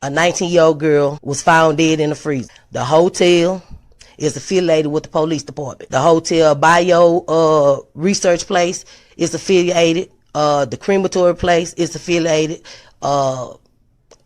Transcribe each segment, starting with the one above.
A 19-year-old girl was found dead in the freezer. The hotel is affiliated with the police department. The hotel bio research place is affiliated. The crematory place is affiliated.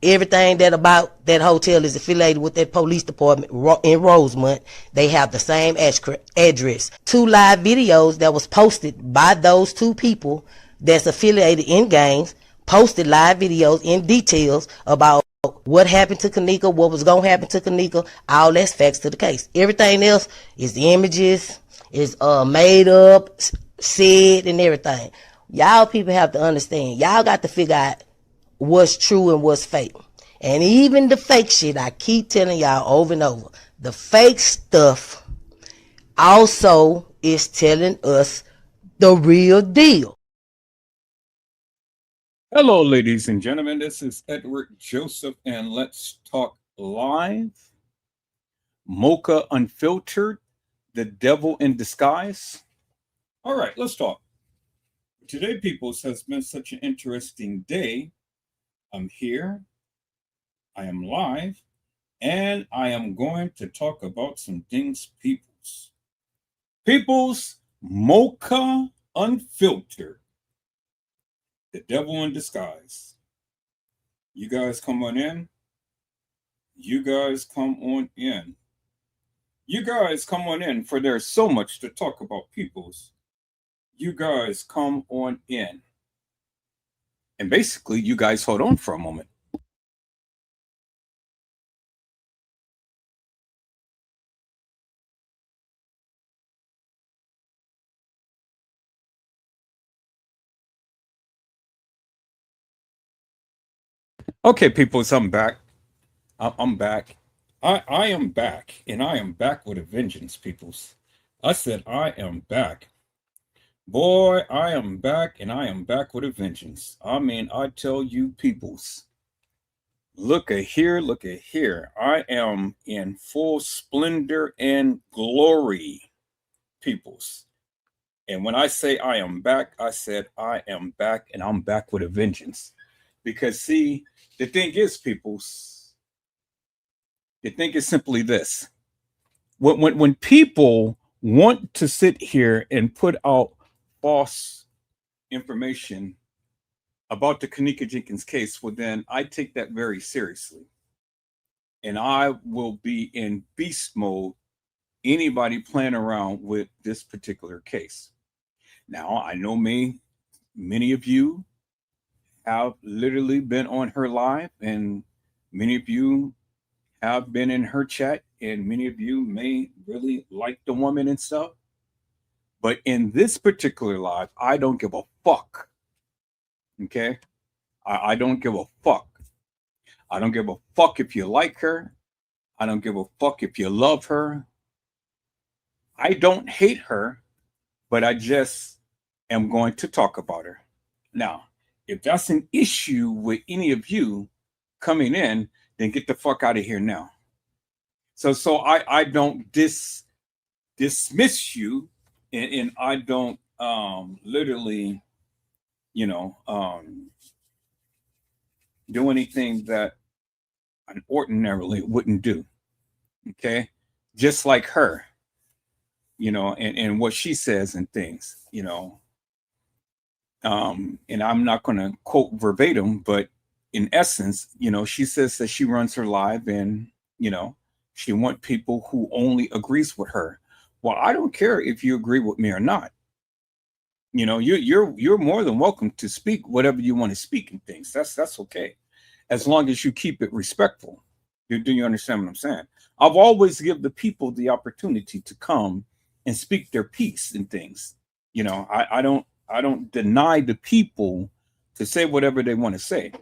Everything that about that hotel is affiliated with that police department in Rosemont. They have the same address. 2 live videos that was posted by those 2 people that's affiliated in gangs, posted live videos in details about what happened to Kanika, what was going to happen to Kanika. All that's facts to the case. Everything else is the images, is made up, said, and everything. Y'all people have to understand. Y'all got to figure out what's true and what's fake. And even the fake shit, I keep telling y'all over and over, the fake stuff also is telling us the real deal. Hello, ladies and gentlemen. This is Edward Joseph, and let's talk live. Moca Unfiltered, the devil in disguise. All right, let's talk. Today, peoples, has been such an interesting day. I'm here, I am live, and I am going to talk about some things, peoples. Peoples, Moca Unfiltered, the devil in disguise. You guys come on in. You guys come on in. You guys come on in, for there's so much to talk about, peoples. You guys come on in. And basically, you guys hold on for a moment. Okay, people, so I'm back. I'm back. I am back, and I am back with a vengeance, peoples. I said I am back. Boy, I am back, and I am back with a vengeance. I mean, I tell you, peoples, look at here, look at here. I am in full splendor and glory, peoples. And when I say I am back, I said I am back, and I'm back with a vengeance. Because, see, the thing is, peoples, the thing is simply this. When people want to sit here and put out false information about the Kanika Jenkins case, well, then I take that very seriously. And I will be in beast mode anybody playing around with this particular case. Now, I know many of you have literally been on her live, and many of you have been in her chat, and many of you may really like the woman and stuff. But in this particular live, I don't give a fuck. Okay? I don't give a fuck. I don't give a fuck if you like her. I don't give a fuck if you love her. I don't hate her, but I just am going to talk about her. Now, if that's an issue with any of you coming in, then get the fuck out of here now. So I don't dismiss you, and I don't literally, do anything that an ordinarily wouldn't do. Okay, just like her, and what she says and things, and I'm not going to quote verbatim, but in essence, she says that she runs her live, and she want people who only agrees with her. Well, I don't care if you agree with me or not. You're more than welcome to speak whatever you want to speak and things. That's okay, as long as you keep it respectful. Do you understand what I'm saying? I've always give the people the opportunity to come and speak their piece and things. I don't deny the people to say whatever they want to say,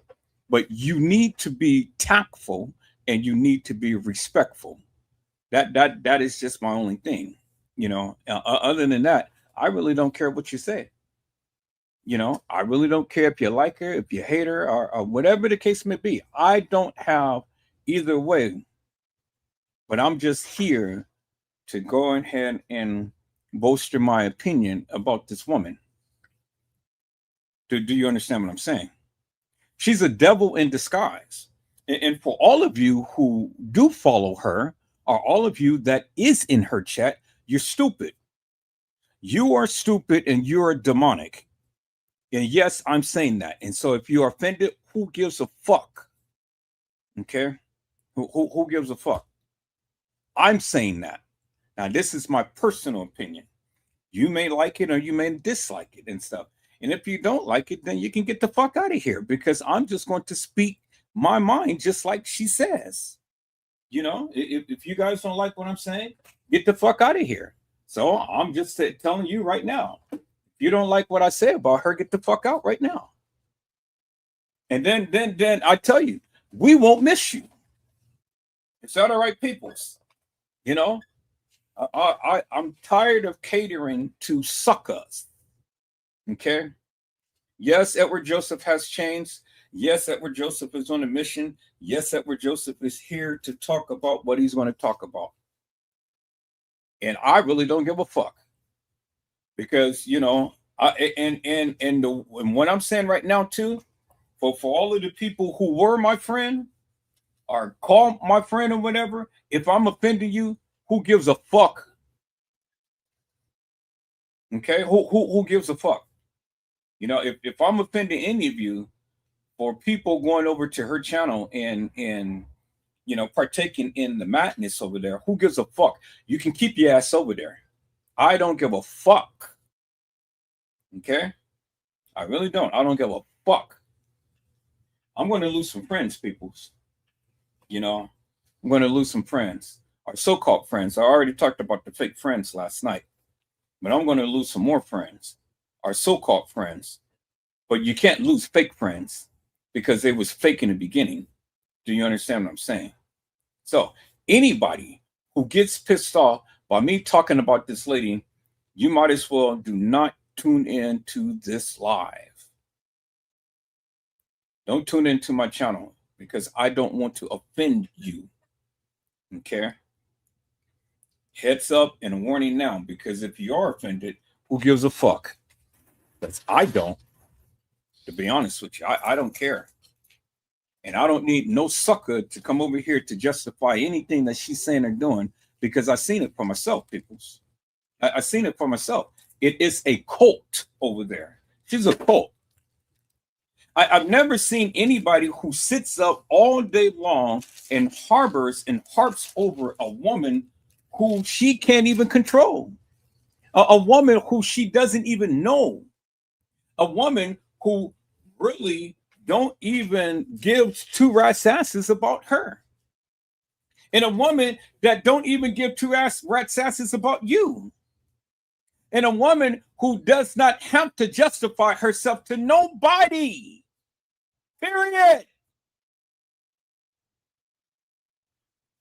but you need to be tactful and you need to be respectful. That is just my only thing. Other than that, I really don't care what you say. I really don't care if you like her, if you hate her, or whatever the case may be. I don't have either way, but I'm just here to go ahead and bolster my opinion about this woman. Do you understand what I'm saying? She's a devil in disguise. And for all of you who do follow her, or all of you that is in her chat, you're stupid. You are stupid and you're demonic. And yes, I'm saying that. And so if you're offended, who gives a fuck? Okay? Who gives a fuck? I'm saying that. Now, this is my personal opinion. You may like it or you may dislike it and stuff. And if you don't like it, then you can get the fuck out of here, because I'm just going to speak my mind just like she says. You know, if you guys don't like what I'm saying, get the fuck out of here. So I'm just telling you right now, if you don't like what I say about her, get the fuck out right now. And then I tell you, we won't miss you. Is that all right, peoples? You know, I'm tired of catering to suckers. Okay. Yes, Edward Joseph has changed. Yes, Edward Joseph is on a mission. Yes, Edward Joseph is here to talk about what he's going to talk about. And I really don't give a fuck, because, you know, and what I'm saying right now too, for all of the people who were my friend or call my friend or whatever, if I'm offending you, who gives a fuck? Okay, who gives a fuck? You know, if I'm offending any of you for people going over to her channel and you know, partaking in the madness over there, who gives a fuck? You can keep your ass over there. I don't give a fuck. Okay? I really don't. I don't give a fuck. I'm going to lose some friends, peoples. You know, I'm going to lose some friends, or so-called friends. I already talked about the fake friends last night, but I'm going to lose some more friends, or so-called friends. But you can't lose fake friends because they was fake in the beginning. Do you understand what I'm saying? So anybody who gets pissed off by me talking about this lady, you might as well do not tune in to this live. Don't tune into my channel, because I don't want to offend you. Okay? Heads up and a warning now, because if you are offended, who gives a fuck? Because I don't. To be honest with you, I don't care. And I don't need no sucker to come over here to justify anything that she's saying or doing, because I've seen it for myself, peoples. I've seen it for myself. It is a cult over there. She's a cult. I've never seen anybody who sits up all day long and harbors and harps over a woman who she can't even control. A woman who she doesn't even know. A woman who really don't even give two rat's asses about her. And a woman that don't even give two rat's asses about you. And a woman who does not have to justify herself to nobody. Period.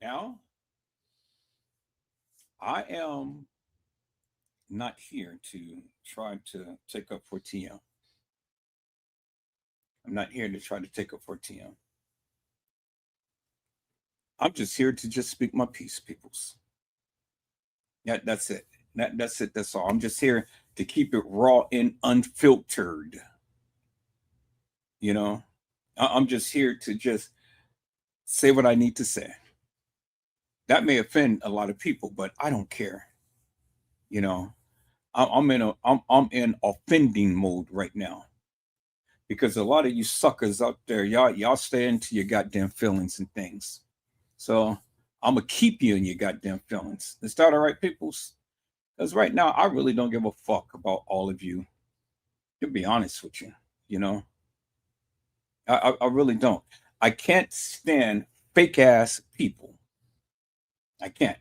Now, I am not here to try to take up for TM. I'm not here to try to take up for TM. I'm just here to just speak my piece, peoples. Yeah, that's it. That's it. That's all. I'm just here to keep it raw and unfiltered. You know, I'm just here to just say what I need to say. That may offend a lot of people, but I don't care. You know, I'm in offending mode right now, because a lot of you suckers out there, y'all stay into your goddamn feelings and things. So I'm gonna keep you in your goddamn feelings. Is that all right, peoples? Because right now I really don't give a fuck about all of you. To be honest with you, you know, I really don't. I can't stand fake ass people. I can't.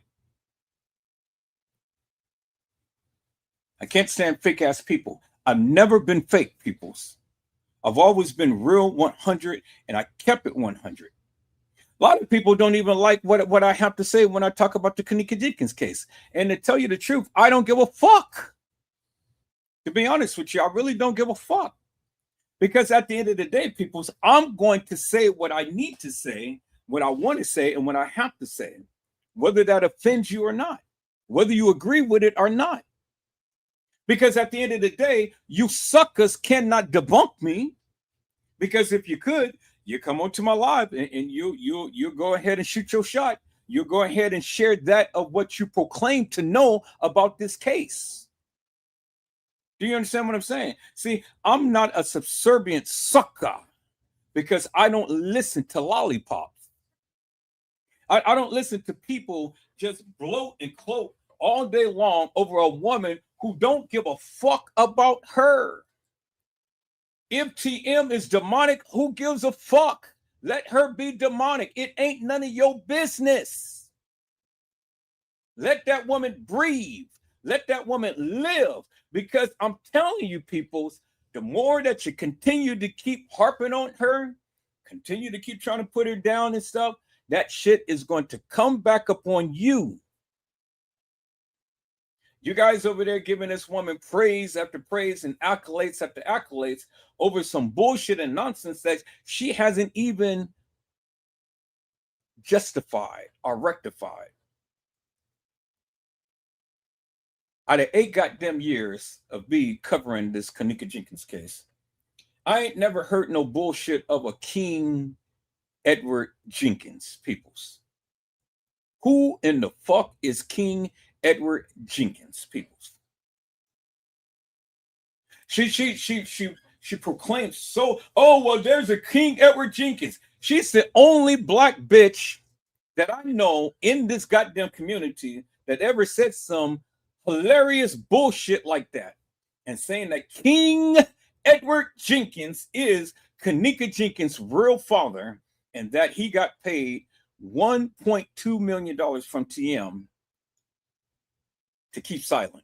I can't stand fake ass people. I've never been fake, peoples. I've always been real 100, and I kept it 100. A lot of people don't even like what I have to say when I talk about the Kanika Jenkins case. And to tell you the truth, I don't give a fuck. To be honest with you, I really don't give a fuck. Because at the end of the day, peoples, I'm going to say what I need to say, what I want to say, and what I have to say, whether that offends you or not, whether you agree with it or not. Because at the end of the day, you suckers cannot debunk me. Because if you could, You come onto my live and you go ahead and shoot your shot. You go ahead and share that of what you proclaim to know about this case. Do you understand what I'm saying? See, I'm not a subservient sucker because I don't listen to lollipops. I don't listen to people just bloat and cloak all day long over a woman who don't give a fuck about her. If TM is demonic, who gives a fuck? Let her be demonic. It ain't none of your business. Let that woman breathe. Let that woman live. Because I'm telling you, peoples, the more that you continue to keep harping on her, continue to keep trying to put her down and stuff, that shit is going to come back upon you. You guys over there giving this woman praise after praise and accolades after accolades over some bullshit and nonsense that she hasn't even justified or rectified. Out of 8 goddamn years of me covering this Kanika Jenkins case, I ain't never heard no bullshit of a King Edward Jenkins, peoples. Who in the fuck is King Edward Jenkins, peoples? She proclaims so, oh, well, there's a King Edward Jenkins. She's the only black bitch that I know in this goddamn community that ever said some hilarious bullshit like that. And saying that King Edward Jenkins is Kanika Jenkins' real father and that he got paid $1.2 million from TM to keep silent.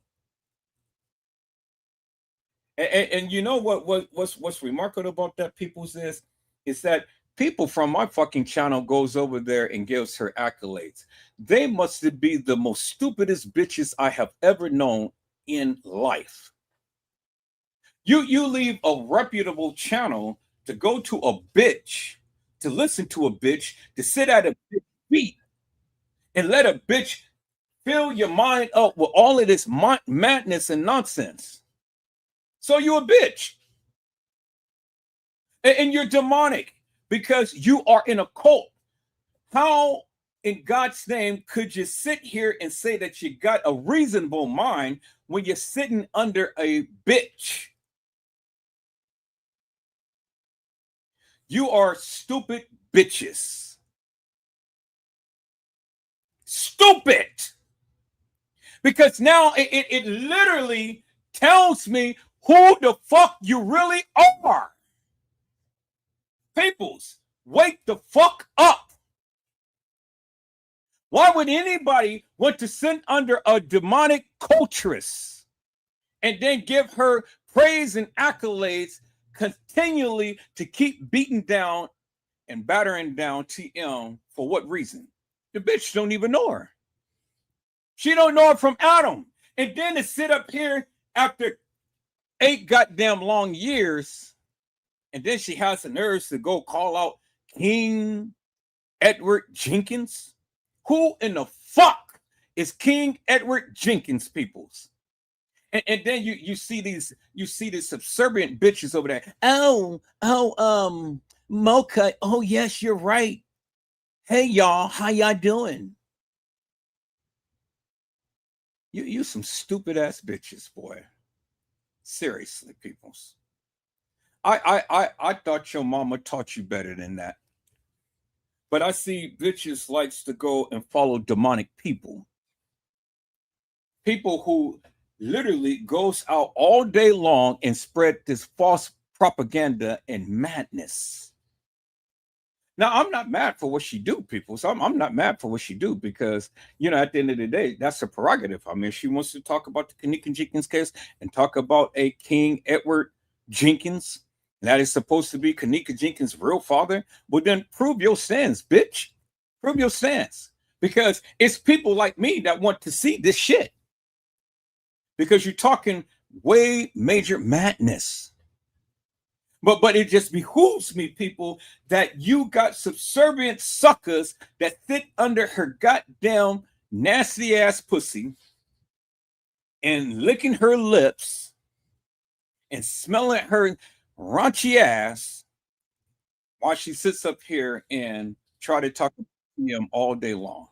And you know what's remarkable about that, peoples, is that people from my fucking channel goes over there and gives her accolades. They must be the most stupidest bitches I have ever known in life. You leave a reputable channel to go to a bitch, to listen to a bitch, to sit at a bitch feet and let a bitch fill your mind up with all of this madness and nonsense. So you're a bitch. And you're demonic because you are in a cult. How in God's name could you sit here and say that you got a reasonable mind when you're sitting under a bitch? You are stupid bitches. Stupid. Because now it literally tells me who the fuck you really are. Peoples, wake the fuck up. Why would anybody want to sit under a demonic cultress and then give her praise and accolades continually to keep beating down and battering down TM? For what reason? The bitch don't even know her. She don't know her from Adam. And then to sit up here after 8 goddamn long years, and then she has the nerves to go call out King Edward Jenkins. Who in the fuck is King Edward Jenkins, peoples? And then you see these subservient bitches over there. Moca. Oh yes, you're right. Hey y'all, how y'all doing? You some stupid ass bitches, boy. Seriously, peoples. I thought your mama taught you better than that. But I see bitches likes to go and follow demonic people. People who literally goes out all day long and spread this false propaganda and madness. Now, I'm not mad for what she do, people. So I'm not mad for what she do because, at the end of the day, that's her prerogative. I mean, if she wants to talk about the Kanika Jenkins case and talk about a King Edward Jenkins, that is supposed to be Kanika Jenkins' real father, well, then prove your stance, bitch. Prove your stance. Because it's people like me that want to see this shit. Because you're talking way major madness. But it just behooves me, people, that you got subservient suckers that sit under her goddamn nasty ass pussy and licking her lips and smelling her raunchy ass while she sits up here and try to talk to him all day long.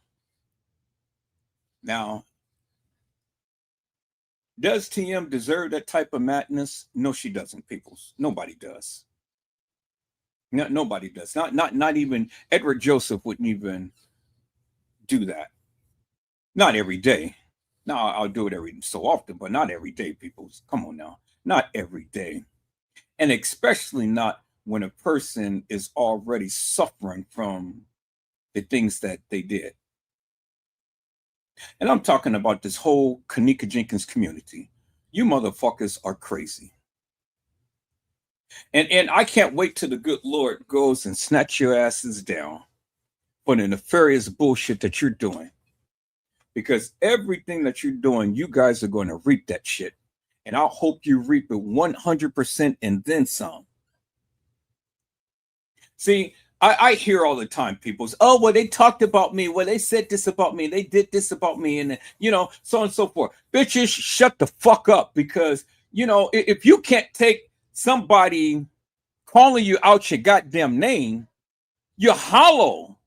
Now, does TM deserve that type of madness? No, she doesn't, peoples. Nobody does. No, nobody does. Not even Edward Joseph wouldn't even do that. Not every day. Now I'll do it every so often, but not every day, peoples. Come on now. Not every day. And especially not when a person is already suffering from the things that they did. And I'm talking about this whole Kanika Jenkins community. You motherfuckers are crazy. And I can't wait till the good Lord goes and snatch your asses down for the nefarious bullshit that you're doing. Because everything that you're doing, you guys are going to reap that shit. And I hope you reap it 100% and then some. See, I hear all the time people's, oh, well, they talked about me. Well, they said this about me. They did this about me. And, so on and so forth. Bitches, shut the fuck up. Because, if you can't take somebody calling you out your goddamn name, you're hollow.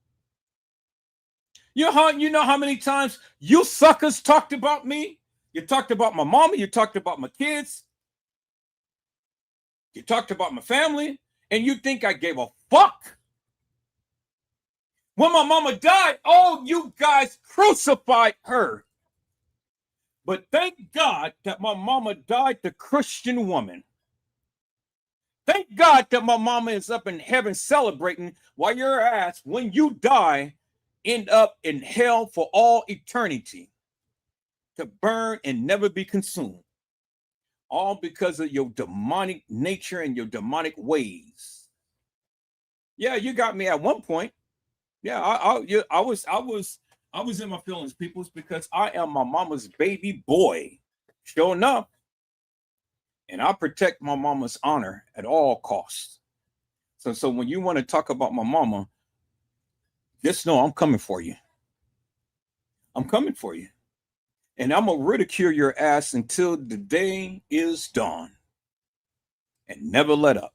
You know how many times you suckers talked about me? You talked about my mama. You talked about my kids. You talked about my family. And you think I gave a fuck? When my mama died, oh, you guys crucified her. But thank God that my mama died the Christian woman. Thank God that my mama is up in heaven celebrating while your ass, when you die, end up in hell for all eternity to burn and never be consumed. All because of your demonic nature and your demonic ways. Yeah, you got me at one point. Yeah, I was in my feelings, peoples, because I am my mama's baby boy. Sure enough. And I protect my mama's honor at all costs. So when you want to talk about my mama, just know I'm coming for you. I'm coming for you. And I'm going to ridicule your ass until the day is dawn. And never let up.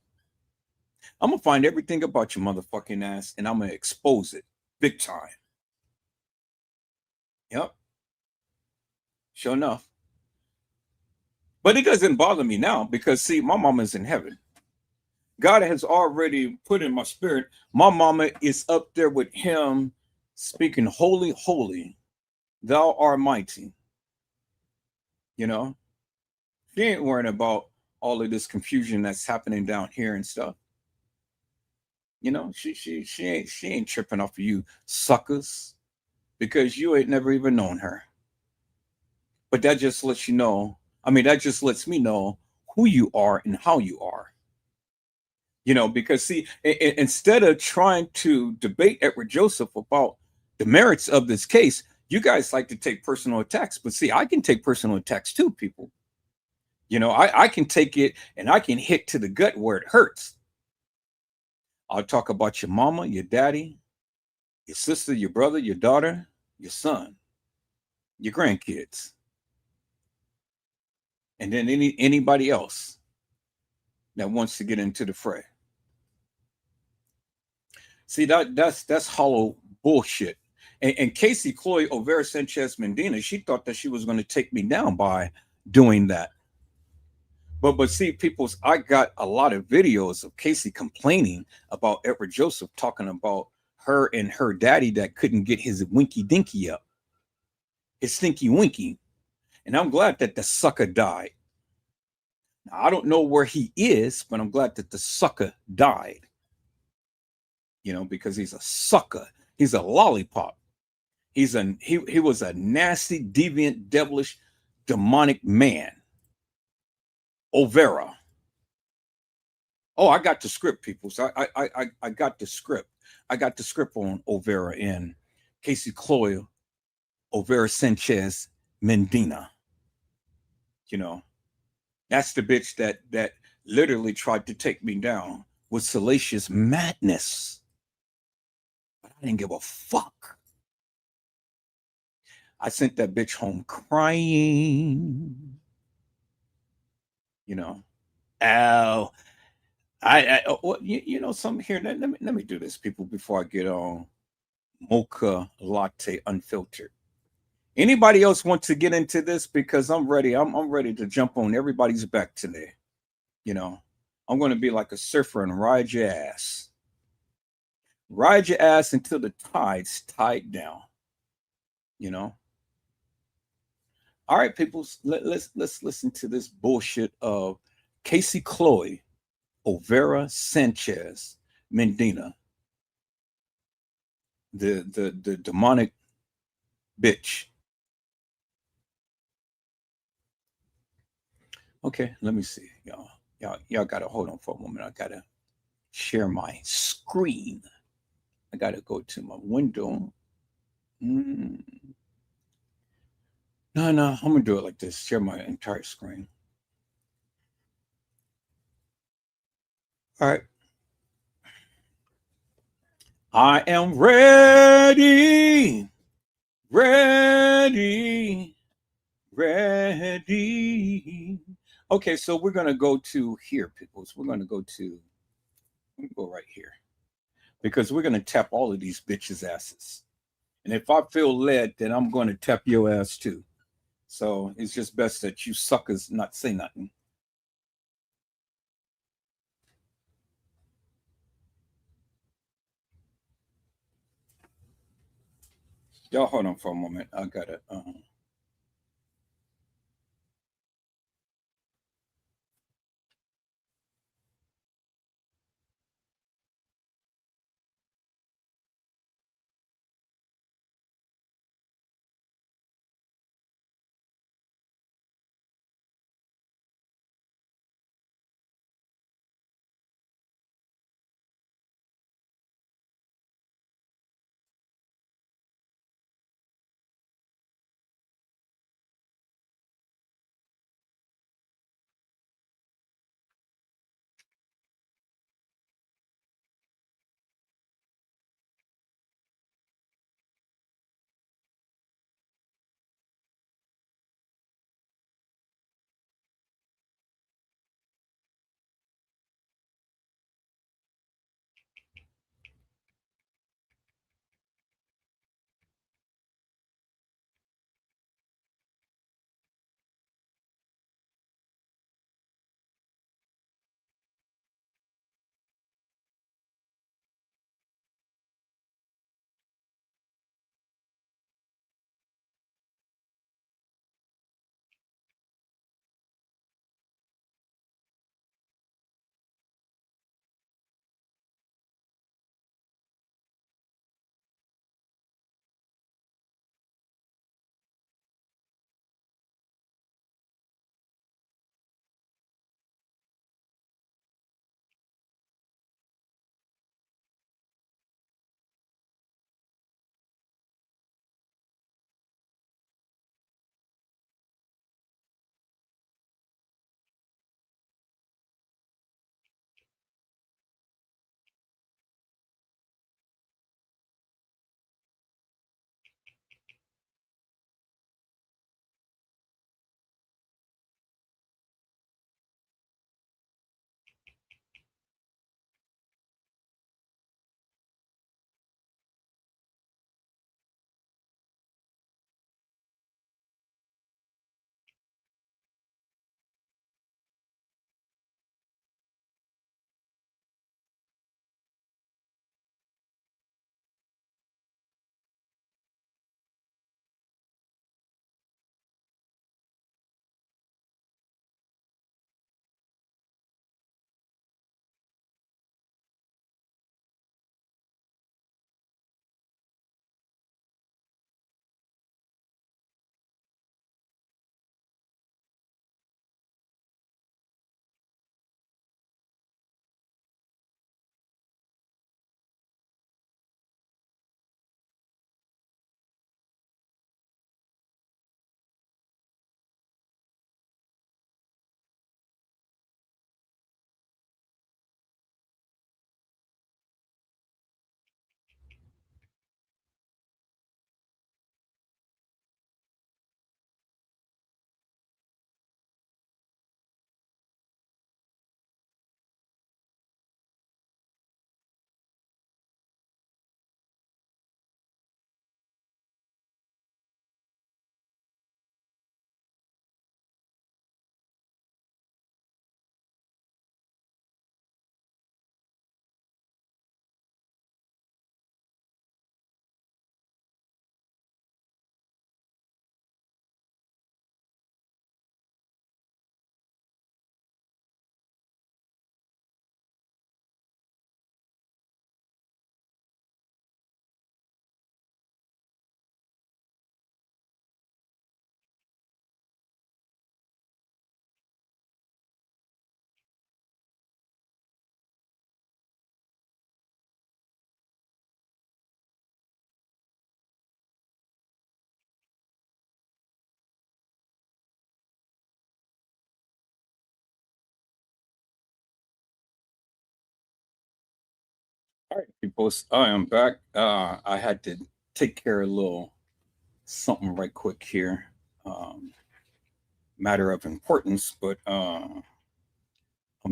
I'm going to find everything about your motherfucking ass and I'm going to expose it big time. Yep. Sure enough. But it doesn't bother me now because, see, my mama's in heaven. God has already put in my spirit, my mama is up there with him speaking, holy, holy, thou art mighty. She ain't worrying about all of this confusion that's happening down here and stuff. She ain't tripping off of you suckers because you ain't never even known her. But that just lets you know, that just lets me know who you are and how you are. Because see, instead of trying to debate Edward Joseph about the merits of this case, you guys like to take personal attacks. But see, I can take personal attacks too, people. I can take it and I can hit to the gut where it hurts. I'll talk about your mama, your daddy, your sister, your brother, your daughter, your son, your grandkids, and then anybody else that wants to get into the fray. See, that's hollow bullshit. And Casey Chloe Overa Sanchez Mendina, she thought that she was going to take me down by doing that. But see, peoples, I got a lot of videos of Casey complaining about Edward Joseph talking about her and her daddy that couldn't get his winky dinky up, his stinky winky. And I'm glad that the sucker died. Now, I don't know where he is, but I'm glad that the sucker died. Because he's a sucker. He's a lollipop. He was a nasty, deviant, devilish, demonic man. Overa. Oh, I got the script, people. So I got the script. I got the script on Overa and Casey Chloe Overa Sanchez Mendina. That's the bitch that literally tried to take me down with salacious madness. But I didn't give a fuck. I sent that bitch home crying. Al, You know something here. Let me do this, people, before I get on Mocha Latte Unfiltered. Anybody else want to get into this? Because I'm ready. I'm ready to jump on everybody's back today. You know, I'm going to be like a surfer and ride your ass until the tides tide down. You know. All right, people. Let's listen to this bullshit of Casey Chloe Overa Sanchez Mendina, the demonic bitch. Okay, let me see, y'all. Y'all gotta hold on for a moment. I gotta share my screen. I gotta go to my window. Mm. No, I'm gonna do it like this. Share my entire screen. All right. I am ready, ready, ready. Okay, so we're gonna go to here, people. So we're gonna go to go right here because we're gonna tap all of these bitches' asses. And if I feel led, then I'm gonna tap your ass too. So it's just best that you suckers not say nothing. Y'all hold on for a moment. I gotta. All right, people, I am back. I had to take care of a little something right quick here. Um, Matter of importance, but I'm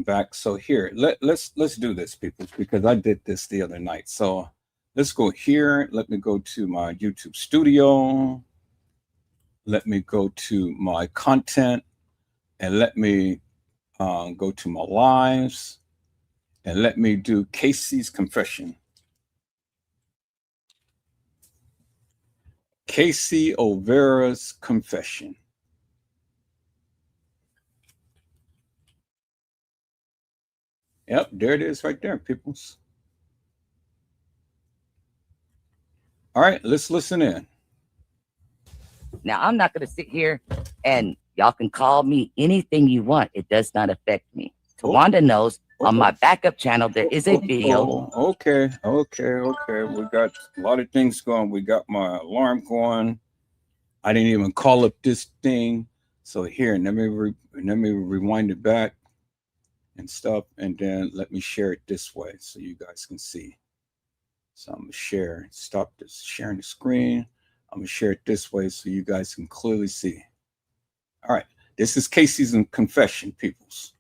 back. So here, let's do this, people, because I did this the other night. So let's go here. Let me go to my YouTube studio. Let me go to my content, and let me go to my lives, and let me do Casey's confession. Casey O'Vera's confession. Yep, there it is right there, peoples. All right, let's listen in. Now, I'm not going to sit here and y'all can call me anything you want. It does not affect me. Tawanda knows on my backup channel, there is a video. Okay. We got a lot of things going. We got my alarm going. I didn't even call up this thing. So here, let me rewind it back and stuff. And then let me share it this way so you guys can see. So I'm going to share, stop this sharing the screen. I'm going to share it this way so you guys can clearly see. All right. This is Casey's confession, peoples.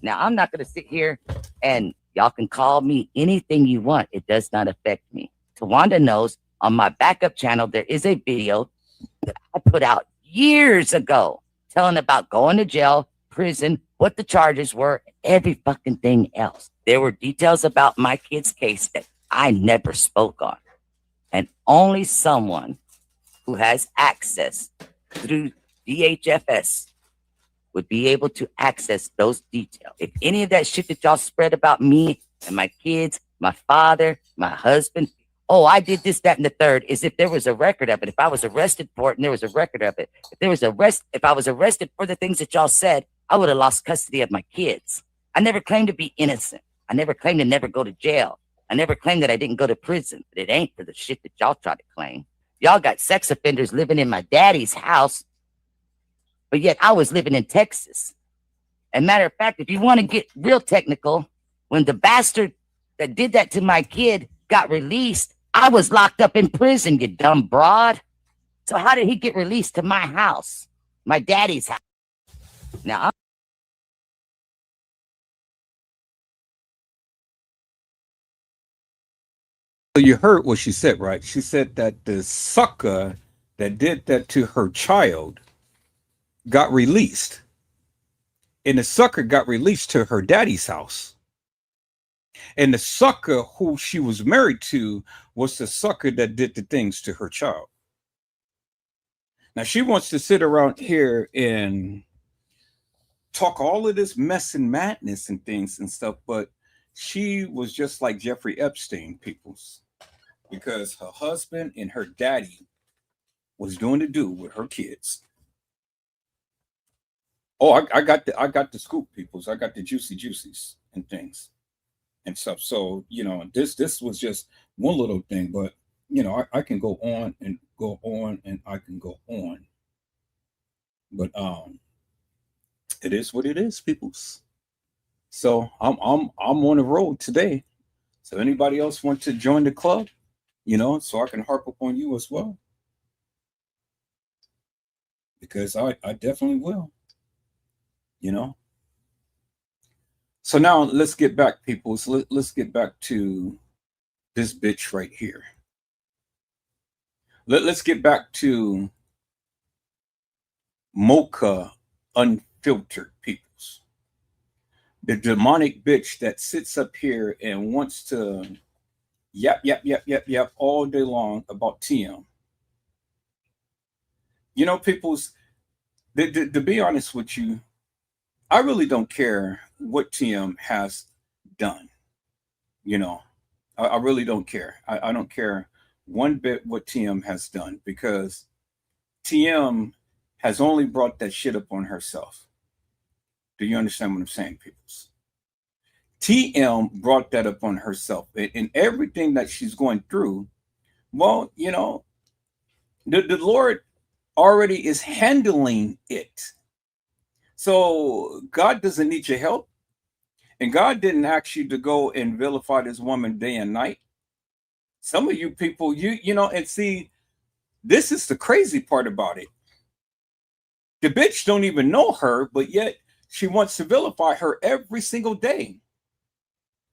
Now, I'm not going to sit here and y'all can call me anything you want. It does not affect me. Tawanda knows on my backup channel, there is a video that I put out years ago telling about going to jail, prison, what the charges were, every fucking thing else. There were details about my kid's case that I never spoke on. And only someone who has access through DHFS would be able to access those details. If any of that shit that y'all spread about me and my kids, my father, my husband, oh, I did this, that, and the third, is if there was a record of it. If I was arrested for it and there was a record of it. If I was arrested for the things that y'all said, I would have lost custody of my kids. I never claimed to be innocent. I never claimed to never go to jail. I never claimed that I didn't go to prison. But it ain't for the shit that y'all try to claim. Y'all got sex offenders living in my daddy's house, but yet I was living in Texas. And matter of fact, if you want to get real technical, when the bastard that did that to my kid got released, I was locked up in prison, you dumb broad. So how did he get released to my house, my daddy's house? Now, So you heard what she said, right? She said that the sucker that did that to her child got released. And the sucker got released to her daddy's house. And the sucker who she was married to was the sucker that did the things to her child. Now she wants to sit around here and talk all of this mess and madness and things and stuff, but she was just like Jeffrey Epstein, peoples, because her husband and her daddy was doing the do with her kids. Oh, I got the scoop, peoples. I got the juicies and things and stuff. So this was just one little thing, but I can go on and go on and I can go on. But it is what it is, peoples. So I'm on the road today. So anybody else want to join the club? So I can harp upon you as well. Because I definitely will. So now let's get back, people. So let's get back to this bitch right here. Let's get back to Moca Unfiltered, peoples. The demonic bitch that sits up here and wants to yap all day long about TM. Peoples, to be honest with you, I really don't care what TM has done. I really don't care. I don't care one bit what TM has done, because TM has only brought that shit upon herself. Do you understand what I'm saying, peoples? TM brought that upon herself, and everything that she's going through. Well, the Lord already is handling it. So God doesn't need your help, And God didn't ask you to go and vilify this woman day and night. Some of you people, you know, and see, this is the crazy part about it. The bitch don't even know her, but yet she wants to vilify her every single day.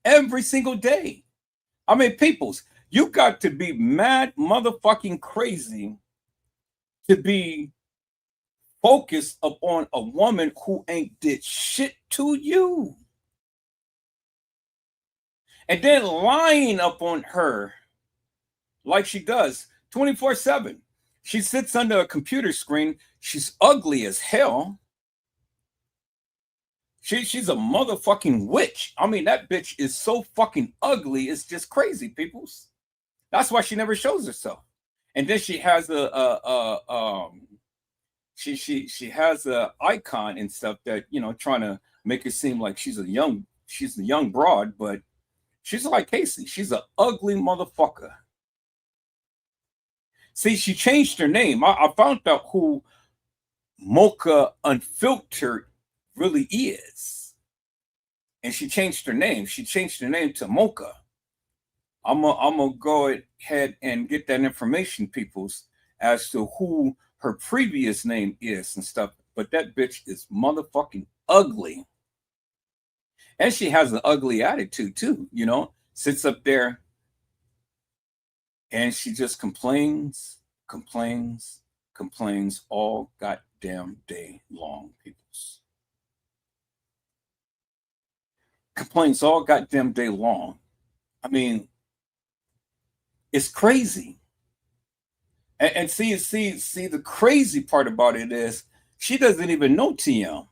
Every single day. I mean, peoples, you got to be mad motherfucking crazy to be focused upon a woman who ain't did shit to you. And then lying upon her like she does 24/7. She sits under a computer screen. She's ugly as hell. She's a motherfucking witch. I mean, that bitch is so fucking ugly. It's just crazy, peoples. That's why she never shows herself. And then she has she has a icon and stuff that, you know, trying to make it seem like she's a young broad, but she's like Casey. She's an ugly motherfucker. See, she changed her name. I found out who Moca Unfiltered really is. And she changed her name. She changed her name to Moca. I'm gonna go ahead and get that information, peoples, as to who her previous name is and stuff. But that bitch is motherfucking ugly. And she has an ugly attitude too, you know, sits up there and she just complains all goddamn day long, peoples. Complains all goddamn day long. I mean, it's crazy. And see, the crazy part about it is she doesn't even know TM.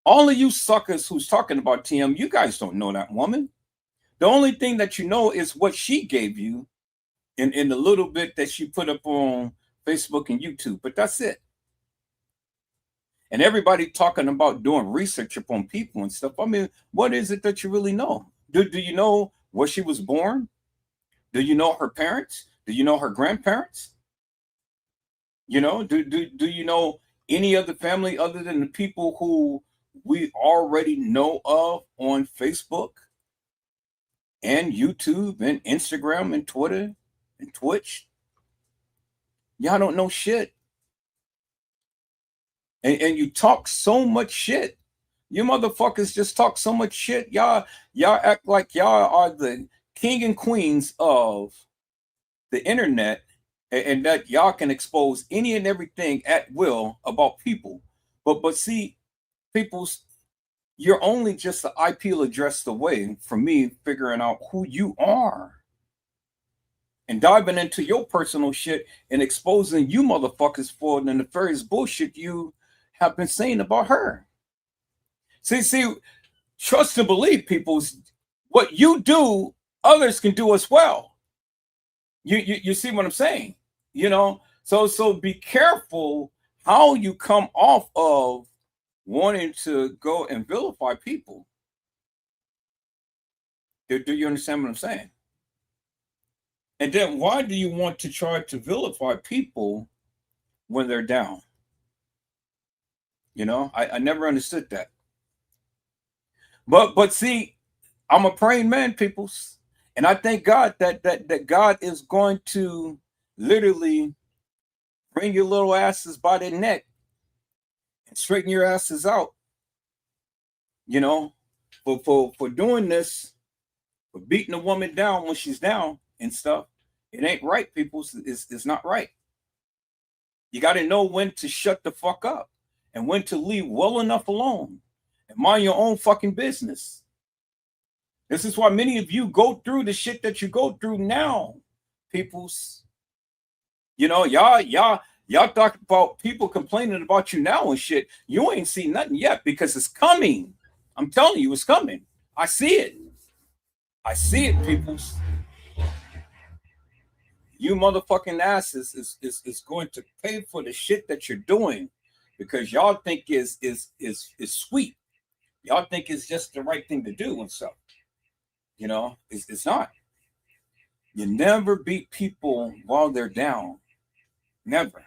All of you suckers who's talking about TM, you guys don't know that woman. The only thing that you know is what she gave you in the little bit that she put up on Facebook and YouTube, but that's it. And everybody talking about doing research upon people and stuff. I mean, what is it that you really know? Do you know where she was born? Do you know her parents? Do you know her grandparents? You know, do you know any other family other than the people who we already know of on Facebook and YouTube and Instagram and Twitter and Twitch? Y'all don't know shit. And you talk so much shit. You motherfuckers just talk so much shit. Y'all act like y'all are the king and queens of the internet, and that y'all can expose any and everything at will about people. But see, people's, you're only just an IP address away from me figuring out who you are and diving into your personal shit and exposing you motherfuckers for the nefarious bullshit you have been saying about her. See, trust and believe, people's, what you do, others can do as well. You see what I'm saying? You know, so be careful how you come off of wanting to go and vilify people. Do you understand what I'm saying? And then why do you want to try to vilify people when they're down? You know, I never understood that. But see, I'm a praying man, peoples. And I thank God that God is going to literally bring your little asses by their neck and straighten your asses out. You know, for doing this, for beating a woman down when she's down and stuff. It ain't right, people. It's not right. You got to know when to shut the fuck up and when to leave well enough alone and mind your own fucking business. This is why many of you go through the shit that you go through now, peoples. You know, y'all talk about people complaining about you now and shit. You ain't seen nothing yet because it's coming. I'm telling you, it's coming. I see it. I see it, peoples. You motherfucking asses is going to pay for the shit that you're doing because y'all think is sweet. Y'all think it's just the right thing to do and stuff. You know, it's not. You never beat people while they're down. Never.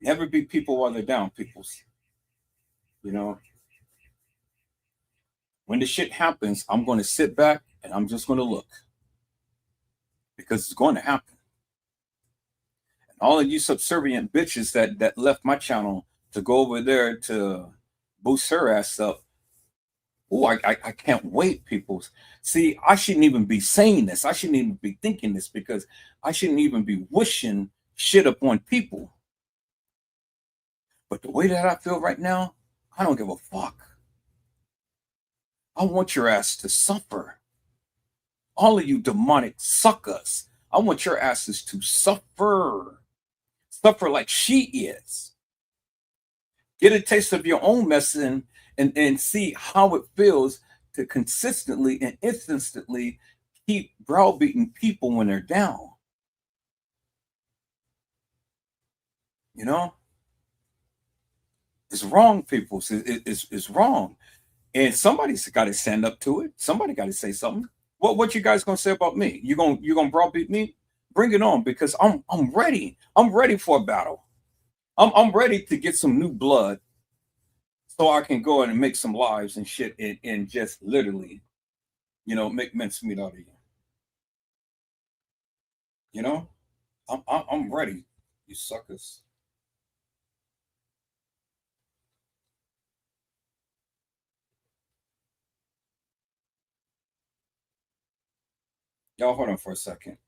Never beat people while they're down, peoples. You know. When the shit happens, I'm going to sit back and I'm just going to look because it's going to happen. And all of you subservient bitches that left my channel to go over there to boost her ass up. Oh, I can't wait, people. See, I shouldn't even be saying this. I shouldn't even be thinking this because I shouldn't even be wishing shit upon people. But the way that I feel right now, I don't give a fuck. I want your ass to suffer. All of you demonic suckers, I want your asses to suffer. Suffer like she is. Get a taste of your own medicine and see how it feels to consistently and instantly keep browbeating people when they're down. You know? It's wrong, people. It's wrong. And somebody's got to stand up to it. Somebody got to say something. What you guys gonna say about me? You gonna browbeat me? Bring it on, because I'm ready. I'm ready for a battle. I'm ready to get some new blood so I can go in and make some lives and shit and just literally, make mincemeat out of you. You know, I'm ready. You suckers. Y'all hold on for a second.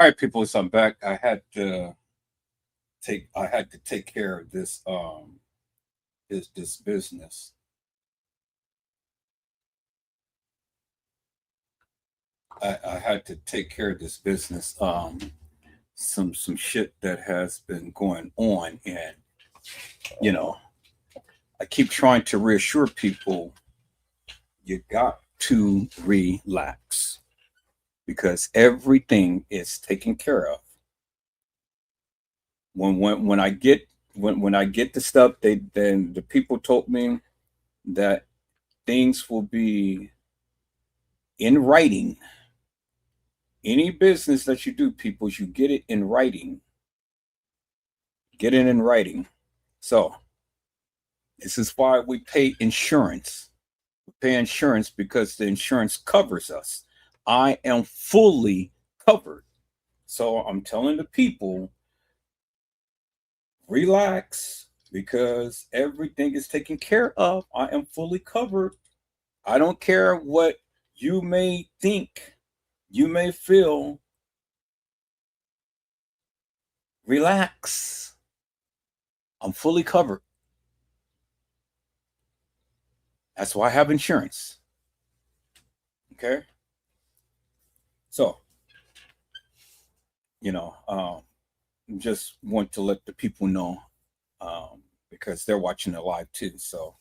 All right, people, so I'm back. I had to take care of this business. I had to take care of this business. Some shit that has been going on, and you know, I keep trying to reassure people you got to relax because everything is taken care of. When I get when I get the stuff, then the people told me that things will be in writing. Any business that you do, people, you get it in writing. Get it in writing. So this is why we pay insurance. We pay insurance because the insurance covers us. I am fully covered. So I'm telling the people, relax because everything is taken care of. I am fully covered. I don't care what you may think, you may feel. Relax. I'm fully covered. That's why I have insurance. Okay. So, just want to let the people know because they're watching it live too. So,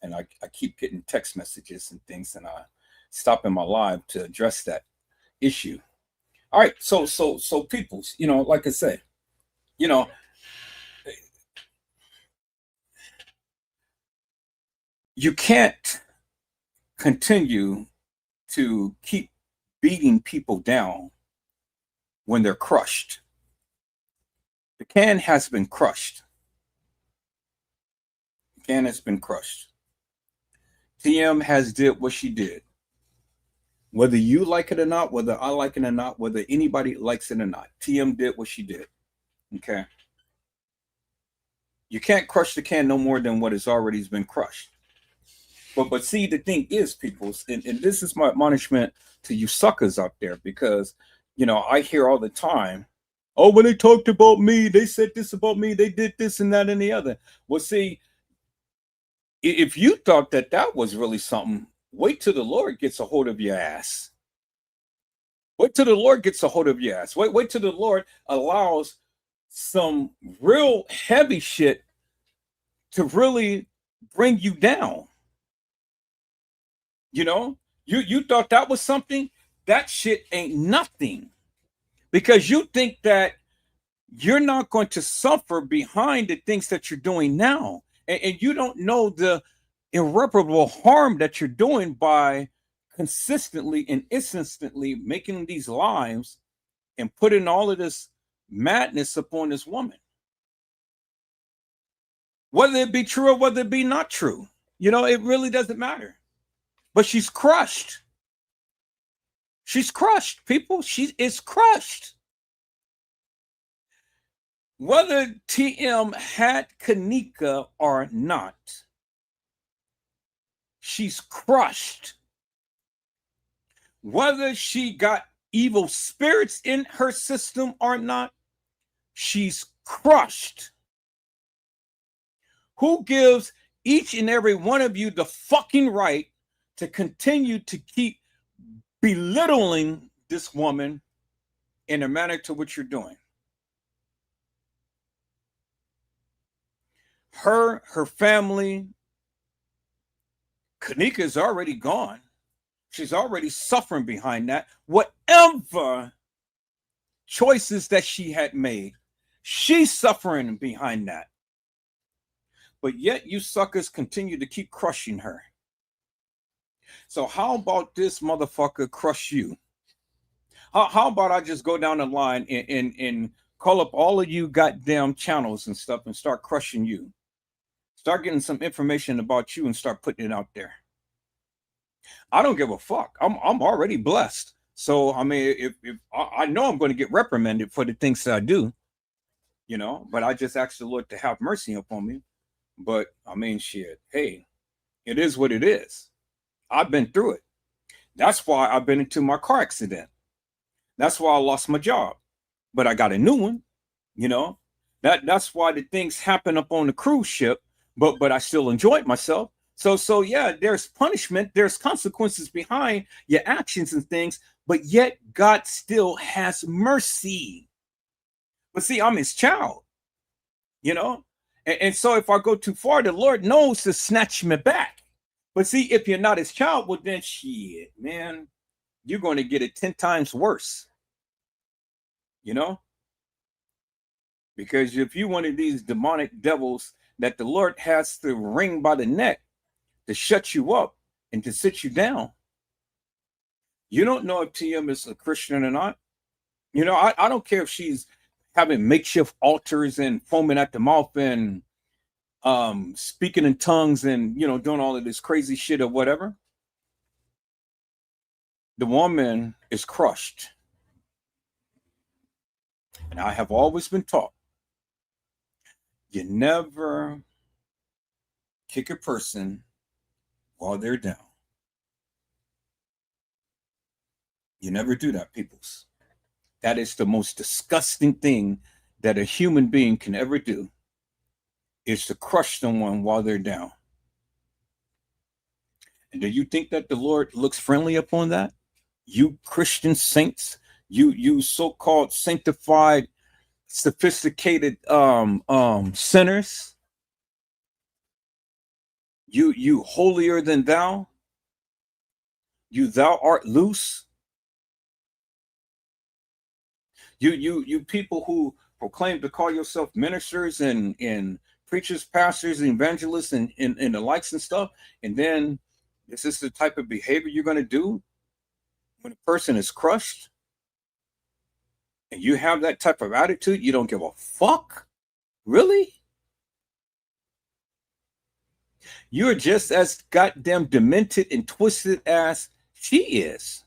and I keep getting text messages and things, and I stop in my live to address that issue. All right. So peoples, like I say, you can't continue to keep beating people down when they're crushed. The can has been crushed. The can has been crushed. TM has did what she did. Whether you like it or not, whether I like it or not, whether anybody likes it or not, TM did what she did. Okay. You can't crush the can no more than what has already been crushed. But see, the thing is, people, and this is my admonishment to you suckers out there, because I hear all the time, oh, when they talked about me, they said this about me, they did this and that and the other. Well, see, if you thought that was really something, wait till the Lord gets a hold of your ass. Wait till the Lord gets a hold of your ass. Wait till the Lord allows some real heavy shit to really bring you down. You thought that was something? That shit ain't nothing. Because you think that you're not going to suffer behind the things that you're doing now. And you don't know the irreparable harm that you're doing by consistently and instantly making these lives and putting all of this madness upon this woman. Whether it be true or whether it be not true, it really doesn't matter. But she's crushed. She's crushed, people. She is crushed. Whether TM had Kanika or not, she's crushed. Whether she got evil spirits in her system or not, she's crushed. Who gives each and every one of you the fucking right to continue to keep belittling this woman in a manner to which you're doing? Her family, Kanika is already gone. She's already suffering behind that. Whatever choices that she had made, she's suffering behind that. But yet you suckers continue to keep crushing her. So how about this motherfucker crush you? How about I just go down the line and call up all of you goddamn channels and stuff and start crushing you? Start getting some information about you and start putting it out there. I don't give a fuck. I'm already blessed. So I mean, if I know I'm going to get reprimanded for the things that I do, but I just ask the Lord to have mercy upon me. But I mean, shit, hey, it is what it is. I've been through it. That's why I've been into my car accident. That's why I lost my job. but I got a new one. You know, that's why the things happen up on the cruise ship, but I still enjoyed myself. So yeah, there's punishment, there's consequences behind your actions and things, but yet God still has mercy. But see, I'm his child, you know, and so if I go too far, the Lord knows to snatch me back. But see, if you're not his child, well then shit, man, you're going to get it 10 times worse, you know. Because if you're one of these demonic devils that the Lord has to wring by the neck to shut you up and to sit you down, you don't know if TM is a Christian or not. You know, I don't care if she's having makeshift altars and foaming at the mouth and speaking in tongues and, you know, doing all of this crazy shit or whatever. The woman is crushed. And I have always been taught, you never kick a person while they're down. You never do that, peoples. That is the most disgusting thing that a human being can ever do, is to crush someone while they're down. And do you think that the Lord looks friendly upon that? You Christian saints, you so-called sanctified, sophisticated sinners, you holier than thou, thou art loose. You people who proclaim to call yourself ministers and preachers, pastors, and evangelists and the likes and stuff, and then this is the type of behavior you're going to do when a person is crushed, and you have that type of attitude, you don't give a fuck? Really? You're just as goddamn demented and twisted as she is.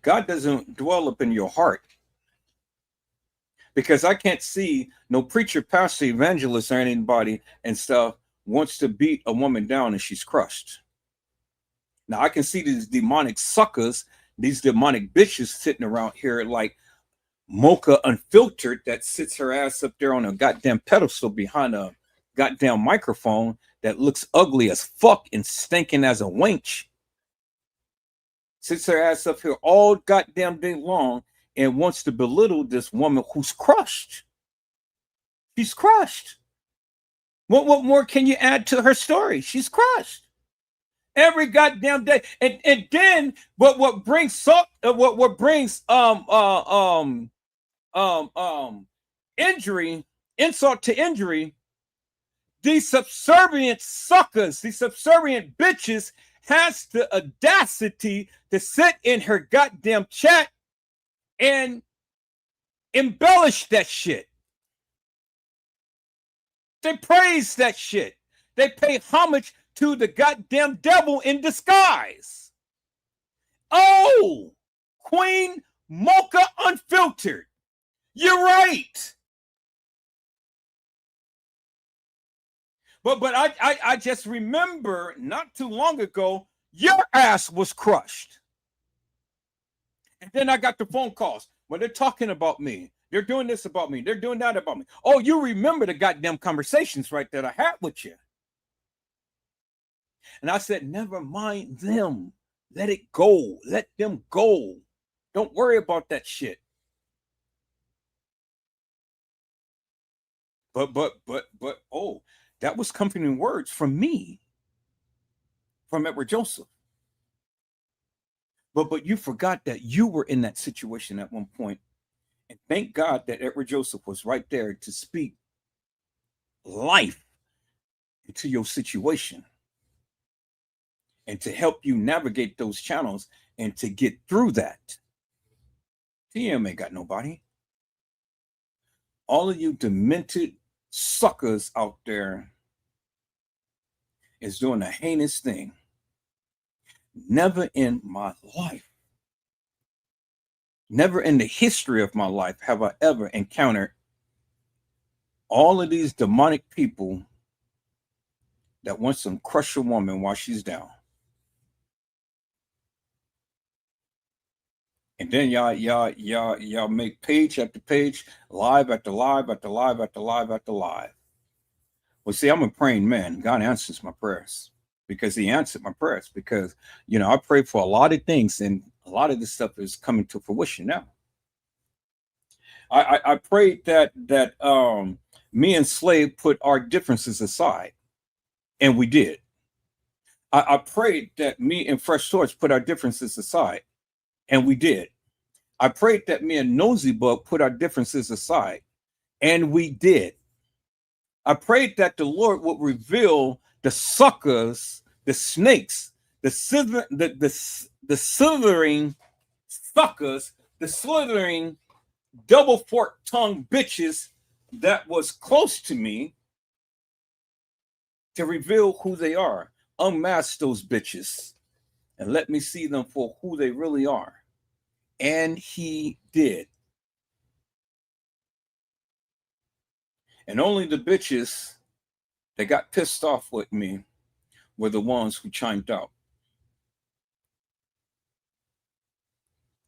God doesn't dwell up in your heart, because I can't see no preacher, pastor, evangelist, or anybody and stuff wants to beat a woman down and she's crushed. Now I can see these demonic suckers, these demonic bitches sitting around here like Moca Unfiltered, that sits her ass up there on a goddamn pedestal behind a goddamn microphone that looks ugly as fuck and stinking as a wench. Sits her ass up here all goddamn day long and wants to belittle this woman who's crushed. She's crushed. What more can you add to her story? She's crushed every goddamn day. And then what brings injury, insult to injury, these subservient suckers, these subservient bitches has the audacity to sit in her goddamn chat and embellish that shit. They praise that shit. They pay homage to the goddamn devil in disguise. Oh, Queen Moca Unfiltered. You're right. But I just remember not too long ago, your ass was crushed. And then I got the phone calls when they're talking about me. They're doing this about me. They're doing that about me. Oh, you remember the goddamn conversations, right, that I had with you. And I said, never mind them. Let it go. Let them go. Don't worry about that shit. But, oh, that was comforting words from me, from Edward Joseph. But you forgot that you were in that situation at one point. And thank God that Edward Joseph was right there to speak life into your situation and to help you navigate those channels and to get through that. TM ain't got nobody. All of you demented suckers out there is doing a heinous thing. Never in my life, never in the history of my life have I ever encountered all of these demonic people that wants to crush a woman while she's down. And then y'all make page after page, live after live after live after live after live. Well, see, I'm a praying man. God answers my prayers because He answered my prayers. Because I pray for a lot of things, and a lot of this stuff is coming to fruition now. I prayed that me and Slave put our differences aside, and we did. I prayed that me and Fresh Swords put our differences aside, and we did. I prayed that me and Nosy Bug put our differences aside, and we did. I prayed that the Lord would reveal the suckers, the snakes, the slithering suckers, the slithering double forked tongue bitches that was close to me, to reveal who they are. Unmask those bitches and let me see them for who they really are. And He did. And only the bitches that got pissed off with me were the ones who chimed out.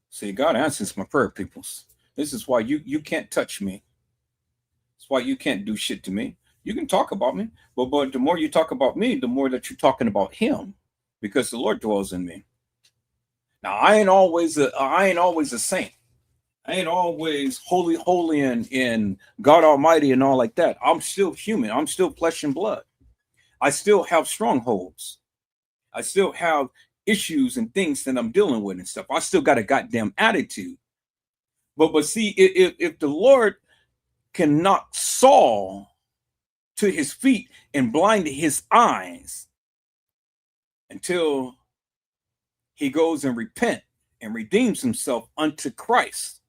See, God answers my prayer, peoples. This is why you can't touch me. That's why you can't do shit to me. You can talk about me, but the more you talk about me, the more that you're talking about Him, because the Lord dwells in me. Now, I ain't always a saint. I ain't always holy and God Almighty and all like that. I'm still human. I'm still flesh and blood. I still have strongholds. I still have issues and things that I'm dealing with and stuff. I still got a goddamn attitude. But see, if the Lord can knock Saul to his feet and blind his eyes until he goes and repent and redeems himself unto Christ,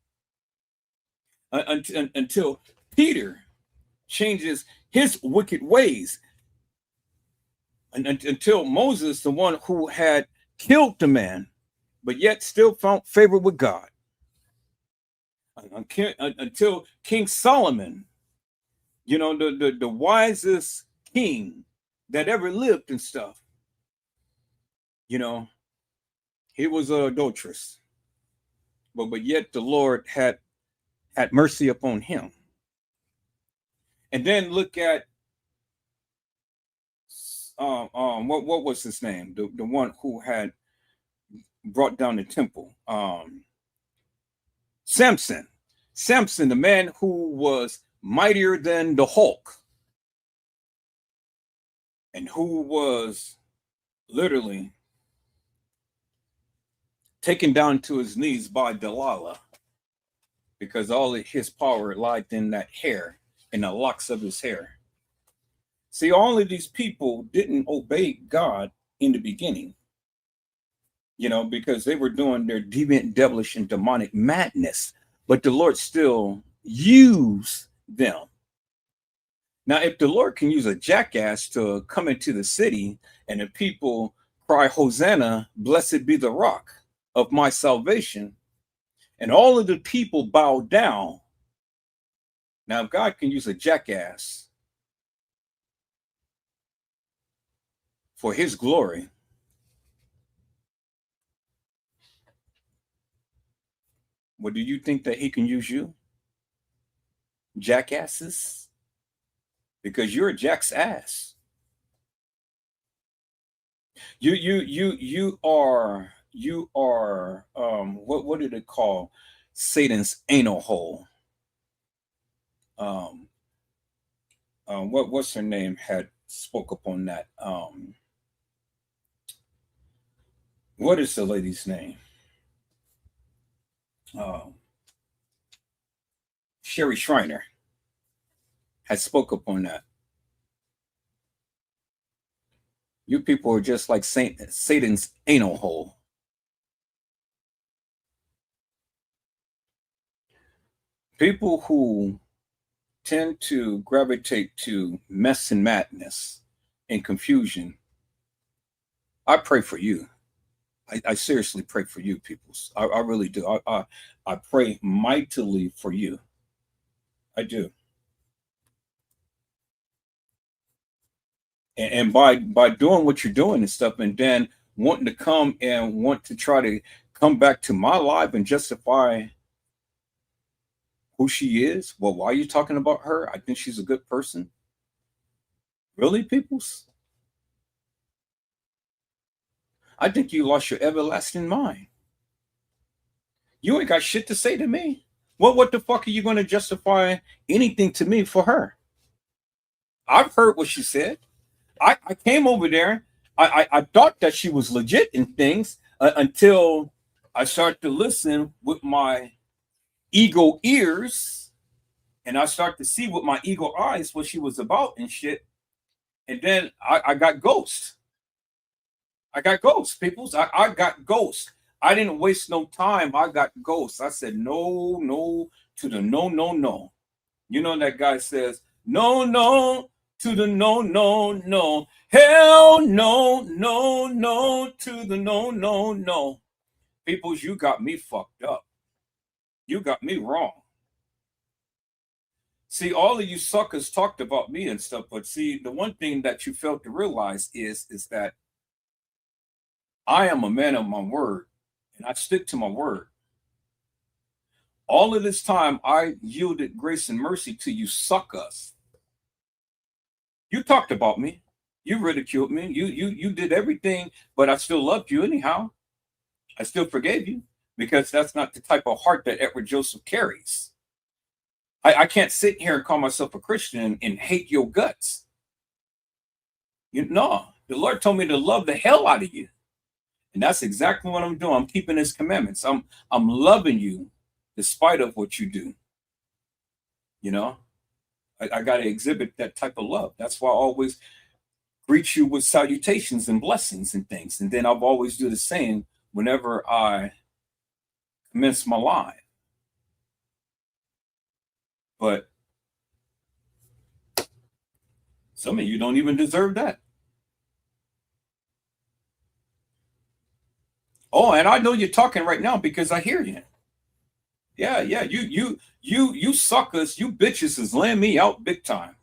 until Peter changes his wicked ways, and until Moses, the one who had killed the man, but yet still found favor with God, until King Solomon, the wisest king that ever lived and stuff, he was an adulteress, but yet the Lord had mercy upon him. And then look at what was his name? The one who had brought down the temple. Samson, the man who was mightier than the Hulk, and who was literally taken down to his knees by Delilah, because all of his power lied in that hair, in the locks of his hair. See, all of these people didn't obey God in the beginning, because they were doing their deviant, devilish, and demonic madness, but the Lord still used them. Now, if the Lord can use a jackass to come into the city and the people cry, Hosanna, blessed be the rock of my salvation, and all of the people bow down. Now, if God can use a jackass for His glory, what do you think that He can use you? Jackasses? Because you're a jack's ass. You are what did it call? Satan's anal hole. What's her name had spoke upon that. What is the lady's name? Sherry Shriner had spoke upon that. You people are just like Satan's anal hole. People who tend to gravitate to mess and madness and confusion, I pray for you. I seriously pray for you, peoples. I really do. I pray mightily for you. I do. And by doing what you're doing and stuff, and then wanting to come and want to try to come back to my life and justify who she is? Well, why are you talking about her? I think she's a good person. Really, peoples? I think you lost your everlasting mind. You ain't got shit to say to me. What the fuck are you going to justify anything to me for her? I've heard what she said. I came over there. I thought that she was legit in things until I started to listen with my ego ears, and I start to see with my ego eyes what she was about and shit. And then I got ghosts. I got ghosts, peoples. I got ghosts. I didn't waste no time. I got ghosts. I said no, no to the no, no, no. You know that guy says no, no to the no, no, no. Hell no, no, no to the no, no, no. Peoples, you got me fucked up. You got me wrong. See, all of you suckers talked about me and stuff, but see, the one thing that you failed to realize is that I am a man of my word, and I stick to my word. All of this time, I yielded grace and mercy to you suckers. You talked about me. You ridiculed me. You did everything, but I still loved you anyhow. I still forgave you because that's not the type of heart that Edward Joseph carries. I can't sit here and call myself a Christian and hate your guts. No, the Lord told me to love the hell out of you. And that's exactly what I'm doing. I'm keeping his commandments. I'm loving you despite of what you do. You know, I got to exhibit that type of love. That's why I always greet you with salutations and blessings and things. And then I'll always do the same whenever I commence my life. But some of you don't even deserve that. Oh, and I know you're talking right now because I hear you. Yeah, you suckers, you bitches is laying me out big time.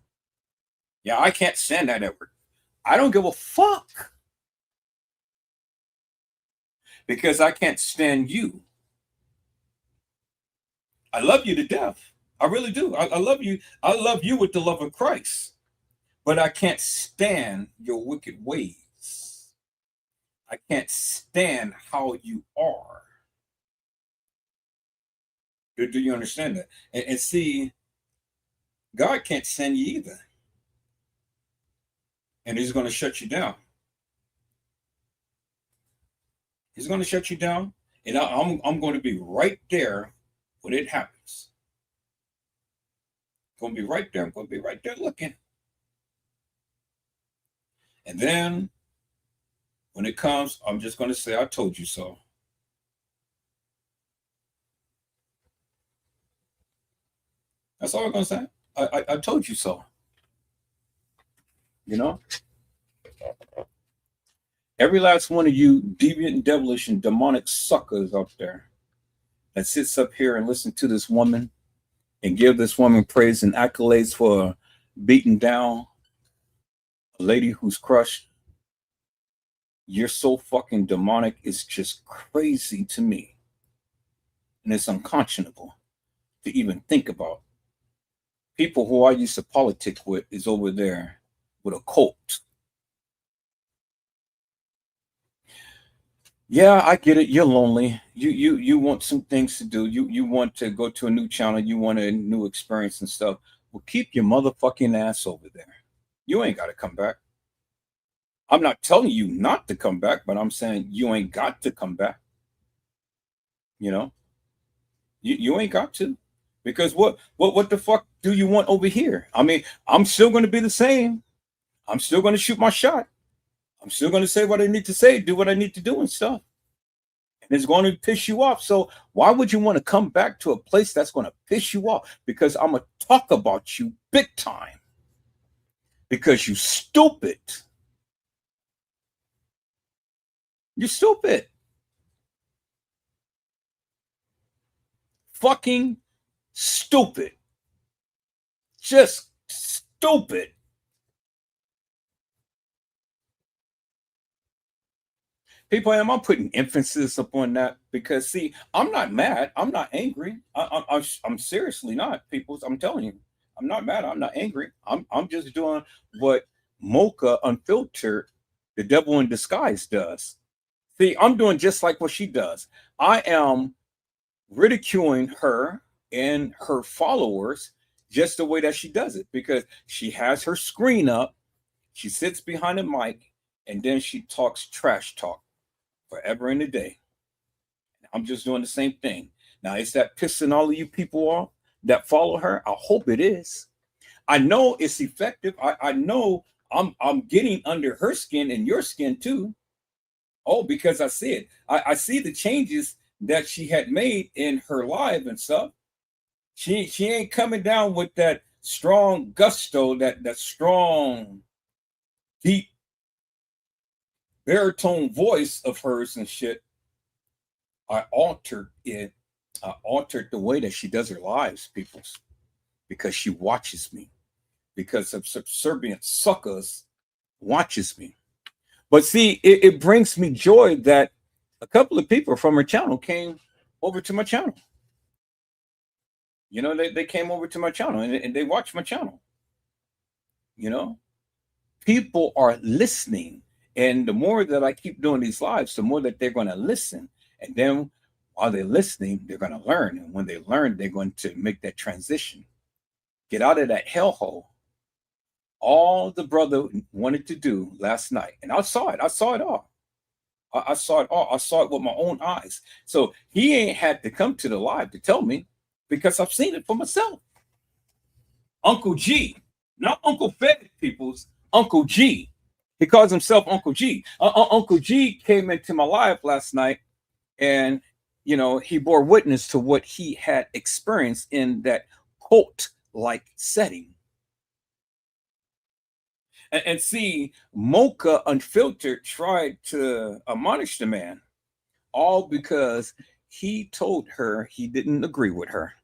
Yeah, I can't stand that, Edward. I don't give a fuck. Because I can't stand you. I love you to death. I really do. I love you. I love you with the love of Christ. But I can't stand your wicked ways. I can't stand how you are. Do you understand that? And see, God can't stand you either. And he's going to shut you down. He's going to shut you down. And I'm going to be right there when it happens. I'm going to be right there. I'm going to be right there looking. And then when it comes, I'm just going to say, I told you so. That's all I'm going to say. I told you so. You know? Every last one of you deviant, devilish, and demonic suckers out there that sits up here and listen to this woman and give this woman praise and accolades for beating down a lady who's crushed. You're so fucking demonic. It's just crazy to me. And it's unconscionable to even think about. People who I used to politic with is over there with a cult. Yeah, I get it. You're lonely. You want some things to do. You want to go to a new channel. You want a new experience and stuff. Well, keep your motherfucking ass over there. You ain't got to come back. I'm not telling you not to come back, but I'm saying you ain't got to come back. You know, you ain't got to, because what the fuck do you want over here? I mean, I'm still going to be the same. I'm still going to shoot my shot. I'm still going to say what I need to say, do what I need to do and stuff. And it's going to piss you off. So why would you want to come back to a place that's going to piss you off? Because I'm going to talk about you big time. Because you stupid. You're stupid. Fucking stupid. Just stupid. People, am I putting emphasis upon that? Because see, I'm not mad. I'm not angry. I'm seriously not, people. I'm telling you, I'm not mad. I'm not angry. I'm just doing what Mocha Unfiltered, the devil in disguise, does. See, I'm doing just like what she does. I am ridiculing her and her followers just the way that she does it, because she has her screen up, she sits behind a mic, and then she talks trash talk forever and a day. I'm just doing the same thing. Now, is that pissing all of you people off that follow her? I hope it is. I know it's effective. I know I'm getting under her skin and your skin too. Oh, because I see it. I see the changes that she had made in her life and stuff. She ain't coming down with that strong gusto, that strong, deep baritone voice of hers and shit. I altered it. I altered the way that she does her lives, peoples, because she watches me. Because of subservient suckers watches me. But see, it brings me joy that a couple of people from her channel came over to my channel. You know, they came over to my channel and they watched my channel. You know, people are listening. And the more that I keep doing these lives, the more that they're going to listen. And then while they're listening, they're going to learn. And when they learn, they're going to make that transition, get out of that hellhole. All the brother wanted to do last night. And I saw it. I saw it all. I saw it all. I saw it with my own eyes. So he ain't had to come to the live to tell me, because I've seen it for myself. Uncle G, not Uncle Fed, people's Uncle G. He calls himself Uncle G. Uncle G came into my live last night, and you know, he bore witness to what he had experienced in that cult-like setting. And see, Mocha Unfiltered tried to admonish the man, all because he told her he didn't agree with her.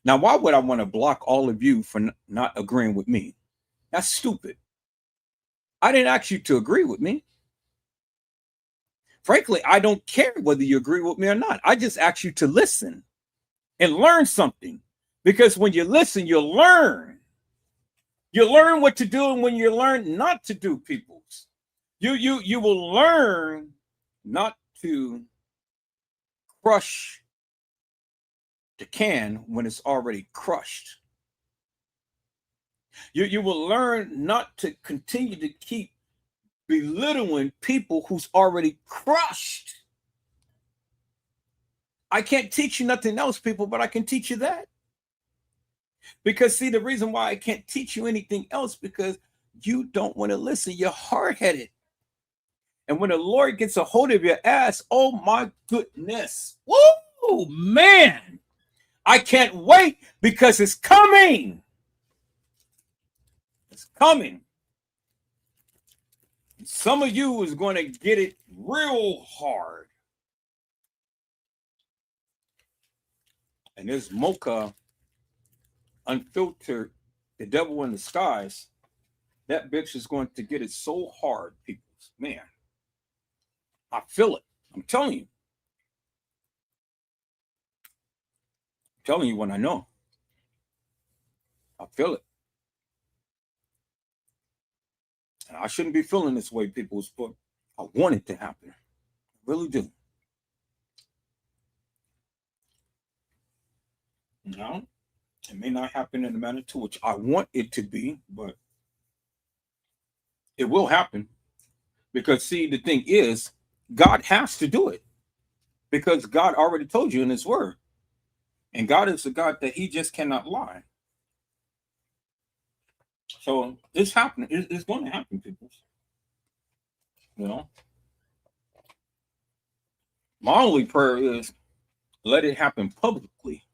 Now, why would I want to block all of you for not agreeing with me? That's stupid. I didn't ask you to agree with me. Frankly, I don't care whether you agree with me or not. I just asked you to listen and learn something. Because when you listen, you'll learn. You learn what to do, and when you learn not to do, peoples, you will learn not to crush the can when it's already crushed. You will learn not to continue to keep belittling people who's already crushed. I can't teach you nothing else, people, but I can teach you that. Because see, the reason why I can't teach you anything else, because you don't want to listen. You're hard-headed. And when the Lord gets a hold of your ass, oh my goodness. Woo, man. I can't wait, because it's coming. It's coming. Some of you is going to get it real hard. And this Mocha Unfiltered, the devil in the skies, that bitch is going to get it so hard, people. Man, I feel it. I'm telling you. I'm telling you what I know. I feel it. And I shouldn't be feeling this way, people, but I want it to happen. I really do. Now, it may not happen in the manner to which I want it to be, but it will happen. Because, see, the thing is, God has to do it. Because God already told you in his word. And God is a God that he just cannot lie. So it's happening. It's going to happen, people. You know? My only prayer is let it happen publicly.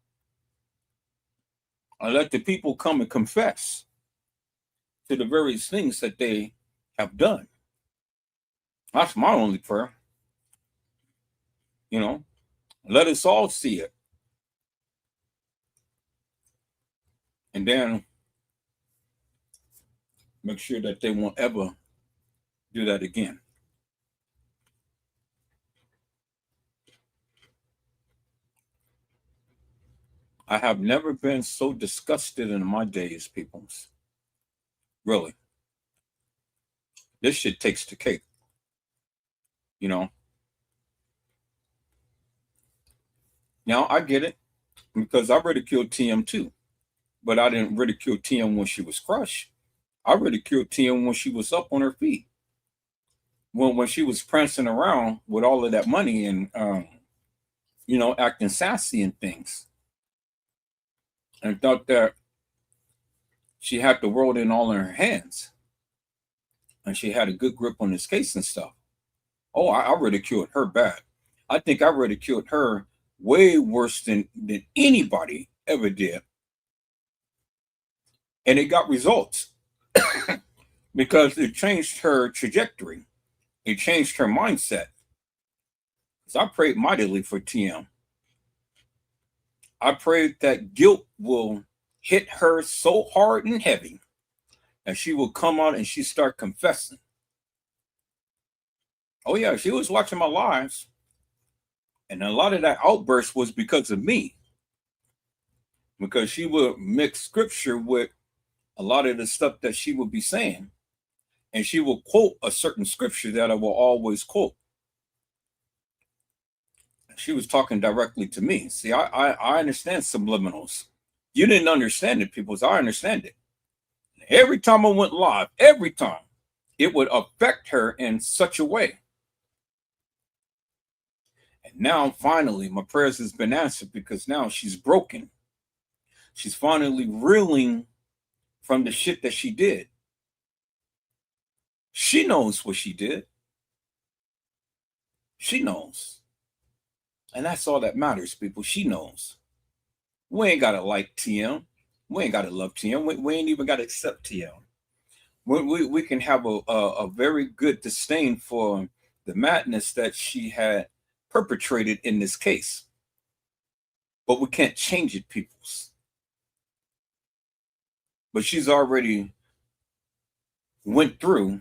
I let the people come and confess to the various things that they have done. That's my only prayer. You know, let us all see it. And then make sure that they won't ever do that again. I have never been so disgusted in my days, peoples. Really. This shit takes the cake. You know. Now I get it because I ridiculed TM too, but I didn't ridicule TM when she was crushed. I ridiculed TM when she was up on her feet, when she was prancing around with all of that money and acting sassy and things, and thought that she had the world in all in her hands, and she had a good grip on this case and stuff. Oh, I ridiculed her bad. I think I ridiculed her way worse than anybody ever did. And it got results because it changed her trajectory. It changed her mindset. So I prayed mightily for TM. I prayed that guilt will hit her so hard and heavy that she will come out and she start confessing. Oh yeah, she was watching my lives. And a lot of that outburst was because of me. Because she would mix scripture with a lot of the stuff that she would be saying. And she will quote a certain scripture that I will always quote. She was talking directly to me. See, I understand subliminals. You didn't understand it, people. So I understand it. Every time I went live, every time, it would affect her in such a way. And now, finally, my prayers has been answered because now she's broken. She's finally reeling from the shit that she did. She knows what she did. She knows. And that's all that matters, people. She knows. We ain't got to like TM. We ain't got to love TM. We ain't even got to accept TM. We can have a very good disdain for the madness that she had perpetrated in this case. But we can't change it, peoples. But she's already went through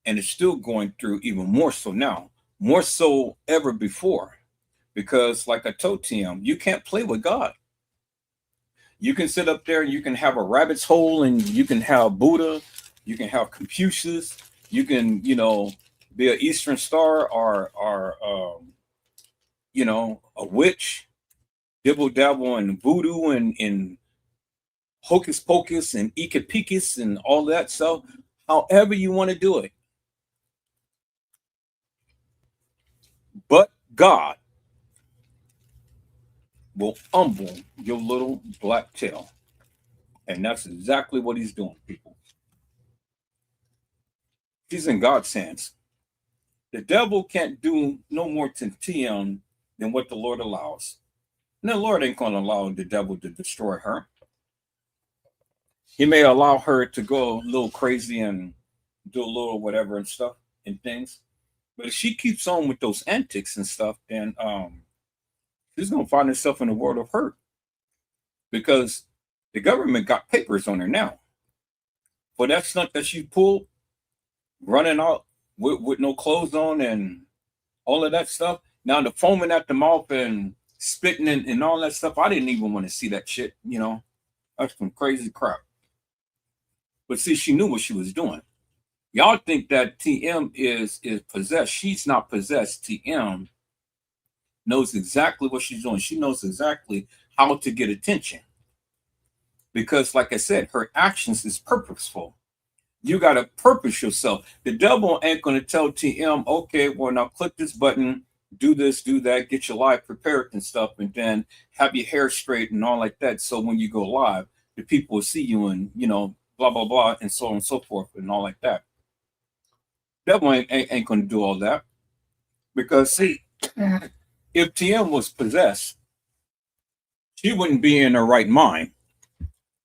and is still going through even more so now. More so ever before. Because like I told TM, you can't play with God. You can sit up there and you can have a rabbit's hole and you can have Buddha, you can have Confucius, you can, be an Eastern Star or a witch, dibble dabble and voodoo and hocus pocus and ikapikis and all that stuff. However you want to do it. But God will humble your little black tail. And that's exactly what he's doing, people. He's in God's hands. The devil can't do no more to TM than what the Lord allows. And the Lord ain't going to allow the devil to destroy her. He may allow her to go a little crazy and do a little whatever and stuff and things. But if she keeps on with those antics and stuff, then she's going to find herself in a world of hurt. Because the government got papers on her now. For that stunt that she pulled, running out with no clothes on and all of that stuff. Now the foaming at the mouth and spitting and all that stuff. I didn't even want to see that shit, That's some crazy crap. But see, she knew what she was doing. Y'all think that TM is possessed. She's not possessed. TM knows exactly what she's doing. She knows exactly how to get attention. Because, like I said, her actions is purposeful. You got to purpose yourself. The devil ain't going to tell TM, okay, well, now click this button, do this, do that, get your live prepared and stuff, and then have your hair straight and all like that. So when you go live, the people will see you and, blah, blah, blah, and so on and so forth and all like that. Devil ain't going to do all that. Because, see, if TM was possessed, she wouldn't be in her right mind.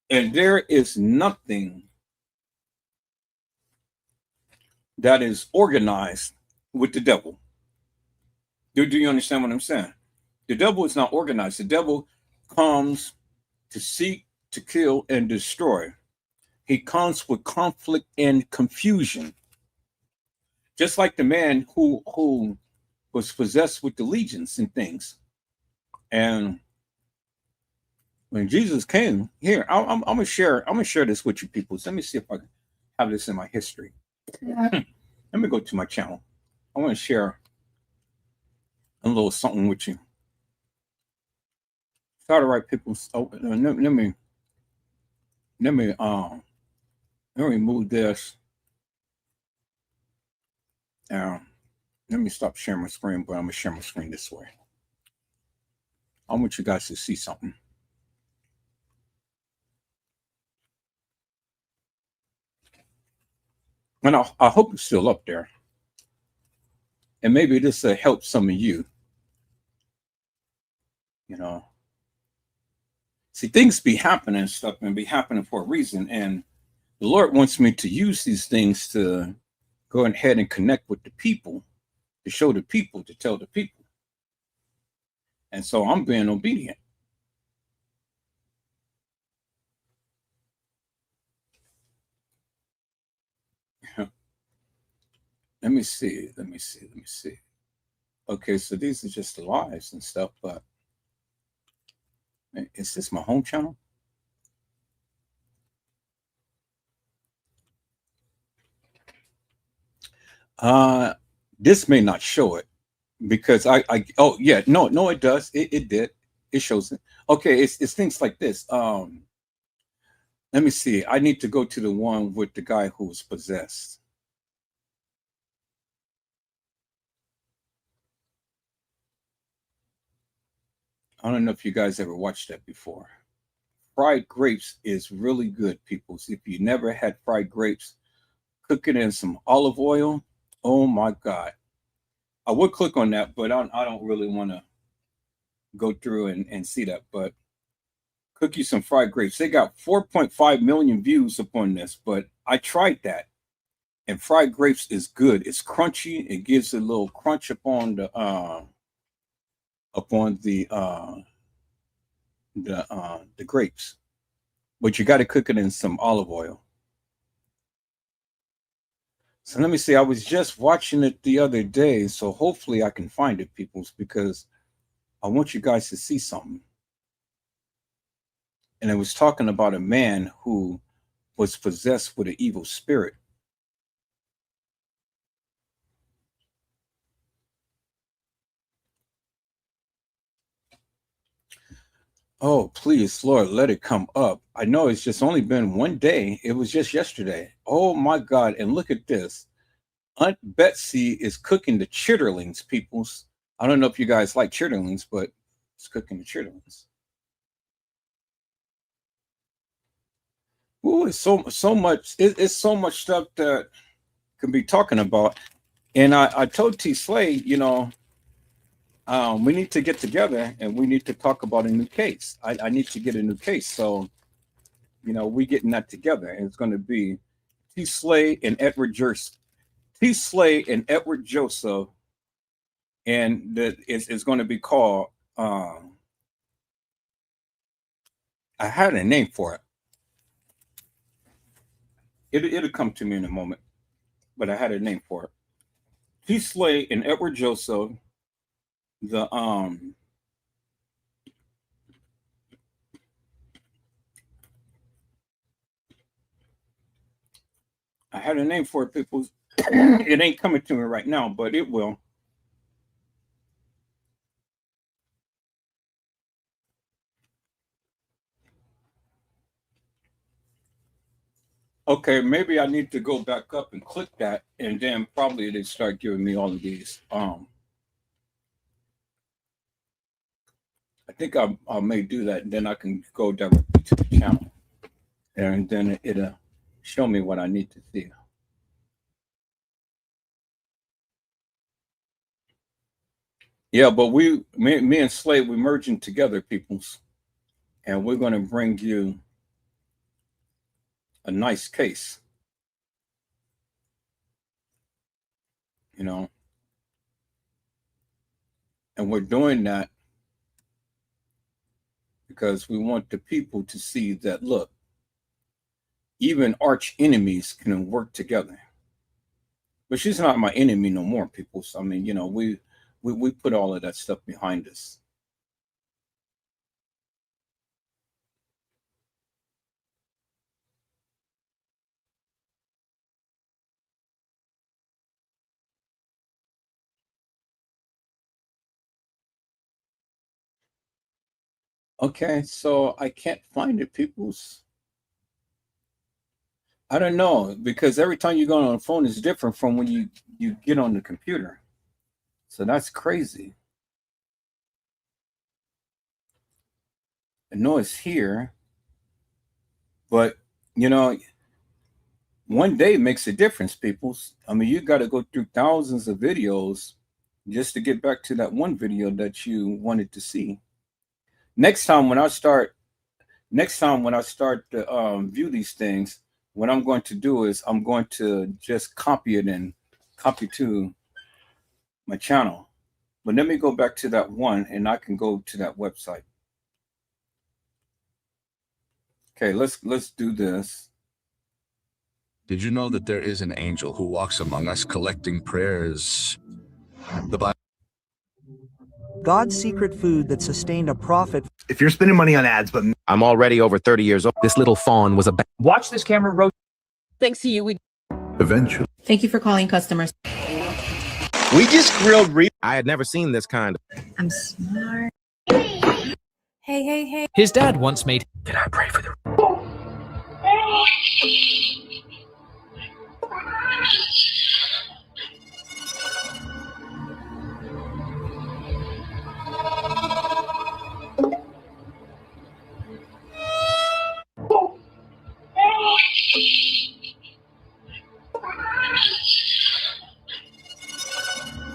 And there is nothing that is organized with the devil. Do you understand what I'm saying? The devil is not organized. The devil comes to seek, to kill, and destroy. He comes with conflict and confusion. Just like the man who was possessed with the legions and things. And When Jesus came here, I'm gonna share. I'm gonna share this with you people. So let me see if I can have this in my history. Let me go to my channel. I want to share a little something with you. All right, people. Oh, let me move this. Let me stop sharing my screen, but I'm gonna share my screen this way. I want you guys to see something. And I hope it's still up there. And maybe this will help some of you. You know, see, things be happening and stuff and be happening for a reason. And the Lord wants me to use these things to go ahead and connect with the people, to show the people, to tell the people. And so I'm being obedient. Let me see. Okay, so these are just the lives and stuff, but is this my home channel? This may not show it because oh yeah, no, it does. It did. It shows it. Okay, it's things like this. Let me see. I need to go to the one with the guy who was possessed. I don't know if you guys ever watched that before. Fried grapes is really good, people. If you never had fried grapes, cook it in some olive oil. Oh my God. I would click on that, but I don't really want to go through and see that. But cook you some fried grapes. They got 4.5 million views upon this, but I tried that. And fried grapes is good. It's crunchy. It gives a little crunch upon the grapes. But you got to cook it in some olive oil. So let me see. I was just watching it the other day, so hopefully I can find it, peoples, because I want you guys to see something. And it was talking about a man who was possessed with an evil spirit. Oh, please, Lord, let it come up. I know it's just only been one day. It was just yesterday. Oh my God. And look at this. Aunt Betsy is cooking the chitterlings, peoples. I don't know if you guys like chitterlings, but it's cooking the chitterlings. Ooh, it's so much. It's so much stuff that can be talking about. And I told T Slay, we need to get together and we need to talk about a new case. I need to get a new case. So, we getting that together. And it's going to be T Slay and Edward Joseph. T Slay and Edward Joseph. And it's going to be called, I had a name for it. It'll come to me in a moment, but I had a name for it. T Slay and Edward Joseph, the I had a name for it, people. It ain't coming to me right now, but it will. Okay, maybe I need to go back up and click that, and then probably they start giving me all of these. I think I may do that, and then I can go directly to the channel, and then it'll show me what I need to see. Yeah, but me and Slade, we're merging together, peoples, and we're going to bring you a nice case. And we're doing that because we want the people to see that, look, even arch enemies can work together. But she's not my enemy no more, people. So, I mean, we put all of that stuff behind us. Okay, so I can't find it, peoples. I don't know, because every time you go on the phone is different from when you get on the computer. So that's crazy. I know it's here, but you know, one day makes a difference, peoples. I mean, you got to go through thousands of videos just to get back to that one video that you wanted to see. Next time when I start to view these things, what I'm going to do is I'm going to just copy it and copy to my channel. But let me go back to that one and I can go to that website. Okay, let's do this. Did you know that there is an angel who walks among us collecting prayers? The Bible. God's secret food that sustained a prophet. If you're spending money on ads, but I'm already over 30 years old. This little fawn was a Watch this camera rotate. Thanks to you, we Eventually. thank you for calling customers. we just grilled I had never seen this kind of. I'm smart. Hey. His dad once made. Can I pray for the.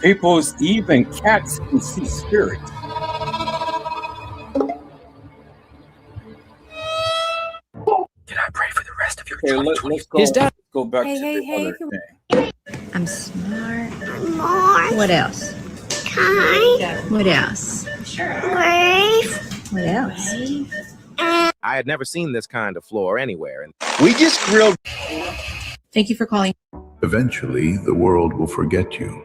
People's even cats can see spirits. Can I pray for the rest of your Okay, let's go. His dad. Go back to the other thing. I'm smart. What else? What else? What else? I had never seen this kind of floor anywhere. And we just grilled. Thank you for calling. Eventually, the world will forget you.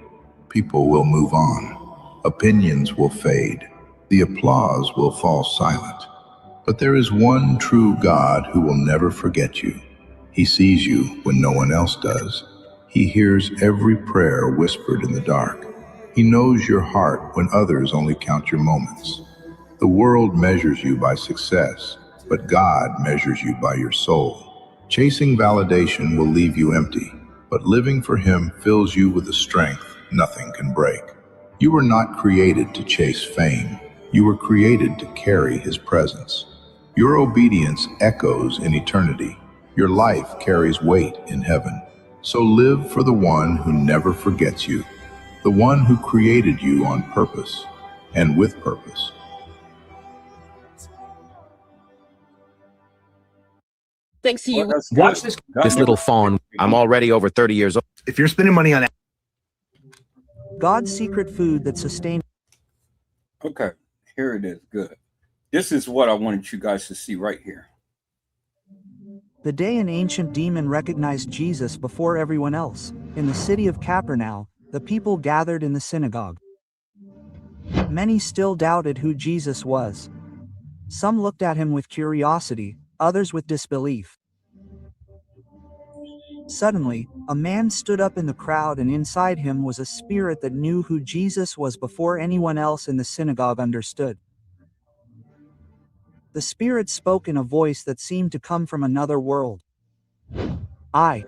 People will move on. Opinions will fade. The applause will fall silent. But there is one true God who will never forget you. He sees you when no one else does. He hears every prayer whispered in the dark. He knows your heart when others only count your moments. The world measures you by success, but God measures you by your soul. Chasing validation will leave you empty, but living for Him fills you with a strength nothing can break. You were not created to chase fame. You were created to carry His presence. Your obedience echoes in eternity. Your life carries weight in heaven. So live for the one who never forgets you, the one who created you on purpose and with purpose. Thanks to you. Well, that's Watch good. this. this little fawn. I'm already over 30 years old. If you're spending money on ads, God's secret food that sustained. Okay, here it is. Good. This is what I wanted you guys to see right here. The day an ancient demon recognized Jesus before everyone else. In the city of Capernaum, the people gathered in the synagogue. Many still doubted who Jesus was. Some looked at him with curiosity, others with disbelief. Suddenly, a man stood up in the crowd, and inside him was a spirit that knew who Jesus was before anyone else in the synagogue understood. The spirit spoke in a voice that seemed to come from another world. I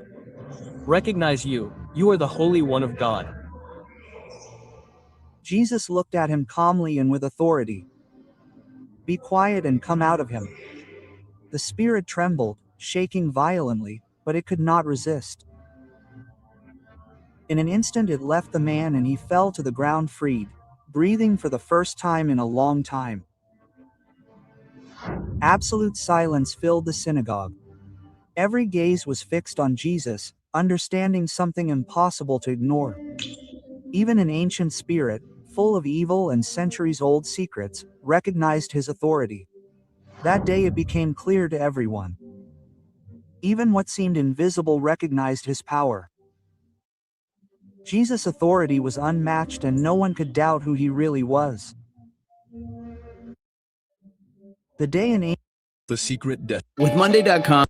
Recognize you. You are the Holy One of God. Jesus looked at him calmly and with authority. Be quiet and come out of him. The spirit trembled, shaking violently, but it could not resist. In an instant it left the man and he fell to the ground freed, breathing for the first time in a long time. Absolute silence filled the synagogue. Every gaze was fixed on Jesus, understanding something impossible to ignore. Even an ancient spirit, full of evil and centuries-old secrets, recognized his authority. That day it became clear to everyone. Even what seemed invisible recognized his power. Jesus' authority was unmatched and no one could doubt who he really was. The day an The secret death. With Monday.com.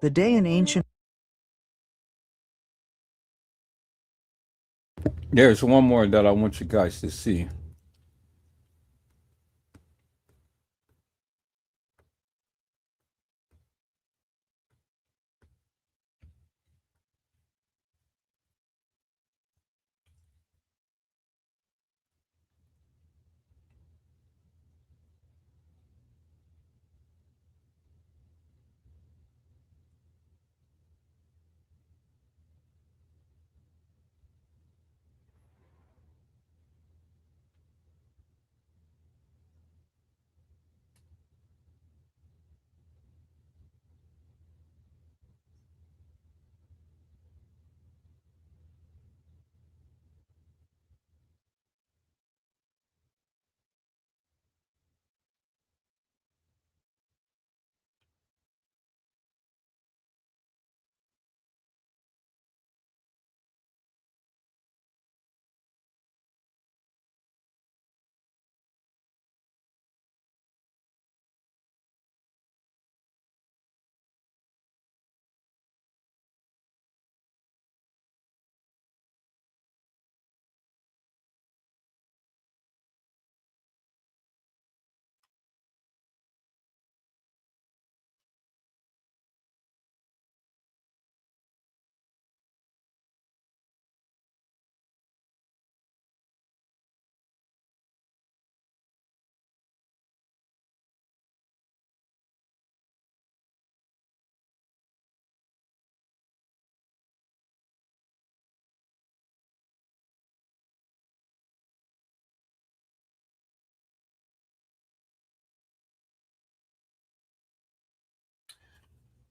The day an ancient There's one more that I want you guys to see.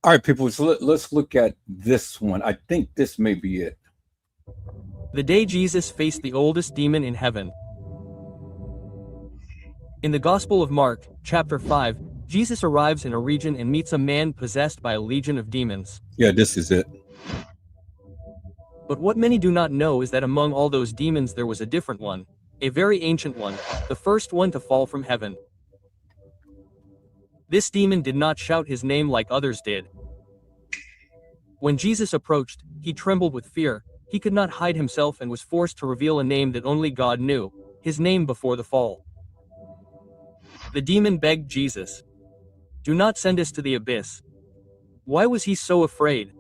All right, people, so let's look at this one. I think this may be it. The day Jesus faced the oldest demon in heaven. In the Gospel of Mark, chapter 5, Jesus arrives in a region and meets a man possessed by a legion of demons. Yeah, this is it. But what many do not know is that among all those demons there was a different one, a very ancient one, the first one to fall from heaven. This demon did not shout his name like others did. When Jesus approached, he trembled with fear. He could not hide himself and was forced to reveal a name that only God knew, his name before the fall. The demon begged Jesus, "Do not send us to the abyss." Why was he so afraid?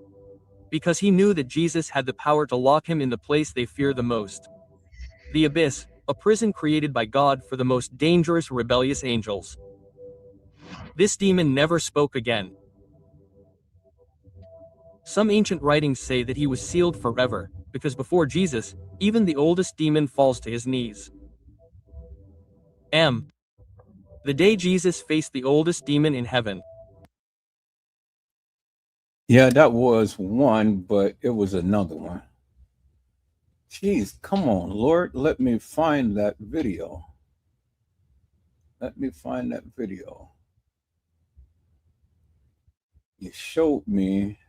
Because he knew that Jesus had the power to lock him in the place they fear the most. The abyss, a prison created by God for the most dangerous rebellious angels. This demon never spoke again. Some ancient writings say that he was sealed forever, because before Jesus, even the oldest demon falls to his knees. The day Jesus faced the oldest demon in heaven. Yeah, that was one, but it was another one. Jeez, come on, Lord, let me find that video. Let me find that video. You showed me.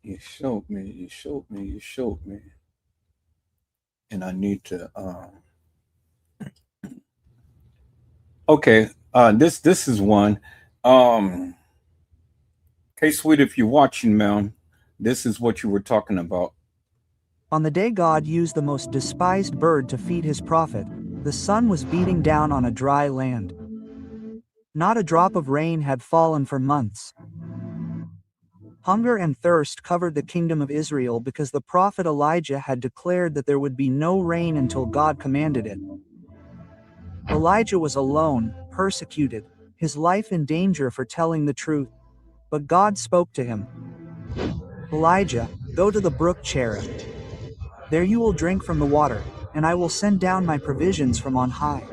You showed me. You showed me. You showed me. And I need to. Okay. This is one. K-Sweet, if you're watching, ma'am, this is what you were talking about. On the day God used the most despised bird to feed his prophet, the sun was beating down on a dry land. Not a drop of rain had fallen for months. Hunger and thirst covered the kingdom of Israel because the prophet Elijah had declared that there would be no rain until God commanded it. Elijah was alone, persecuted, his life in danger for telling the truth. But God spoke to him. "Elijah, go to the brook Cherith. There you will drink from the water, and I will send down my provisions from on high."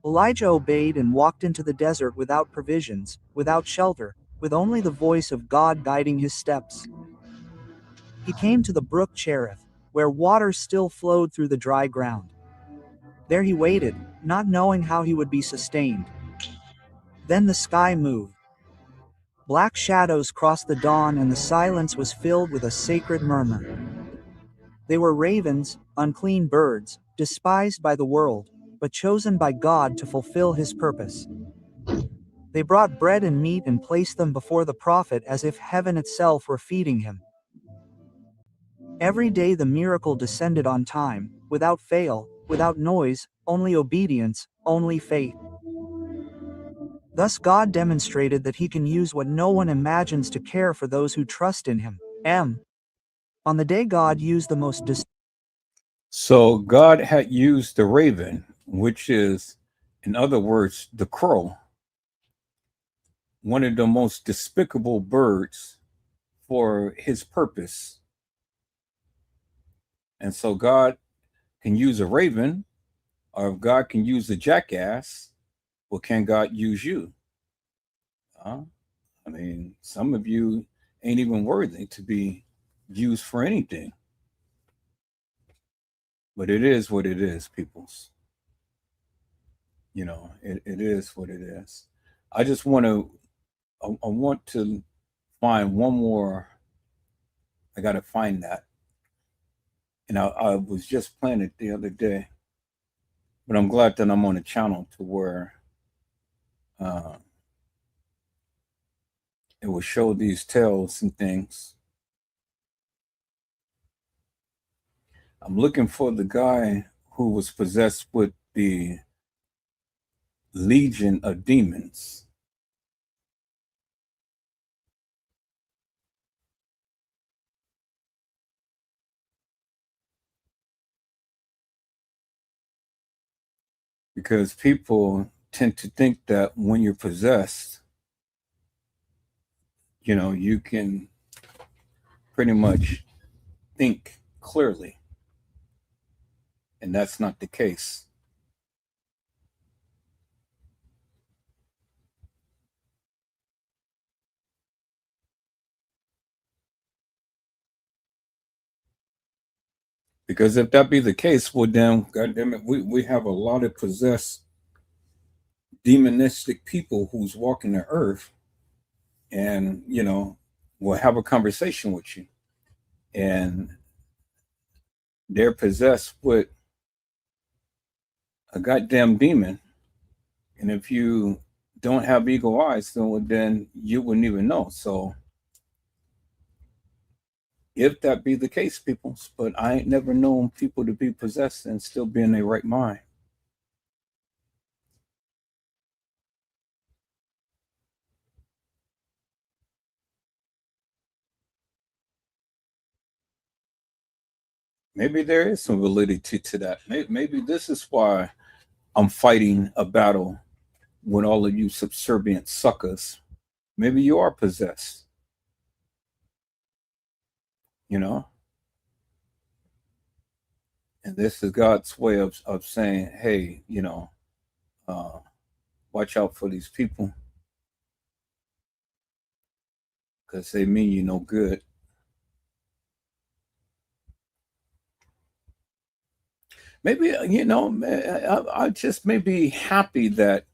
Elijah obeyed and walked into the desert without provisions, without shelter, with only the voice of God guiding his steps. He came to the brook Cherith, where water still flowed through the dry ground. There he waited, not knowing how he would be sustained. Then the sky moved. Black shadows crossed the dawn and the silence was filled with a sacred murmur. They were ravens, unclean birds, despised by the world, but chosen by God to fulfill his purpose. They brought bread and meat and placed them before the prophet as if heaven itself were feeding him. Every day the miracle descended on time, without fail, without noise, only obedience, only faith. Thus God demonstrated that he can use what no one imagines to care for those who trust in him. On the day God used the most So God had used the raven, which is, in other words, the crow, one of the most despicable birds, for his purpose. And so God can use a raven, or if God can use a jackass, well, can God use you? I mean, some of you ain't even worthy to be used for anything. But it is what it is, peoples. You know, it is what it is. I just want to, I want to find one more. I got to find that. And I was just playing it the other day. But I'm glad that I'm on a channel to where it will show these tales and things. I'm looking for the guy who was possessed with the legion of demons. Because people tend to think that when you're possessed, you know, you can pretty much think clearly. And that's not the case. Because if that be the case, well then, goddamn it, we have a lot of possessed demonistic people who's walking the earth, and will have a conversation with you, and they're possessed with a goddamn demon. And if you don't have eagle eyes, then you wouldn't even know. So if that be the case, people, but I ain't never known people to be possessed and still be in their right mind. Maybe there is some validity to that. Maybe this is why I'm fighting a battle with all of you subservient suckers. Maybe you are possessed, you know? And this is God's way of saying, hey, uh, watch out for these people because they mean you no good. Maybe, I just may be happy that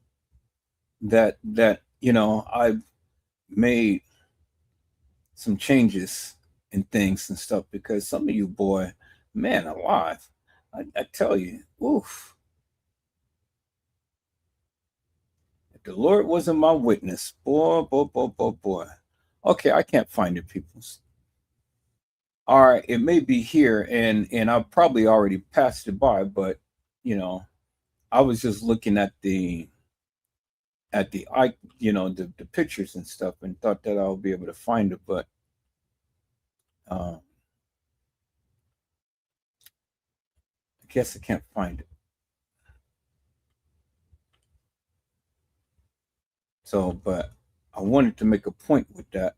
I've made some changes in things and stuff, because some of you, boy, man alive, I tell you, oof. If the Lord wasn't my witness, boy, boy, boy, boy, boy. Okay, I can't find it, peoples. All right, it may be here, and I've probably already passed it by, but I was just looking at the the pictures and stuff, and thought that I'll be able to find it, but I guess I can't find it. So, but I wanted to make a point with that.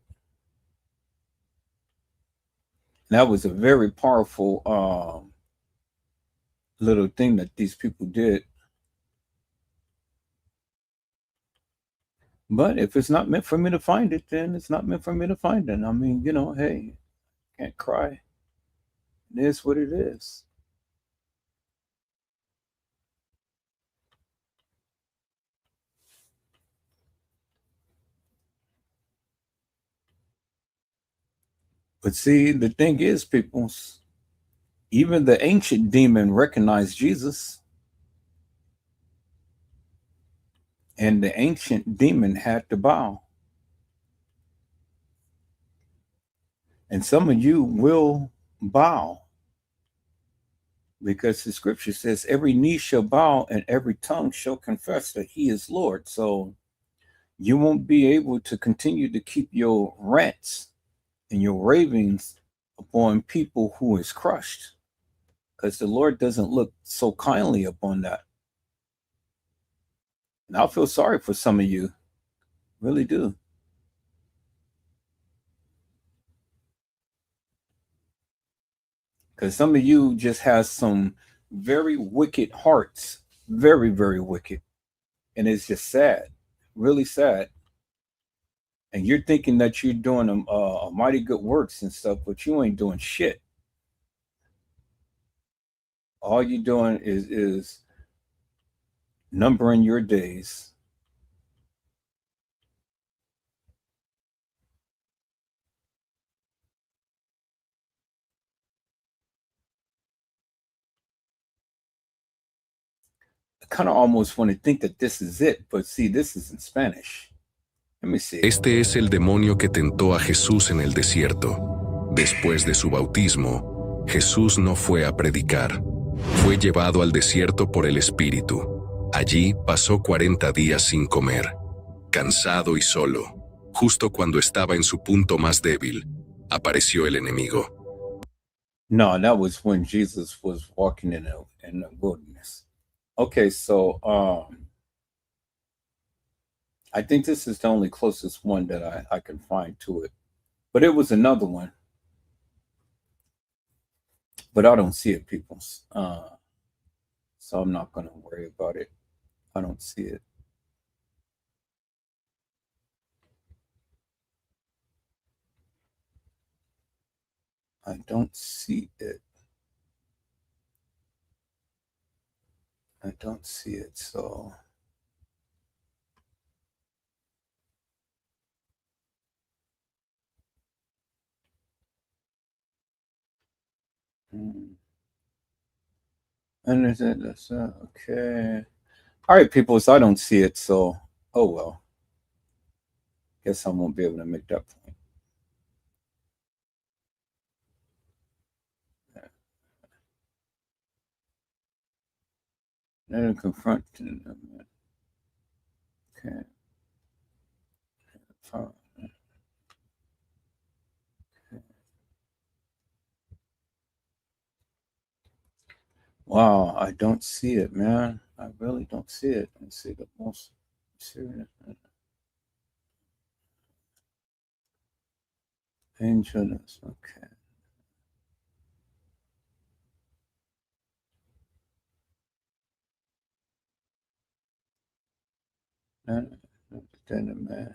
And that was a very powerful little thing that these people did. But if it's not meant for me to find it, then it's not meant for me to find it. I mean, hey, can't cry. It is what it is. But see, the thing is, people, even the ancient demon recognized Jesus. And the ancient demon had to bow. And some of you will bow, because the scripture says every knee shall bow and every tongue shall confess that he is Lord. So you won't be able to continue to keep your rants and your ravings upon people who is crushed, because the Lord doesn't look so kindly upon that. And I feel sorry for some of you, really do. Because some of you just has some very wicked hearts, very, very wicked. And it's just sad, really sad. And you're thinking that you're doing a mighty good works and stuff, but you ain't doing shit. All you're doing is numbering your days. I kind of almost want to think that this is it, but see, this is in Spanish. Let me see. Este es el demonio que tentó a Jesús en el desierto. Después de su bautismo, Jesús no fue a predicar. Fue llevado al desierto por el Espíritu. Allí pasó 40 días sin comer, cansado y solo. Justo cuando estaba en su punto más débil, apareció el enemigo. No, that was when Jesus was walking in the wilderness. Okay, so I think this is the only closest one that I can find to it. But it was another one. But I don't see it, people. So I'm not going to worry about it. I don't see it. I don't see it. I don't see it, so and is it that's okay. All right, people, so I don't see it, so oh well. Guess I won't be able to make that point. Then confront. Okay. Fine. Wow, I don't see it, man. I really don't see it. I see the most serious angels. Okay. Then the man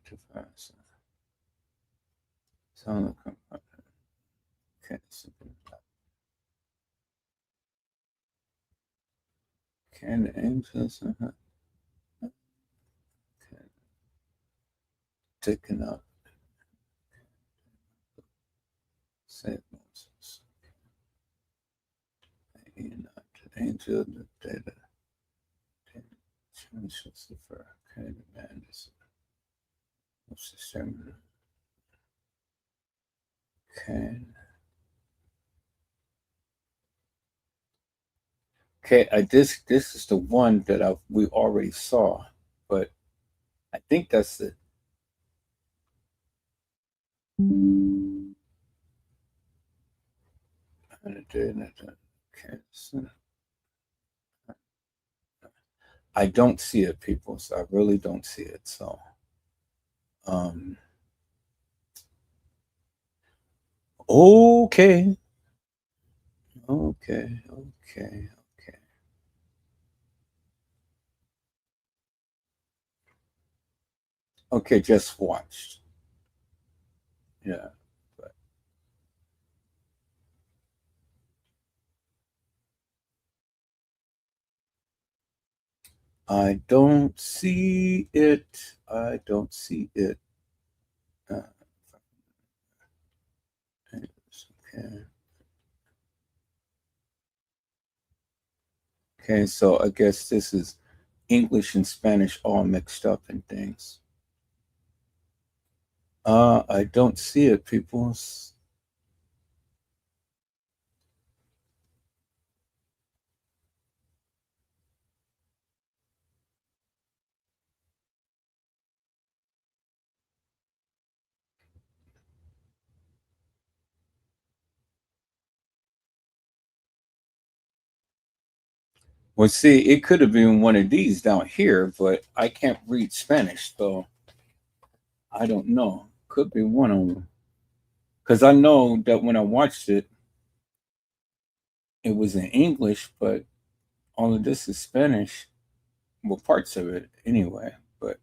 to pass. Sound like okay. Can the angels taken up? Save Moses. Angel the data. Lucifer. Okay, the man is what's the same? Okay. Okay, this is the one that we already saw, but I think that's it. I don't see it, people. So I really don't see it. So, okay, okay, okay, okay. Okay, just watched. Yeah, but I don't see it. I don't see it. Okay. Okay, so I guess this is English and Spanish all mixed up in things. I don't see it, people. Well, see, it could have been one of these down here, but I can't read Spanish, so I don't know. Could be one of them. Because I know that when I watched it, it was in English, but all of this is Spanish. Well, parts of it anyway. But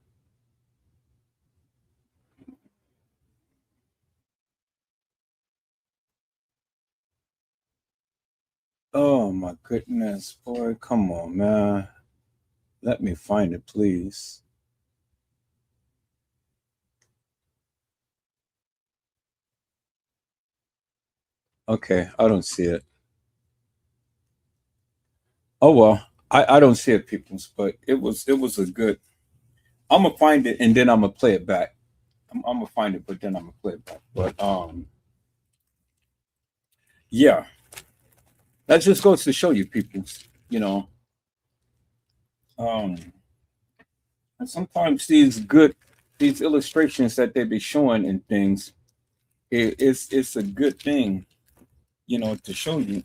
oh my goodness, boy, come on, man. Let me find it, please. Okay, I don't see it. Oh well, I don't see it, peoples, but it was a good. I'm gonna find it and then I'm gonna play it back. I'm gonna find it, but then I'm gonna play it back. But yeah, that just goes to show you, peoples. You know, um, and sometimes these illustrations that they be showing and things, it's a good thing, to show you.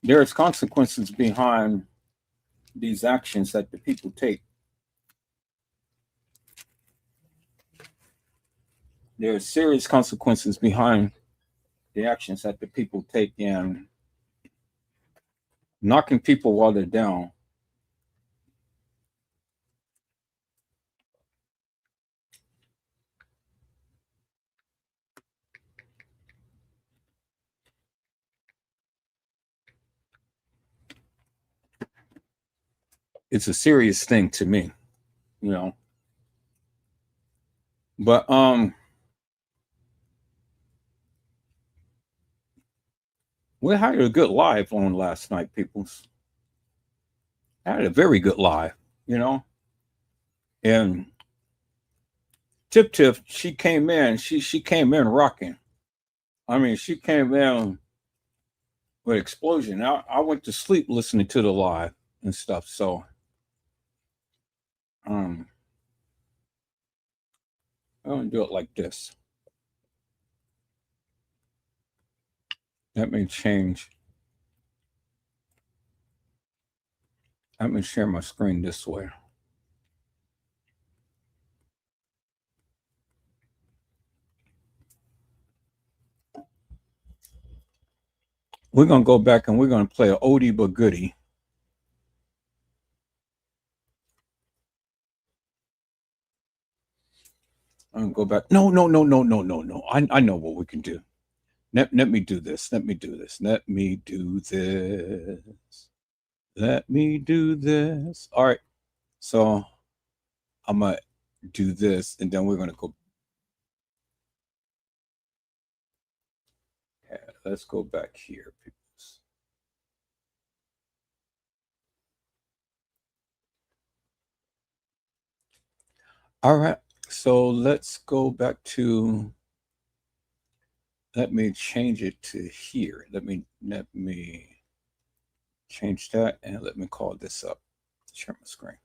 There's consequences behind these actions that the people take. There are serious consequences behind the actions that the people take, and knocking people while they're down. it's a serious thing to me, you know. But we had a good live on last night, peoples. I had a very good live, you know. And Tip Tip, she came in, she came in rocking. I mean, she came in with explosion. I went to sleep listening to the live and stuff. So I'm gonna do it like this. Let me change. Let me share my screen this way. We're gonna go back and we're gonna play an oldie but goodie. I'm gonna go back. No. I know what we can do. Let me do this. Let me do this. Let me do this. Let me do this. All right. So I'm gonna do this, and then we're gonna go. Yeah, let's go back here, people. All right. So let's go back to. Let me change it to here. Let me change that, and let me call this up. Share my screen.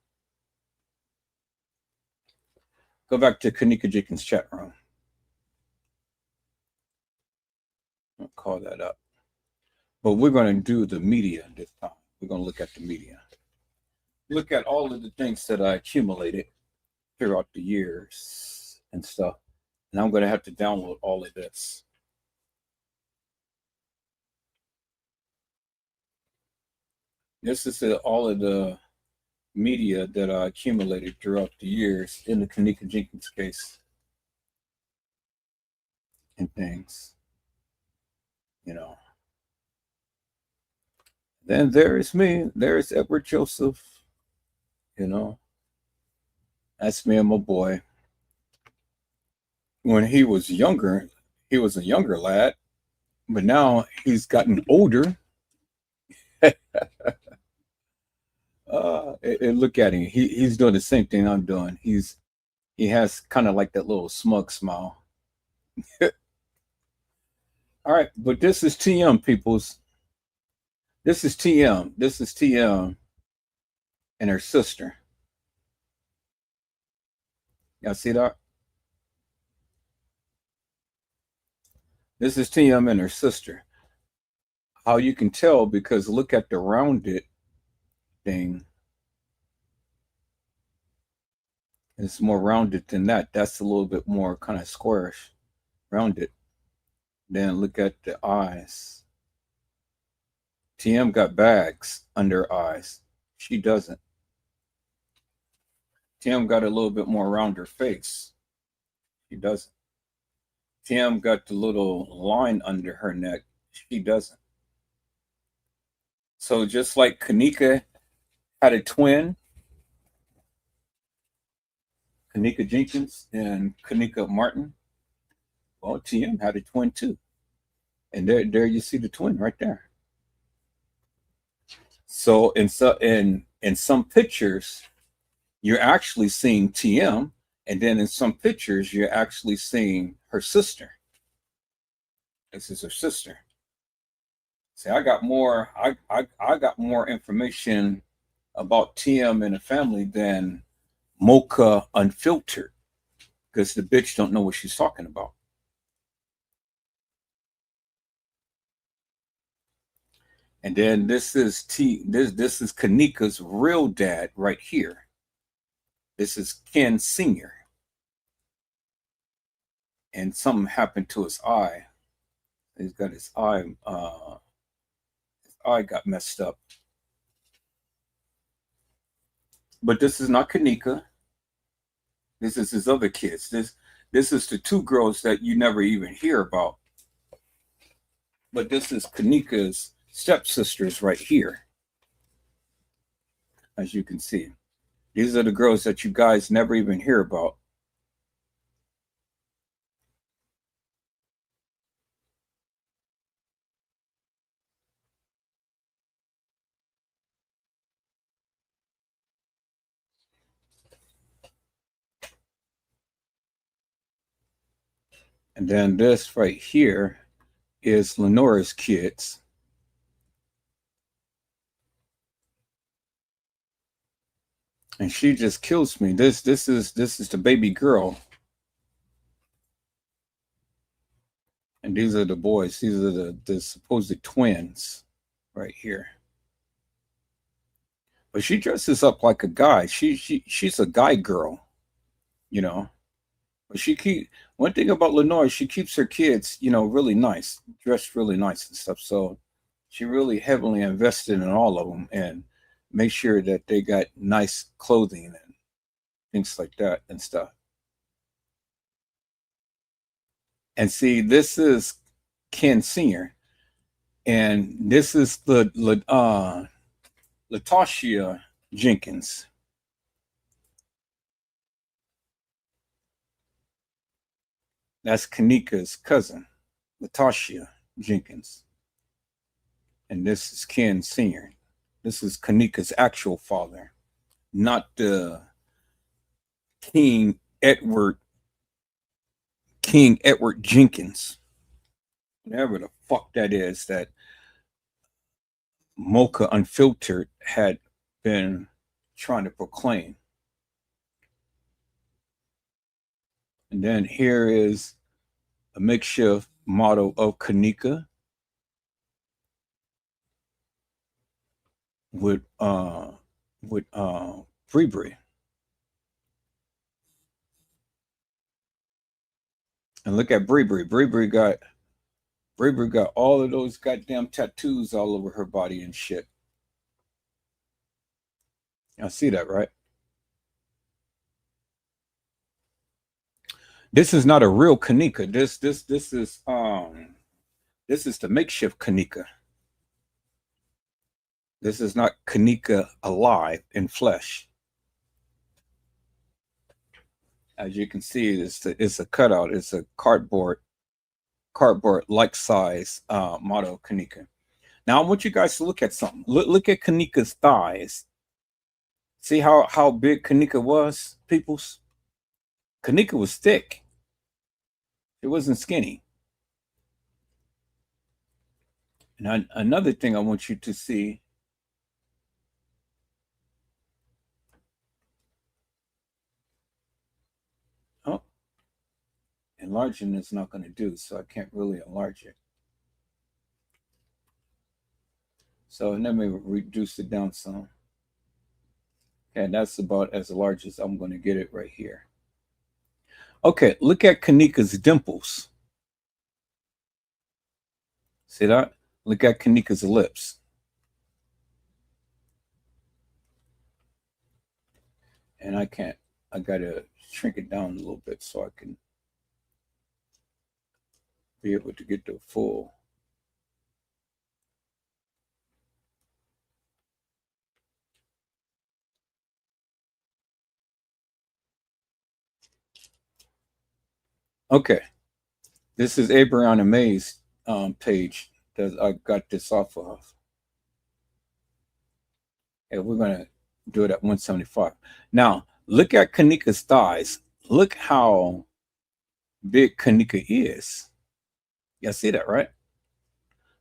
Go back to Kanika Jenkins' chat room. I'll call that up. But we're going to do the media this time. We're going to look at the media. Look at all of the things that I accumulated throughout the years and stuff. And I'm going to have to download all of this. This is all of the media that I accumulated throughout the years in the Kanika Jenkins case and things, you know. Then there is me. There is Edward Joseph, you know. That's me and my boy. When he was younger, he was a younger lad, but now he's gotten older. And look at him. He's doing the same thing I'm doing. He has kind of like that little smug smile. All right, but this is TM, peoples. This is TM. This is TM and her sister. Y'all see that? This is TM and her sister. How you can tell, because look at the rounded thing. It's more rounded than that. That's a little bit more kind of squarish, rounded. Then look at the eyes. TM got bags under her eyes. She doesn't. TM got a little bit more rounder face. She doesn't. TM got the little line under her neck. She doesn't. So just like Kanika had a twin, Kanika Jenkins and Kanika Martin, well, TM had a twin too. And there you see the twin right there. So in some pictures, you're actually seeing TM, and then in some pictures, you're actually seeing her sister. This is her sister. See, I got more. I got more information about TM and the family than Moca Unfiltered, because the bitch don't know what she's talking about. And then this is this is Kanika's real dad right here. This is Ken Sr. And something happened to his eye. He's got his eye got messed up. But this is not Kanika. This is his other kids. This is the two girls that you never even hear about. But this is Kanika's stepsisters right here. as you can see. These are the girls that you guys never even hear about. And then this right here is Lenora's kids. And she just kills me. This is the baby girl. And these are the boys. These are the supposed twins right here. But she dresses up like a guy. She's a guy girl, you know. But one thing about Lenore, she keeps her kids, you know, really nice, dressed really nice and stuff. So she really heavily invested in all of them and make sure that they got nice clothing and things like that and stuff. And see, this is Ken Sr. And this is Latasha Jenkins. That's Kanika's cousin, Latasha Jenkins. And this is Ken Sr. This is Kanika's actual father, not the King Edward Jenkins. Whatever the fuck that is that Moca Unfiltered had been trying to proclaim. And then here is a makeshift model of Kanika with Bree. And look at Bree. Bree got all of those goddamn tattoos all over her body and shit. I see that, right? This is not a real Kanika. This is the makeshift Kanika. This is not Kanika alive in flesh. As you can see, it's a cutout. It's a cardboard like size model of Kanika. Now I want you guys to look at something. Look at Kanika's thighs. See how big Kanika was, peoples? Kanika was thick. It wasn't skinny. And another thing I want you to see. Oh, enlarging is not going to do, so I can't really enlarge it. So let me reduce it down some. Okay, that's about as large as I'm going to get it right here. Okay, look at Kanika's dimples. See that? Look at Kanika's lips. And I got to shrink it down a little bit so I can be able to get the full. Okay, this is Abraham and May's page that I got this off of. And we're going to do it at 175. Now, look at Kanika's thighs. Look how big Kanika is. Y'all see that, right?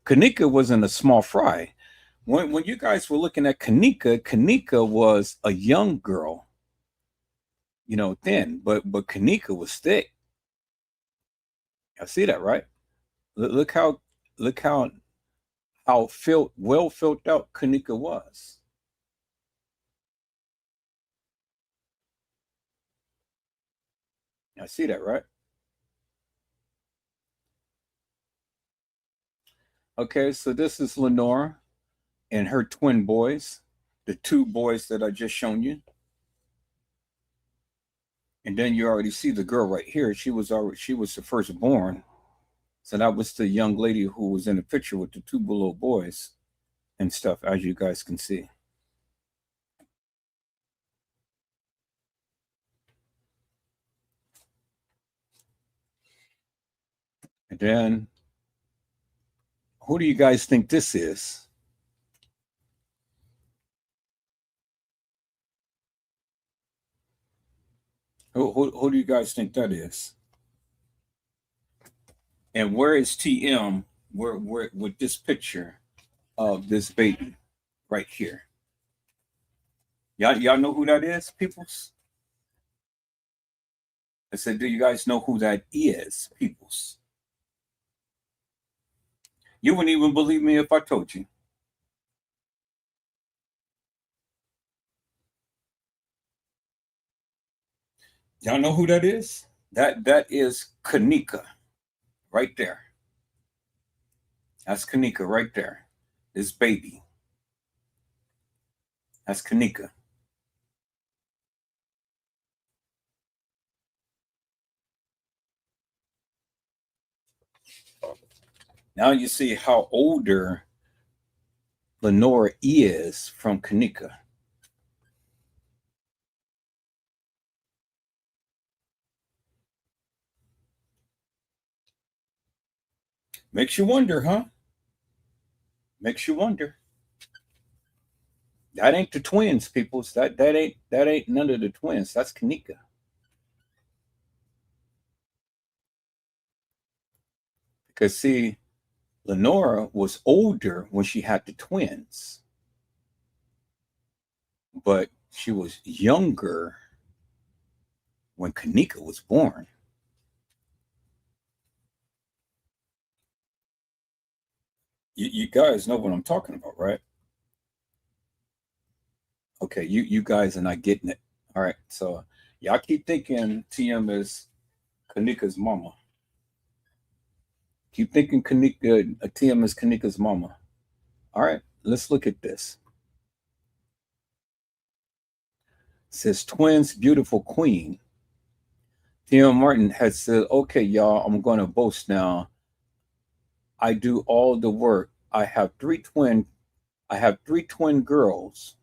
Kanika wasn't a small fry. When you guys were looking at Kanika was a young girl, you know, thin, but Kanika was thick. I see that, right? Look how well filled out Kanika was. I see that, right? Okay, so this is Lenora and her twin boys, the two boys that I just shown you. And then you already see the girl right here. She was the firstborn. So that was the young lady who was in the picture with the two little boys and stuff, as you guys can see. And then, who do you guys think this is? Who do you guys think that is? And where is TM? Where with this picture of this baby right here? Y'all know who that is, peoples? I said, do you guys know who that is, peoples? You wouldn't even believe me if I told you. Y'all know who that is? That is Kanika, right there. That's Kanika right there. This baby. That's Kanika. Now you see how older Lenora is from Kanika. Makes you wonder, huh? Makes you wonder. That ain't the twins, peoples. That ain't none of the twins. That's Kanika. Because see, Lenora was older when she had the twins, but she was younger when Kanika was born. You guys know what I'm talking about, right? Okay, you guys are not getting it. All right, so y'all keep thinking TM is Kanika's mama. Keep thinking TM is Kanika's mama. All right, let's look at this. It says twins, beautiful queen. TM Martin has said, okay, y'all, I'm going to boast now. I do all the work. I have three twin girls.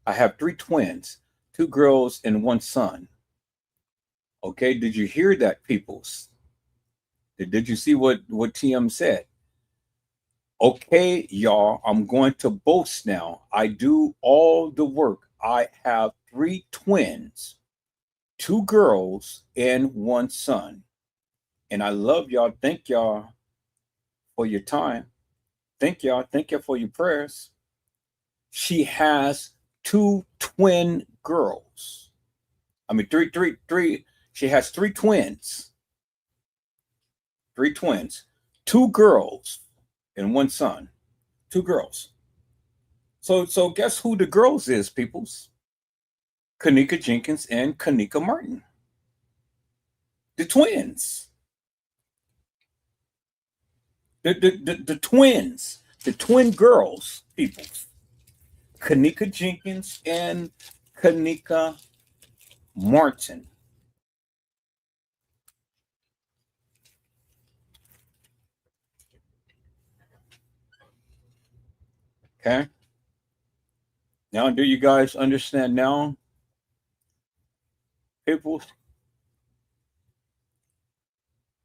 I have three twins, 2 girls and 1 son. Okay, did you hear that, peoples? Did you see what TM said? Okay, y'all, I'm going to boast now. I do all the work. I have 3 twins, 2 girls, and 1 son. And I love y'all. Thank y'all for your time. Thank y'all. Thank you for your prayers. She has 2 twin girls. I mean, three. She has 3 twins. 3 twins, 2 girls, and 1 son. 2 girls. So guess who the girls is, peoples? Kanika Jenkins and Kanika Martin. The twins. The twins. The twin girls, peoples. Kanika Jenkins and Kanika Martin. Okay. Now, do you guys understand now, people?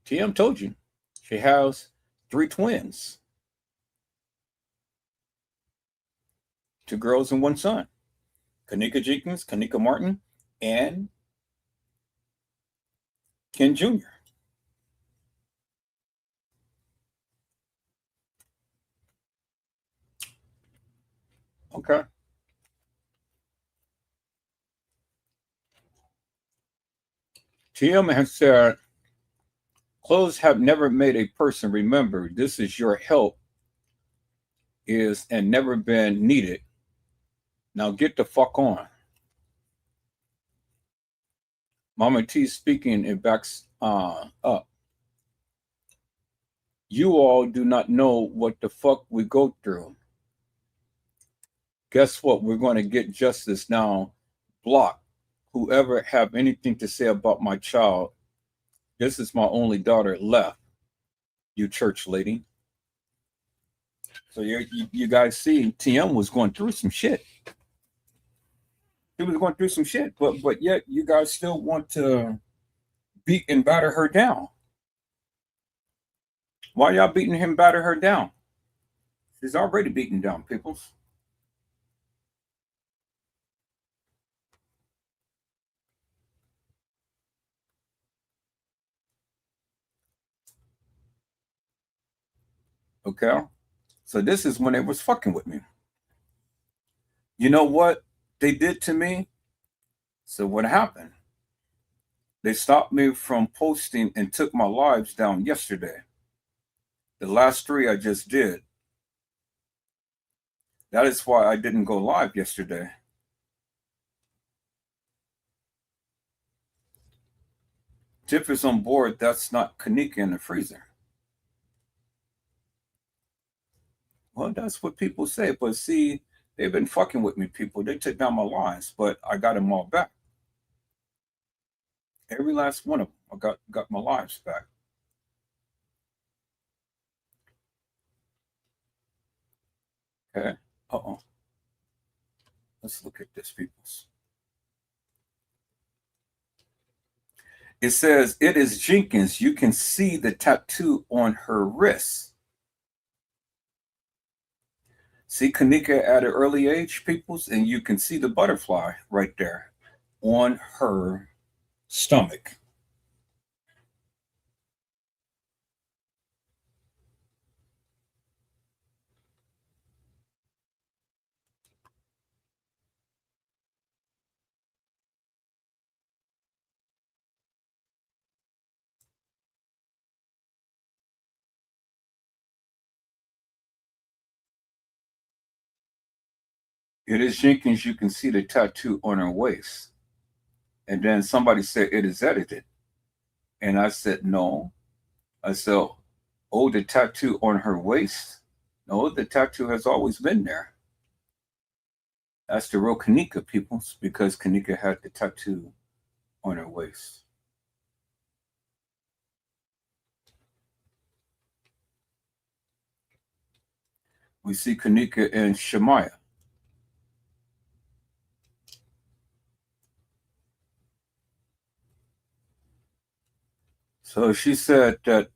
TM told you she has 3 twins, 2 girls and 1 son. Kanika Jenkins, Kanika Martin, and Ken Jr. Okay. TM has said, clothes have never made a person remember this is your help is and never been needed. Now get the fuck on. Mama T speaking, it backs up. You all do not know what the fuck we go through. Guess what? We're going to get justice now. Block whoever have anything to say about my child. This is my only daughter left. You church lady. So you guys see, TM was going through some shit. He was going through some shit, but yet you guys still want to beat and batter her down. Why y'all beating him, batter her down? She's already beaten down, peoples. Okay? So this is when they was fucking with me. You know what they did to me? So what happened? They stopped me from posting and took my lives down yesterday. The last 3 I just did. That is why I didn't go live yesterday. Tiff is on board. That's not Kanika in the freezer. Well, that's what people say. But see, they've been fucking with me, people. They took down my lives, but I got them all back. Every last one of them, I got my lives back. Okay. Let's look at this, peoples. It says, it is Jenkins. You can see the tattoo on her wrist. See Kanika at an early age, peoples, and you can see the butterfly right there on her stomach. It is Jenkins. You can see the tattoo on her waist. And then somebody said, it is edited. And I said, no. I said, oh, the tattoo on her waist? No, the tattoo has always been there. That's the real Kanika, peoples, because Kanika had the tattoo on her waist. We see Kanika and Shemaiah. So she said that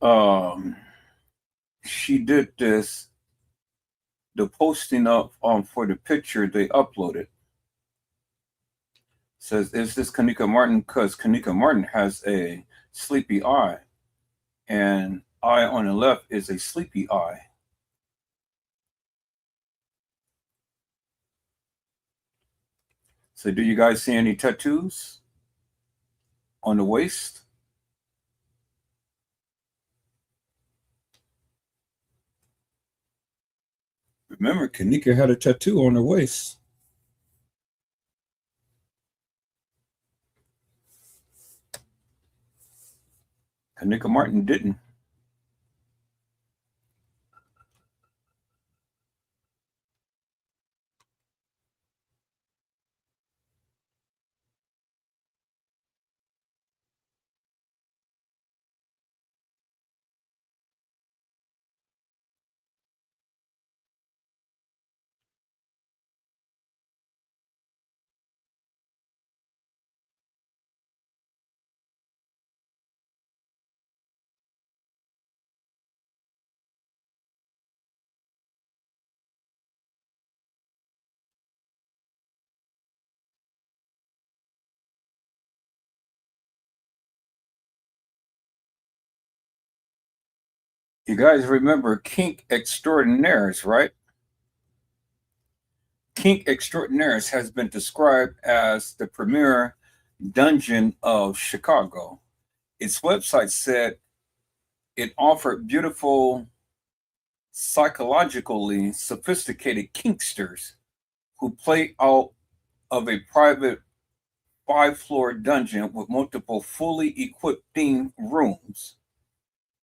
she did this, the posting up for the picture they uploaded. Says, is this Kanika Martin? Because Kanika Martin has a sleepy eye, and eye on the left is a sleepy eye. So do you guys see any tattoos on the waist? Remember, Kanika had a tattoo on her waist. Kanika Martin didn't. You guys remember Kink Extraordinaires, right? Kink Extraordinaires has been described as the premier dungeon of Chicago. Its website said it offered beautiful, psychologically sophisticated kinksters who play out of a private 5-floor dungeon with multiple fully equipped theme rooms.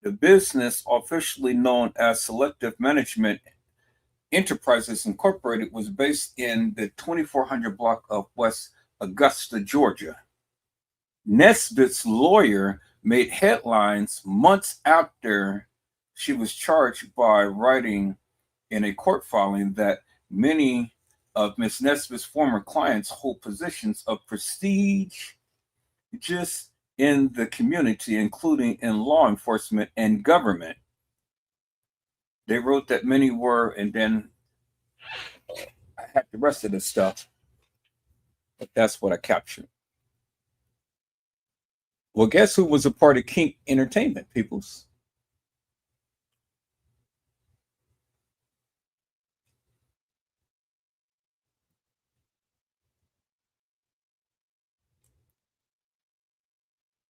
The business, officially known as Selective Management Enterprises Incorporated, was based in the 2400 block of West Augusta, Georgia. Nesbitt's lawyer made headlines months after she was charged by writing in a court filing that many of Ms. Nesbitt's former clients hold positions of prestige just in the community, including in law enforcement and government. They wrote that many were, and then I had the rest of the stuff, but that's what I captured. Well, guess who was a part of Kink Entertainment, peoples?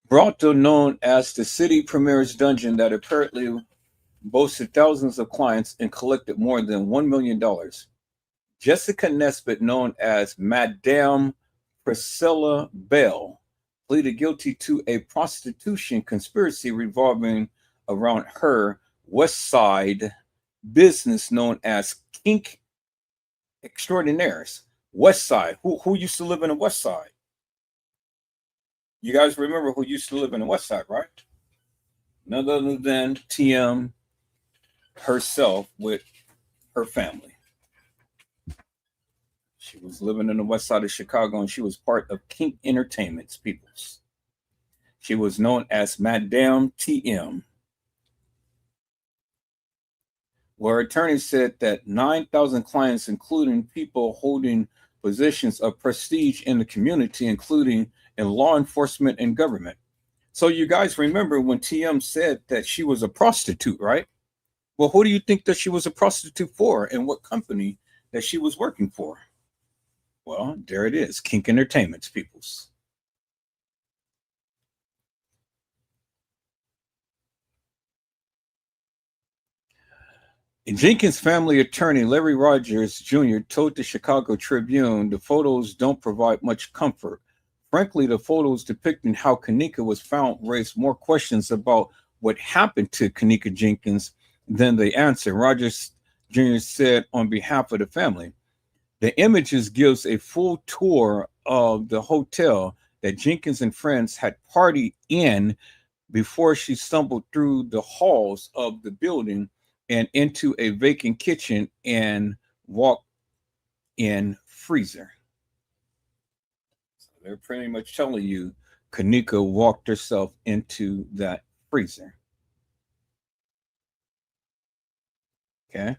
Grotto, known as the city premier's dungeon that apparently boasted thousands of clients and collected more than $1 million. Jessica Nesbitt, known as Madame Priscilla Bell, pleaded guilty to a prostitution conspiracy revolving around her West Side business known as Kink Extraordinaires. West Side. Who used to live in the West Side? You guys remember who used to live in the West Side, right? None other than TM herself with her family. She was living in the West Side of Chicago, and she was part of Kink Entertainment's peoples. She was known as Madame TM. Where attorneys said that 9,000 clients, including people holding positions of prestige in the community, including in law enforcement and government. So you guys remember when TM said that she was a prostitute, right? Well, who do you think that she was a prostitute for, and what company that she was working for? Well, there it is, Kink Entertainment's peoples. Jenkins' family attorney, Larry Rogers Jr., told the Chicago Tribune the photos don't provide much comfort. Frankly, the photos depicting how Kenneka was found raised more questions about what happened to Kenneka Jenkins than the answer, Rogers Jr. said on behalf of the family. The images gives a full tour of the hotel that Jenkins and friends had partied in before she stumbled through the halls of the building and into a vacant kitchen and walk-in freezer. So they're pretty much telling you Kenneka walked herself into that freezer. Okay.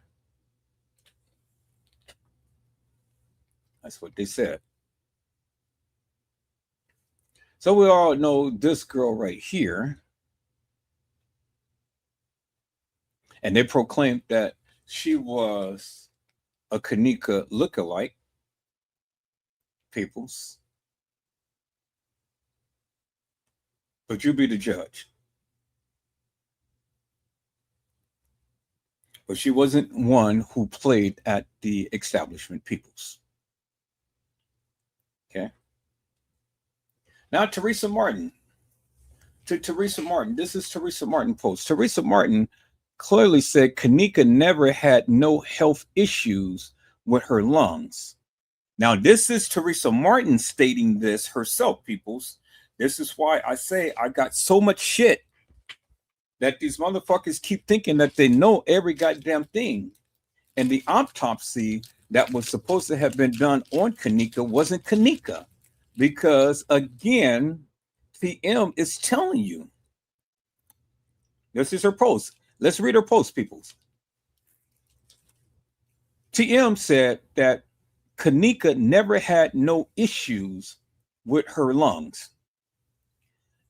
That's what they said. So we all know this girl right here. And they proclaimed that she was a Kenneka lookalike. Peoples. But you be the judge. But she wasn't one who played at the establishment, peoples. Okay. Now, Teresa Martin. To Teresa Martin. This is Teresa Martin post. Teresa Martin clearly said Kenneka never had no health issues with her lungs. Now, this is Teresa Martin stating this herself, peoples. This is why I say I got so much shit that these motherfuckers keep thinking that they know every goddamn thing. And the autopsy that was supposed to have been done on Kenneka wasn't Kenneka. Because, again, TM is telling you. This is her post. Let's read her post, peoples. TM said that Kenneka never had no issues with her lungs.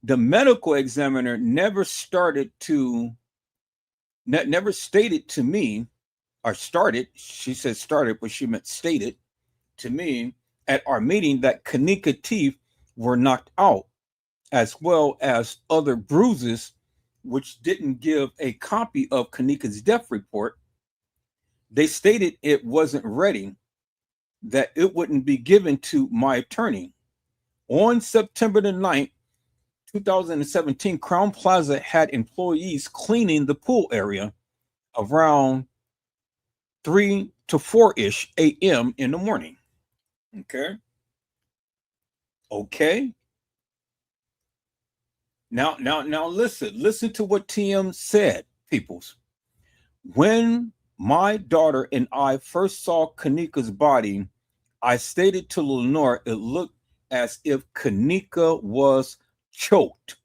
The medical examiner never stated to me, or started, she said started, but she meant stated to me at our meeting that Kenneka teeth were knocked out, as well as other bruises, which didn't give a copy of Kenneka's death report. They stated it wasn't ready, that it wouldn't be given to my attorney. On September the 9th, 2017, Crown Plaza had employees cleaning the pool area around 3 to 4-ish a.m. in the morning. Okay. Now listen to what TM said, peoples. When my daughter and I first saw Kenneka's body, I stated to Lenore it looked as if Kenneka was choked.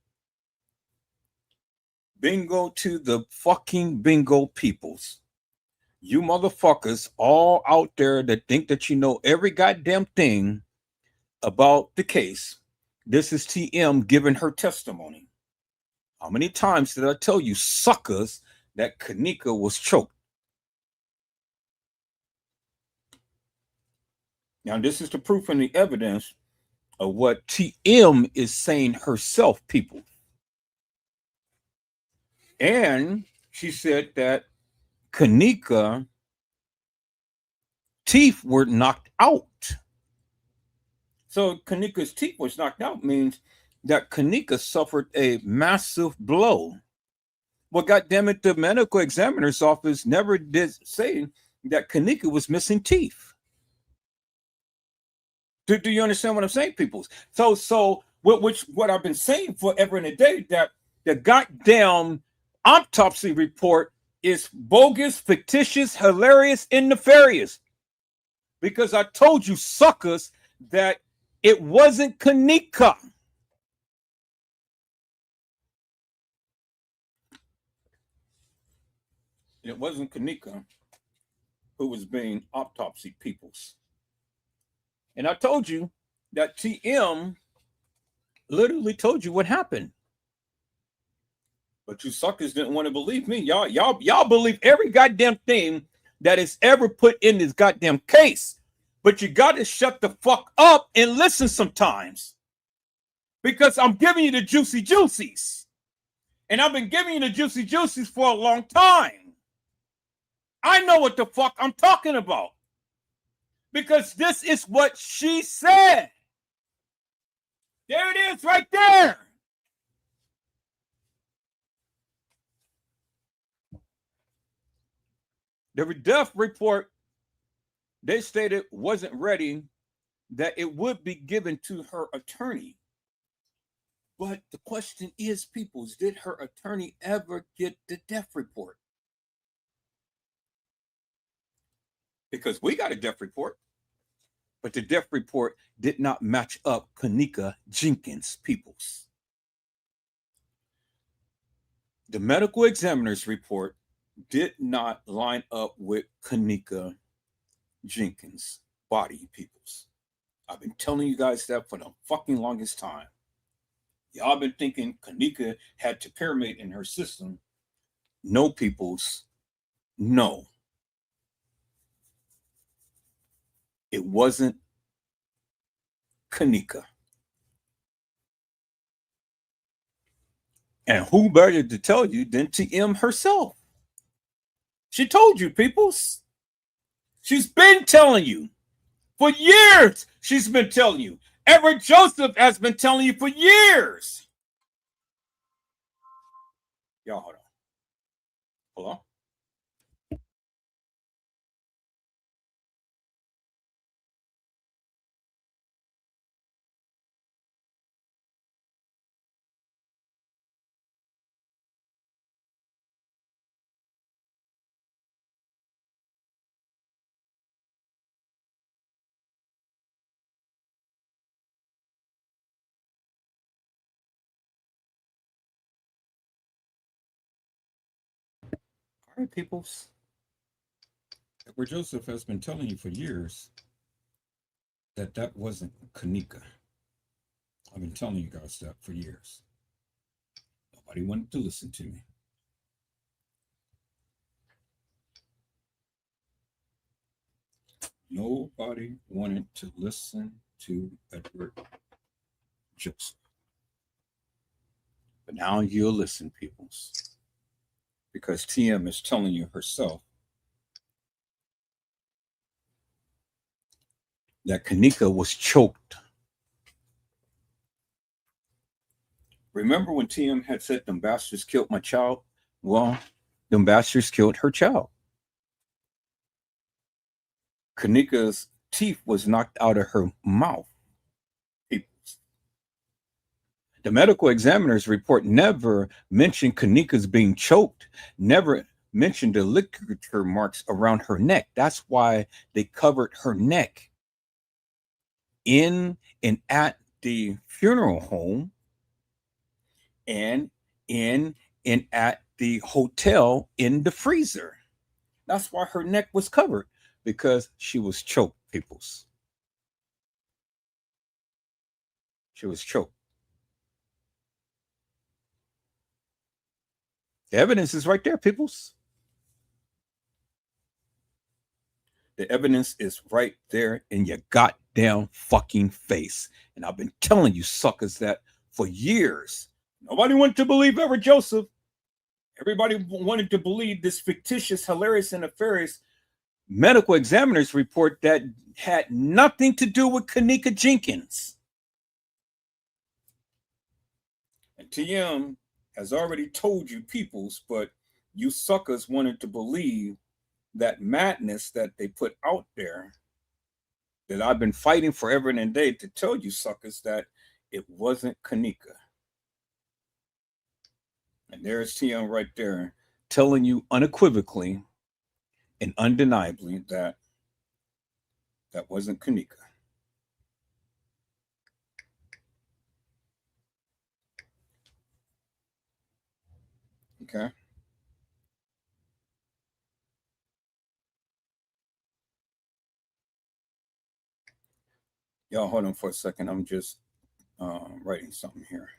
Bingo to the fucking bingo, peoples. You motherfuckers all out there that think that you know every goddamn thing about the case. This is TM giving her testimony. How many times did I tell you, suckers, that Kanika was choked? Now, this is the proof and the evidence of what TM is saying herself, people. And she said that Kanika teeth were knocked out. So Kanika's teeth was knocked out means that Kanika suffered a massive blow. Well, goddamn it, the medical examiner's office never did say that Kanika was missing teeth. Do you understand what I'm saying, people? So what I've been saying forever and a day, that the goddamn autopsy report is bogus, fictitious, hilarious, and nefarious. Because I told you, suckers, that it wasn't Kanika. It wasn't Kanika who was being autopsy, peoples. And I told you that TM literally told you what happened. But you suckers didn't want to believe me. Y'all believe every goddamn thing that is ever put in this goddamn case. But you got to shut the fuck up and listen sometimes. Because I'm giving you the juicy juicies. And I've been giving you the juicy juicies for a long time. I know what the fuck I'm talking about. Because this is what she said. There it is right there. The death report, they stated, wasn't ready, that it would be given to her attorney. But the question is, peoples, did her attorney ever get the death report? Because we got a death report, but the death report did not match up Kanika Jenkins, peoples. The medical examiner's report did not line up with Kanika Jenkins' body, peoples. I've been telling you guys that for the fucking longest time. Y'all been thinking Kanika had topiramate in her system. No, peoples. No. It wasn't Kanika. And who better to tell you than TM herself? She told you, peoples. She's been telling you. For years, she's been telling you. Edward Joseph has been telling you for years. Y'all, hold on. Hello? All right, peoples. Edward Joseph has been telling you for years that that wasn't Kanika. I've been telling you guys that for years. Nobody wanted to listen to me. Nobody wanted to listen to Edward Joseph. But now you'll listen, peoples. Because TM is telling you herself that Kanika was choked. Remember when TM had said them bastards killed my child? Well, them bastards killed her child. Kanika's teeth was knocked out of her mouth. The medical examiner's report never mentioned Kanika's being choked, never mentioned the ligature marks around her neck. That's why they covered her neck in and at the funeral home and in and at the hotel in the freezer. That's why her neck was covered, because she was choked, peoples. She was choked. The evidence is right there, peoples. The evidence is right there in your goddamn fucking face. And I've been telling you suckers that for years. Nobody wanted to believe Ever Joseph. Everybody wanted to believe this fictitious, hilarious, and nefarious medical examiner's report that had nothing to do with Kanika Jenkins. And TM has already told you peoples, but you suckers wanted to believe that madness that they put out there, that I've been fighting forever and a day to tell you suckers that it wasn't Kanika. And there's TM right there telling you unequivocally and undeniably that that wasn't Kanika. Okay. Y'all hold on for a second. I'm just writing something here.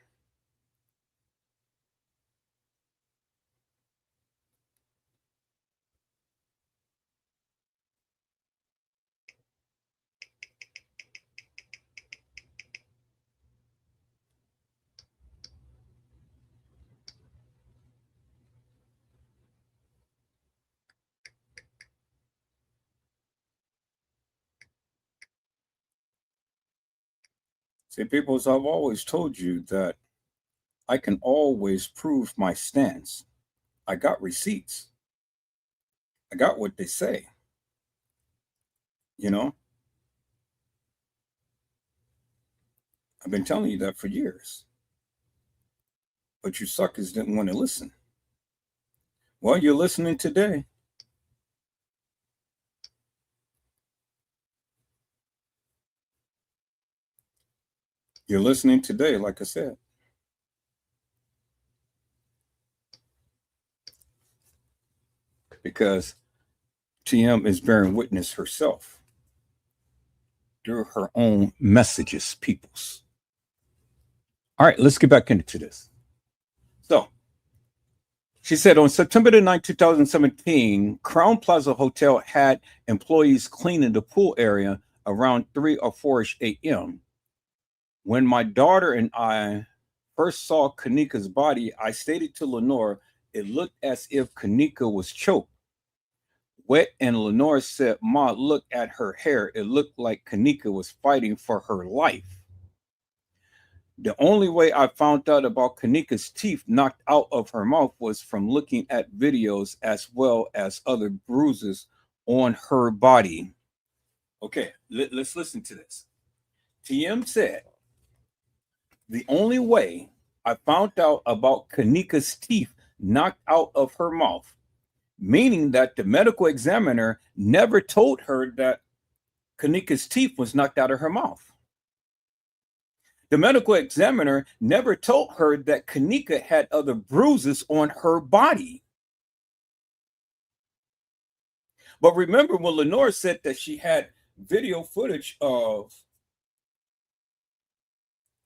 See, peoples, I've always told you that I can always prove my stance. I got receipts. I got what they say. You know? I've been telling you that for years. But you suckers didn't want to listen. Well, you're listening today. You're listening today, like I said. Because TM is bearing witness herself through her own messages, peoples. All right, let's get back into this. So, she said on September the 9th, 2017, Crown Plaza Hotel had employees cleaning the pool area around 3 or 4-ish a.m. When my daughter and I first saw Kanika's body, I stated to Lenore, it looked as if Kanika was choked. Wet, and Lenore said, Ma, look at her hair. It looked like Kanika was fighting for her life. The only way I found out about Kanika's teeth knocked out of her mouth was from looking at videos as well as other bruises on her body. Okay, let's listen to this. TM said, the only way I found out about Kanika's teeth knocked out of her mouth, meaning that the medical examiner never told her that Kanika's teeth was knocked out of her mouth. The medical examiner never told her that Kanika had other bruises on her body. But remember when Lenore said that she had video footage of,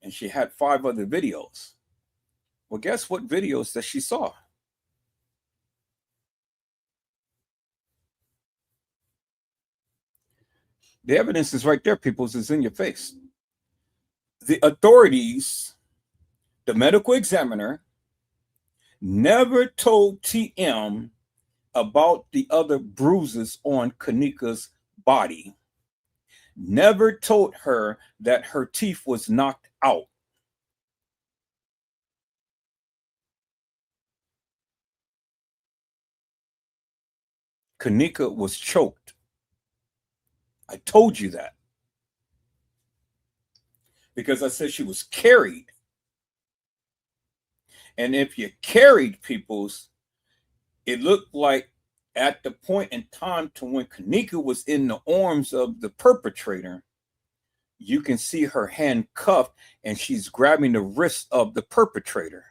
and she had 5 other videos. Well, guess what videos that she saw? The evidence is right there, people. It's in your face. The authorities, the medical examiner, never told TM about the other bruises on Kanika's body. Never told her that her teeth was knocked out. Kanika was choked. I told you that. Because I said she was carried. And if you carried people's, it looked like at the point in time to when Kanika was in the arms of the perpetrator, you can see her hand cuffed and she's grabbing the wrist of the perpetrator.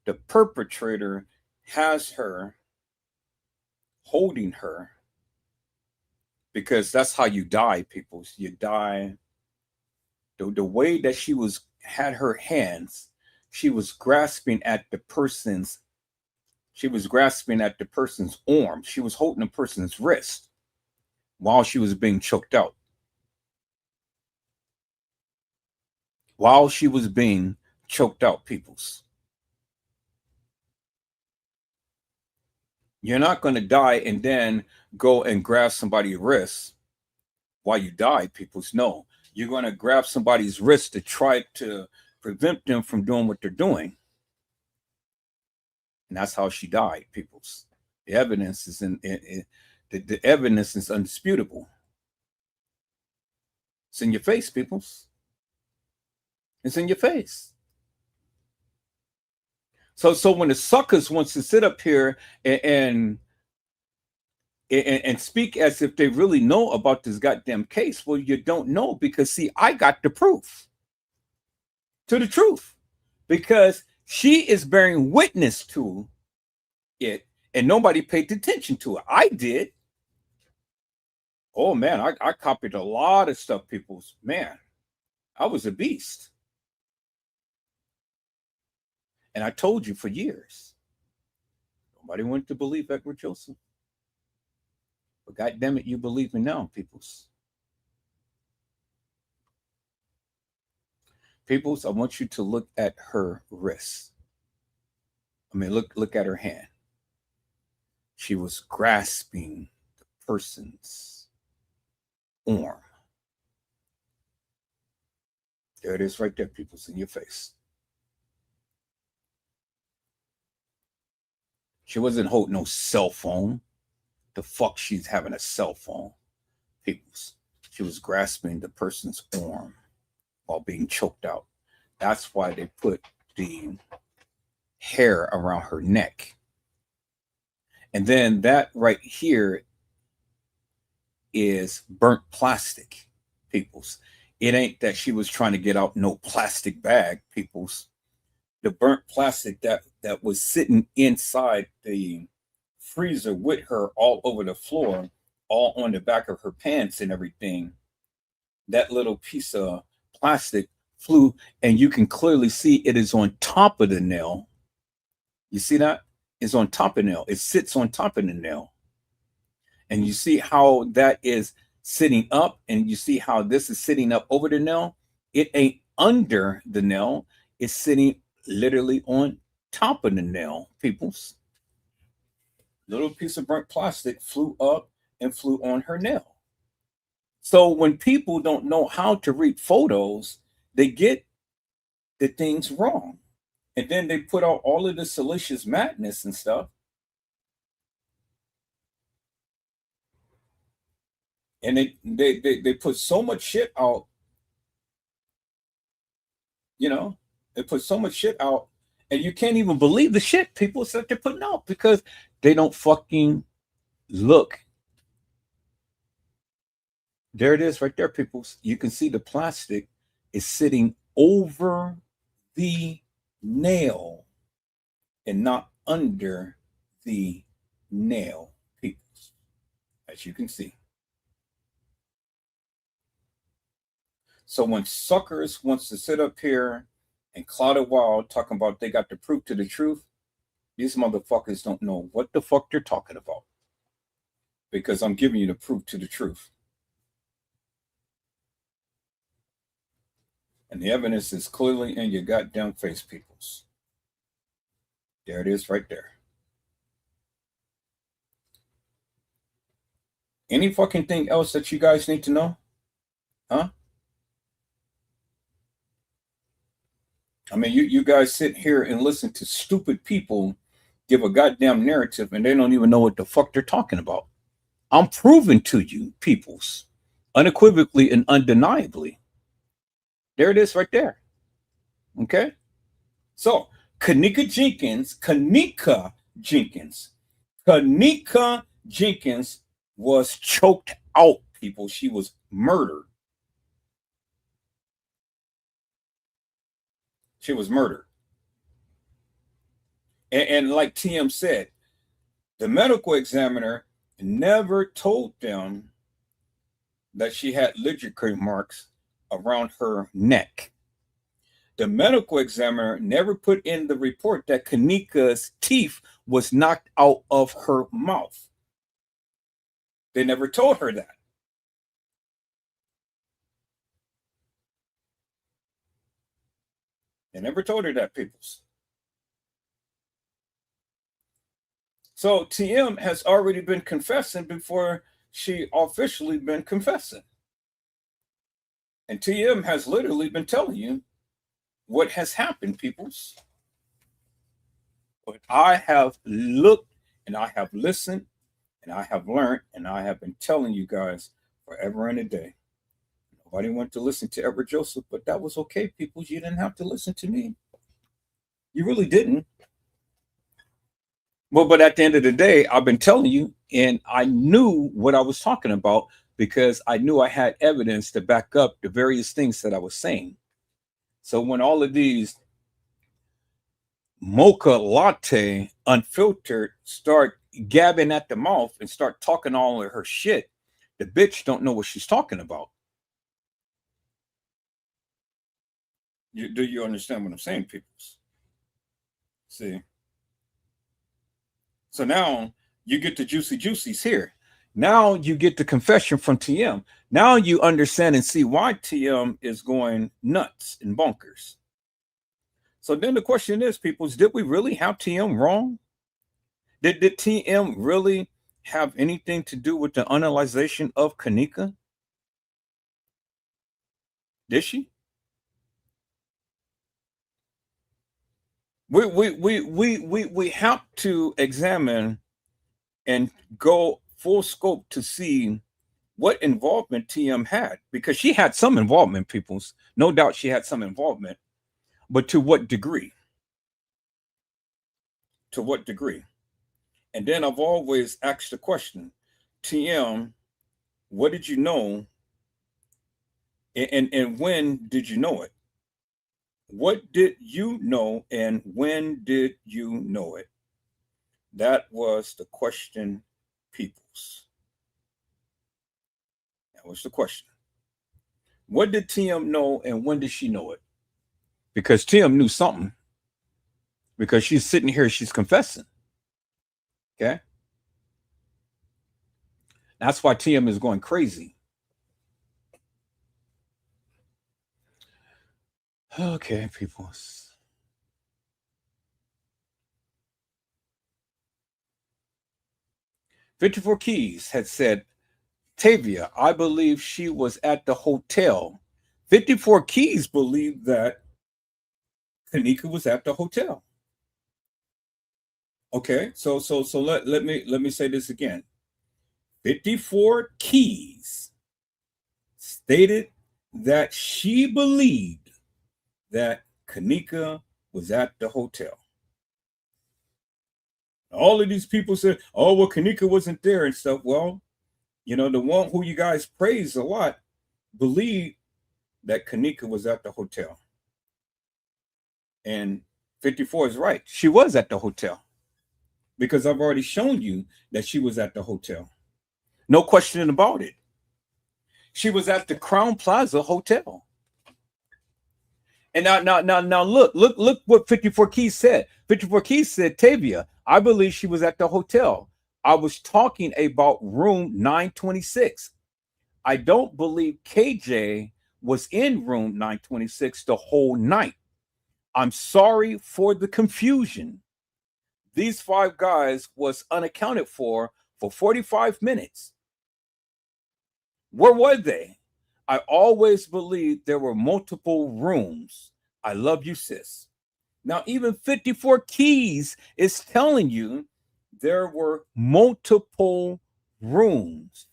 The perpetrator has her holding her, because that's how you die, people. You die the way that had her hands. She was grasping at the person's arm. She was holding a person's wrist while she was being choked out. While she was being choked out, peoples. You're not going to die and then go and grab somebody's wrist while you die, peoples. No, you're going to grab somebody's wrist to try to prevent them from doing what they're doing. And that's how she died, peoples. The evidence is the evidence is undisputable. It's in your face, peoples. It's in your face. So when the suckers wants to sit up here and speak as if they really know about this goddamn case, well, you don't know, because see, I got the proof to the truth, because she is bearing witness to it, and nobody paid attention to it. I did. Oh man, I copied a lot of stuff, people. Man, I was a beast. And I told you for years. Nobody wanted to believe Edward Joseph. But God damn it, you believe me now, peoples. Peoples, I want you to look at her wrist. I mean, look at her hand. She was grasping the person's arm. There it is right there, peoples, in your face. She wasn't holding no cell phone. The fuck she's having a cell phone, peoples. She was grasping the person's arm while being choked out. That's why they put the hair around her neck. And then that right here is burnt plastic, peoples. It ain't that she was trying to get out no plastic bag, peoples. The burnt plastic that was sitting inside the freezer with her all over the floor, all on the back of her pants and everything, that little piece of plastic flew, and you can clearly see it is on top of the nail. You see that? It's on top of the nail. It sits on top of the nail. And you see how that is sitting up, and you see how this is sitting up over the nail. It ain't under the nail. It's sitting literally on top of the nail, peoples. Little piece of burnt plastic flew up and flew on her nail. So when people don't know how to read photos, they get the things wrong. And then they put out all of this salacious madness and stuff. And they put so much shit out, you know, they put so much shit out, and you can't even believe the shit people said they're putting out, because they don't fucking look. There it is right there, people. You can see the plastic is sitting over the nail and not under the nail, people, as you can see. So when suckers wants to sit up here and cloud it wild talking about they got the proof to the truth, these motherfuckers don't know what the fuck they're talking about, because I'm giving you the proof to the truth. And the evidence is clearly in your goddamn face, peoples. There it is right there. Any fucking thing else that you guys need to know? Huh? I mean, you guys sit here and listen to stupid people give a goddamn narrative, and they don't even know what the fuck they're talking about. I'm proving to you, peoples, unequivocally and undeniably. There it is right there. Okay? So, Kanika Jenkins was choked out, people. She was murdered. She was murdered. And like TM said, the medical examiner never told them that she had ligature marks around her neck. The medical examiner never put in the report that Kanika's teeth was knocked out of her mouth. They never told her that. They never told her that, peoples. So TM has already been confessing before she officially been confessing. And TM has literally been telling you what has happened, peoples. But I have looked and I have listened and I have learned and I have been telling you guys forever and a day. Nobody wanted to listen to Edward Joseph, but that was okay, people. You didn't have to listen to me. You really didn't. Well, but at the end of the day, I've been telling you, and I knew what I was talking about because I knew I had evidence to back up the various things that I was saying. So when all of these mocha latte unfiltered start gabbing at the mouth and start talking all of her shit, the bitch don't know what she's talking about. Do you understand what I'm saying, people? See? So now you get the juicy juicies here. Now you get the confession from TM. Now you understand and see why TM is going nuts and bonkers. So then the question is, people, did we really have TM wrong? Did TM really have anything to do with the unalization of Kanika? Did she? We have to examine and go full scope to see what involvement TM had, because she had some involvement, peoples. No doubt she had some involvement, but to what degree? To what degree? And then I've always asked the question, TM, what did you know? And when did you know it? What did you know and when did you know it? That was the question, peoples. That was the question. What did TM know and when did she know it? Because TM knew something. Because she's sitting here, she's confessing. Okay? That's why TM is going crazy. Okay, people. 54 Keys had said, Tavia, I believe she was at the hotel. 54 Keys believed that Kanika was at the hotel. Okay, so let me say this again. 54 Keys stated that she believed that Kanika was at the hotel. All of these people said, oh, well, Kanika wasn't there and stuff. Well, you know, the one who you guys praise a lot believed that Kanika was at the hotel. And 54 is right. She was at the hotel because I've already shown you that she was at the hotel. No question about it. She was at the Crown Plaza Hotel. And now look what 54 Keys said. 54 Keys said, Tavia, I believe she was at the hotel. I was talking about room 926. I don't believe KJ was in room 926 the whole night. I'm sorry for the confusion. These 5 guys was unaccounted for 45 minutes. Where were they? I always believed there were multiple rooms. I love you, sis. Now, even 54 Keys is telling you there were multiple rooms.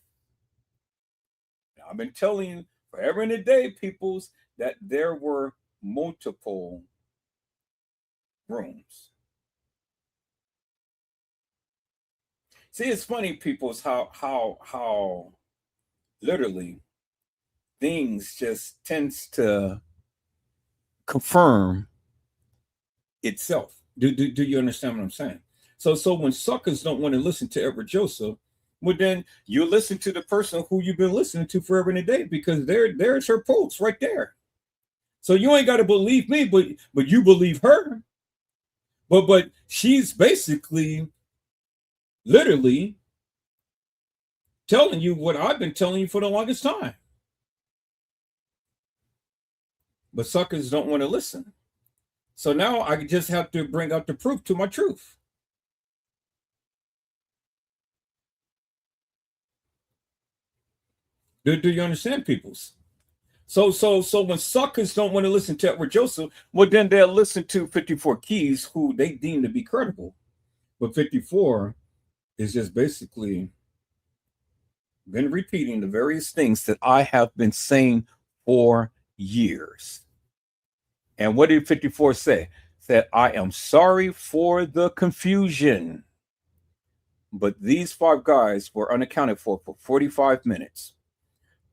Now, I've been telling you forever and a day, peoples, that there were multiple rooms. See, it's funny, peoples, how literally things just tends to confirm itself. Do you understand what I'm saying? So when suckers don't want to listen to Edward Joseph, well, then you listen to the person who you've been listening to forever and a day, because there's her posts right there. So you ain't got to believe me, but you believe her. But she's basically, literally, telling you what I've been telling you for the longest time. But suckers don't want to listen. So now I just have to bring out the proof to my truth. Do you understand, peoples? So when suckers don't want to listen to Edward Joseph, well, then they'll listen to 54 Keys, who they deem to be credible. But 54 is just basically been repeating the various things that I have been saying for years. And what did 54 say? Said, I am sorry for the confusion. But these 5 guys were unaccounted for 45 minutes.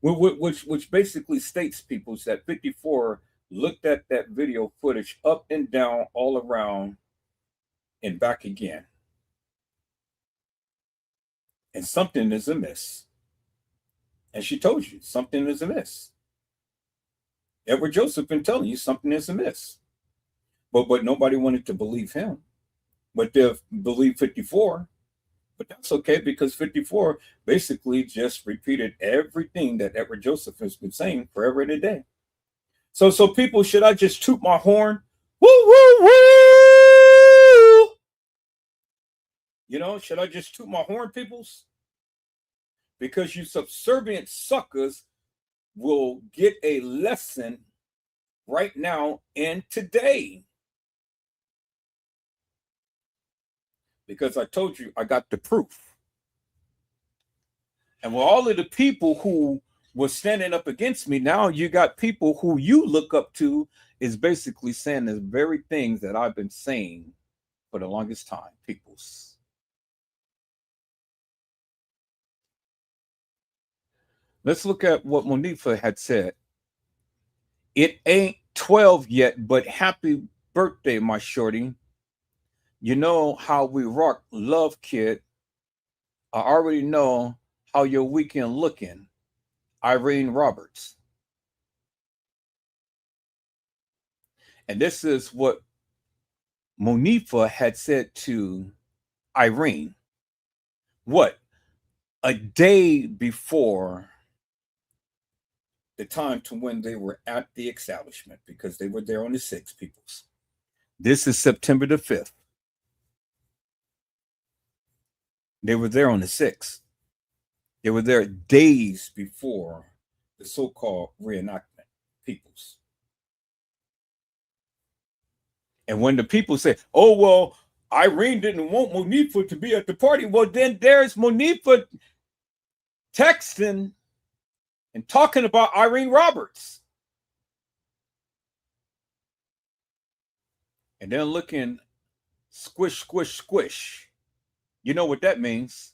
Which basically states, people, that 54 looked at that video footage up and down, all around, and back again. And something is amiss. And she told you something is amiss. Edward Joseph been telling you something is amiss. But nobody wanted to believe him. But they believe 54. But that's okay, because 54 basically just repeated everything that Edward Joseph has been saying forever and a day. So people, should I just toot my horn? Woo, woo, woo! You know, should I just toot my horn, peoples? Because you subservient suckers will get a lesson right now and today. Because I told you I got the proof. And with all of the people who were standing up against me, now you got people who you look up to is basically saying the very things that I've been saying for the longest time, peoples. Let's look at what Monifa had said. It ain't 12 yet, but happy birthday, my shorty. You know how we rock, love, kid. I already know how your weekend looking. Irene Roberts. And this is what Monifa had said to Irene. What? A day before the time to when they were at the establishment, because they were there on the 6th, peoples. This is September the 5th. They were there on the 6th. They were there days before the so-called reenactment, peoples. And when the people say, oh, well, Irene didn't want Monifa to be at the party, well, then there's Monifa texting and talking about Irene Roberts. And then looking squish, squish, squish. You know what that means.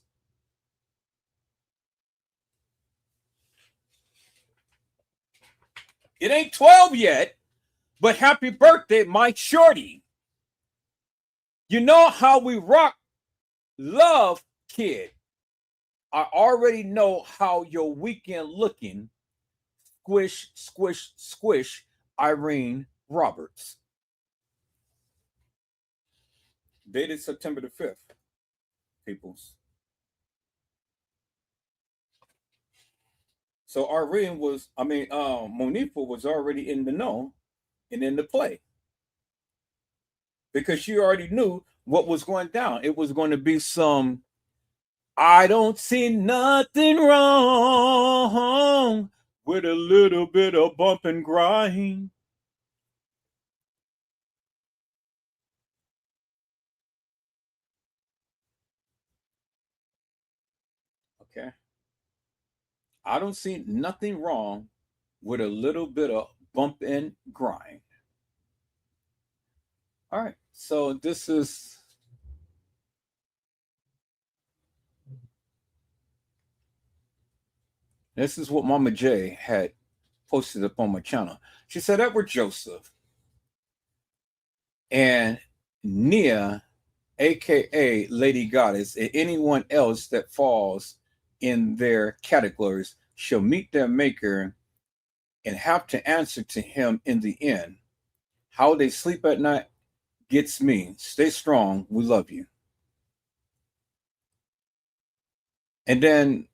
It ain't 12 yet, but happy birthday, my shorty. You know how we rock, love, kid. I already know how your weekend looking. Squish, squish, squish, Irene Roberts. Dated September the 5th, peoples. So Irene was, Monifa was already in the know and in the play. Because she already knew what was going down. It was going to be some, I don't see nothing wrong with a little bit of bump and grind. Okay. I don't see nothing wrong with a little bit of bump and grind. All right. So this is what Mama J had posted up on my channel. She said, Edward Joseph and Nia, aka Lady Goddess, and anyone else that falls in their categories shall meet their maker and have to answer to him in the end. How they sleep at night gets me. Stay strong. We love you. And then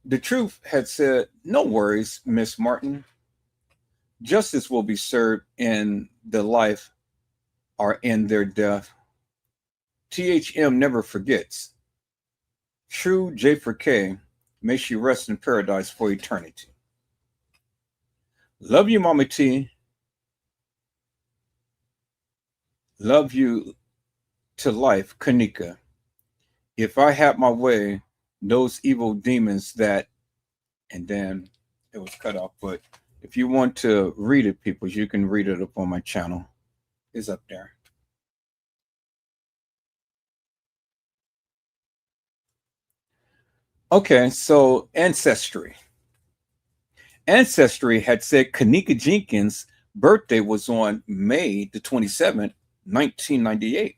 the truth had said, no worries, Miss Martin. Justice will be served in the life or in their death. THM never forgets. True J4K, may she rest in paradise for eternity. Love you, Mama T. Love you to life, Kanika. If I had my way, those evil demons that, and then it was cut off. But if you want to read it, people, you can read it up on my channel. It's up there. Okay, so Ancestry. Ancestry had said Kanika Jenkins' birthday was on May the 27th, 1998.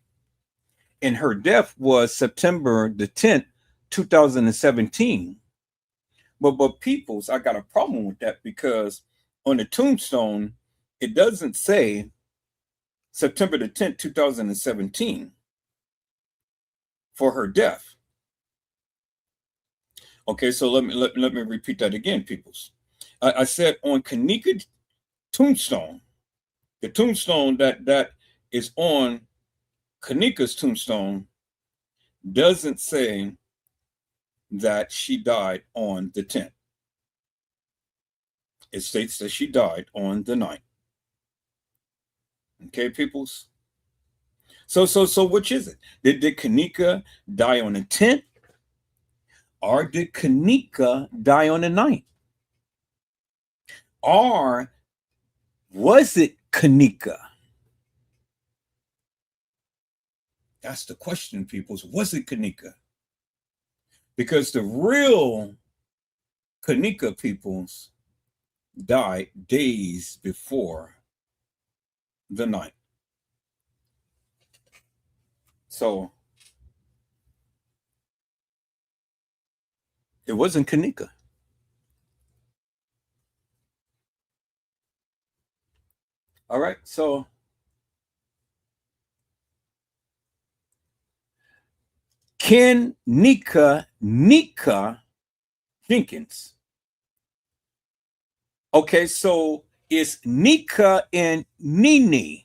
And her death was September the 10th, 2017. But peoples, I got a problem with that because on the tombstone, it doesn't say September the 10th, 2017 for her death. Okay, so let me repeat that again, peoples. I said on Kanika tombstone, the tombstone that is on Kanika's tombstone doesn't say that she died on the 10th. It states that she died on the 9th. Okay, peoples? So which is it? Did Kanika die on the 10th? Or did Kanika die on the 9th? Or was it Kanika? That's the question, peoples. Was it Kanika? Because the real Kanika peoples died days before the 9th. So it wasn't Kanika. All right, so Nika Jenkins. Okay, so it's Nika and Nene.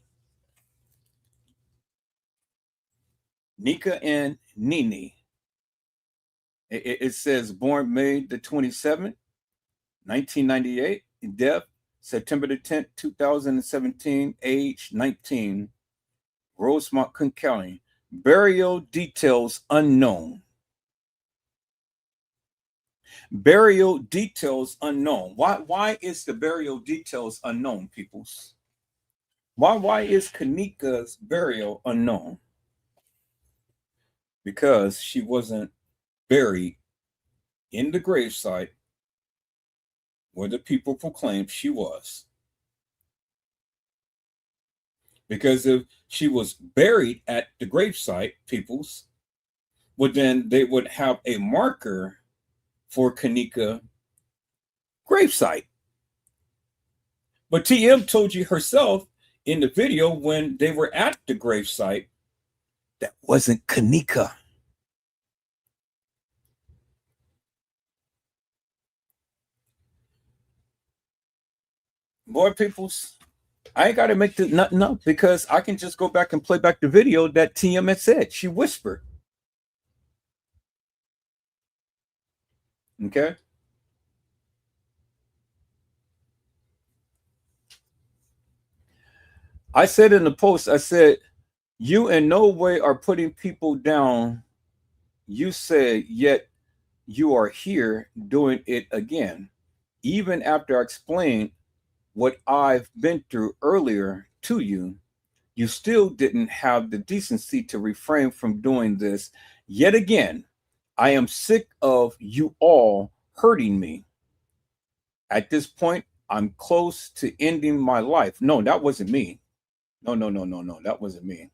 Nika and Nene. It says born May the 27th, 1998, death September the 10th, 2017, age 19, Rosemont, Cook County. Burial details unknown. Burial details unknown. Why is the burial details unknown, peoples? Why is Kanika's burial unknown? Because she wasn't buried in the gravesite where the people proclaimed she was. Because if she was buried at the gravesite, peoples, well, then they would have a marker for Kanika gravesite. But TM told you herself in the video when they were at the gravesite, that wasn't Kanika. Boy, peoples, I ain't got to make nothing up because I can just go back and play back the video that TM had said. She whispered. Okay. I said in the post, I said, you in no way are putting people down. You said, yet you are here doing it again. Even after I explained what I've been through earlier to you, you still didn't have the decency to refrain from doing this yet again. I am sick of you all hurting me. At this point, I'm close to ending my life. No, that wasn't me. No, that wasn't me.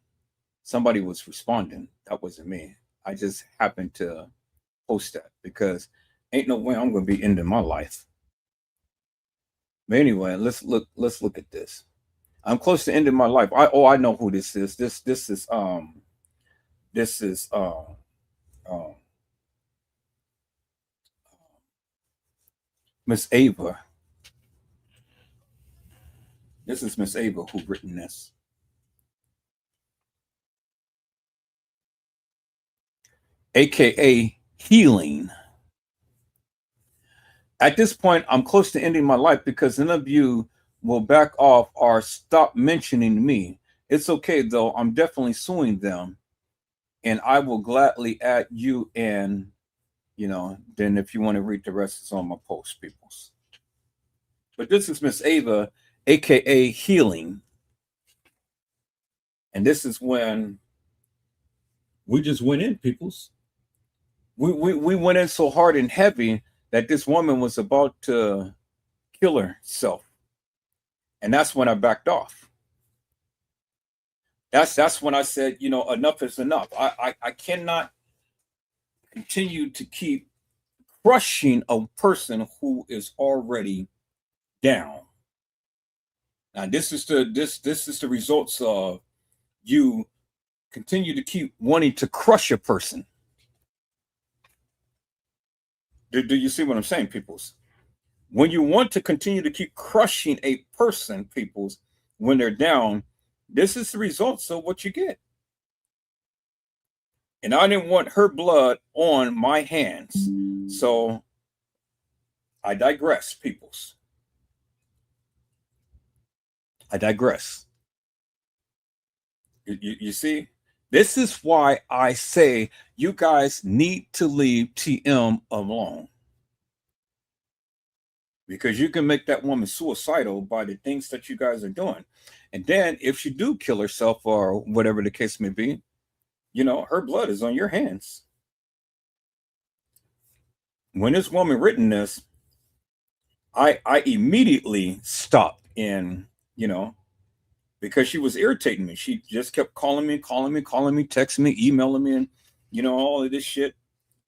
Somebody was responding. That wasn't me. I just happened to post that because Ain't no way I'm gonna be ending my life. But anyway, let's look at this. I'm close to ending my life. I know who this is. This is um Miss Ava. This is Miss Ava who written this. AKA healing. At this point, I'm close to ending my life because none of you will back off or stop mentioning me. It's okay though. I'm definitely suing them, and I will gladly add you in. Then if you want to read the rest, it's on my post, peoples. But this is Miss Ava, aka healing, and this is when we just went in, peoples. We went in so hard and heavy that this woman was about to kill herself. And that's when I backed off. That's when I said, enough is enough. I cannot continue to keep crushing a person who is already down. Now this is the results of you continue to keep wanting to crush a person. Do you see what I'm saying, peoples? When you want to continue to keep crushing a person, peoples, when they're down, this is the results of what you get. And I didn't want her blood on my hands. So I digress, peoples. I digress. You see? This is why I say you guys need to leave TM alone. Because you can make that woman suicidal by the things that you guys are doing. And then if she do kill herself or whatever the case may be, her blood is on your hands. When this woman written this, I immediately stopped because she was irritating me. She just kept calling me, texting me, emailing me, and all of this shit,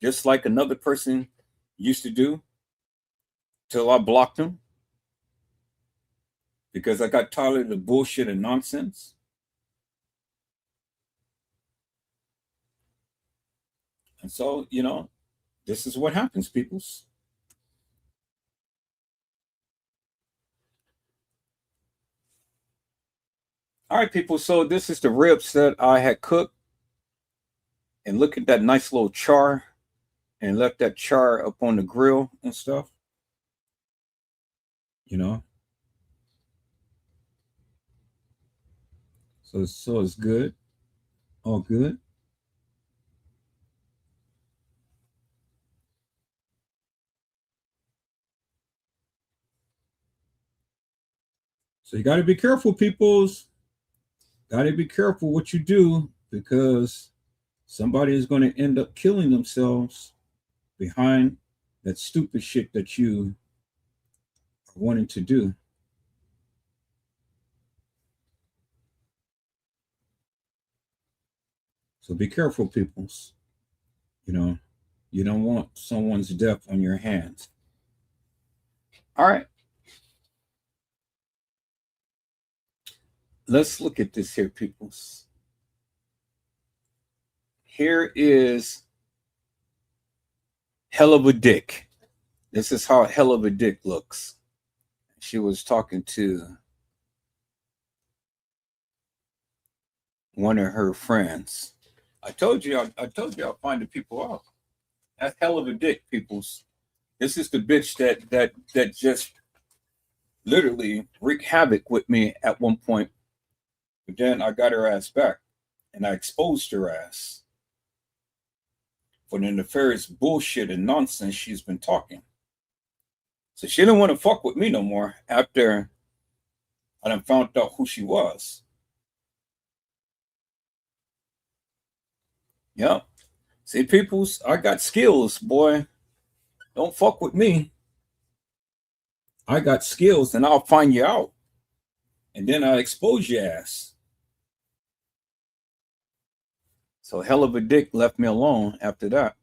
just like another person used to do, till I blocked them because I got tired of the bullshit and nonsense. And so, this is what happens, peoples. All right, people. So this is the ribs that I had cooked. And look at that nice little char. And left that char up on the grill and stuff. So it's good. All good. So you got to be careful, peoples. Got to be careful what you do because somebody is going to end up killing themselves behind that stupid shit that you are wanting to do. So be careful, peoples. You don't want someone's death on your hands. All right. Let's look at this here, peoples. Here is hell of a dick. This is how hell of a dick looks. She was talking to one of her friends. I told you I'll find the people out. That's hell of a dick, peoples. This is the bitch that just literally wreaked havoc with me at one point. But then I got her ass back and I exposed her ass for the nefarious bullshit and nonsense she's been talking. So she didn't want to fuck with me no more after I done found out who she was. Yeah. See, peoples, I got skills, boy. Don't fuck with me. I got skills and I'll find you out. And then I'll expose your ass. So hell of a dick left me alone after that.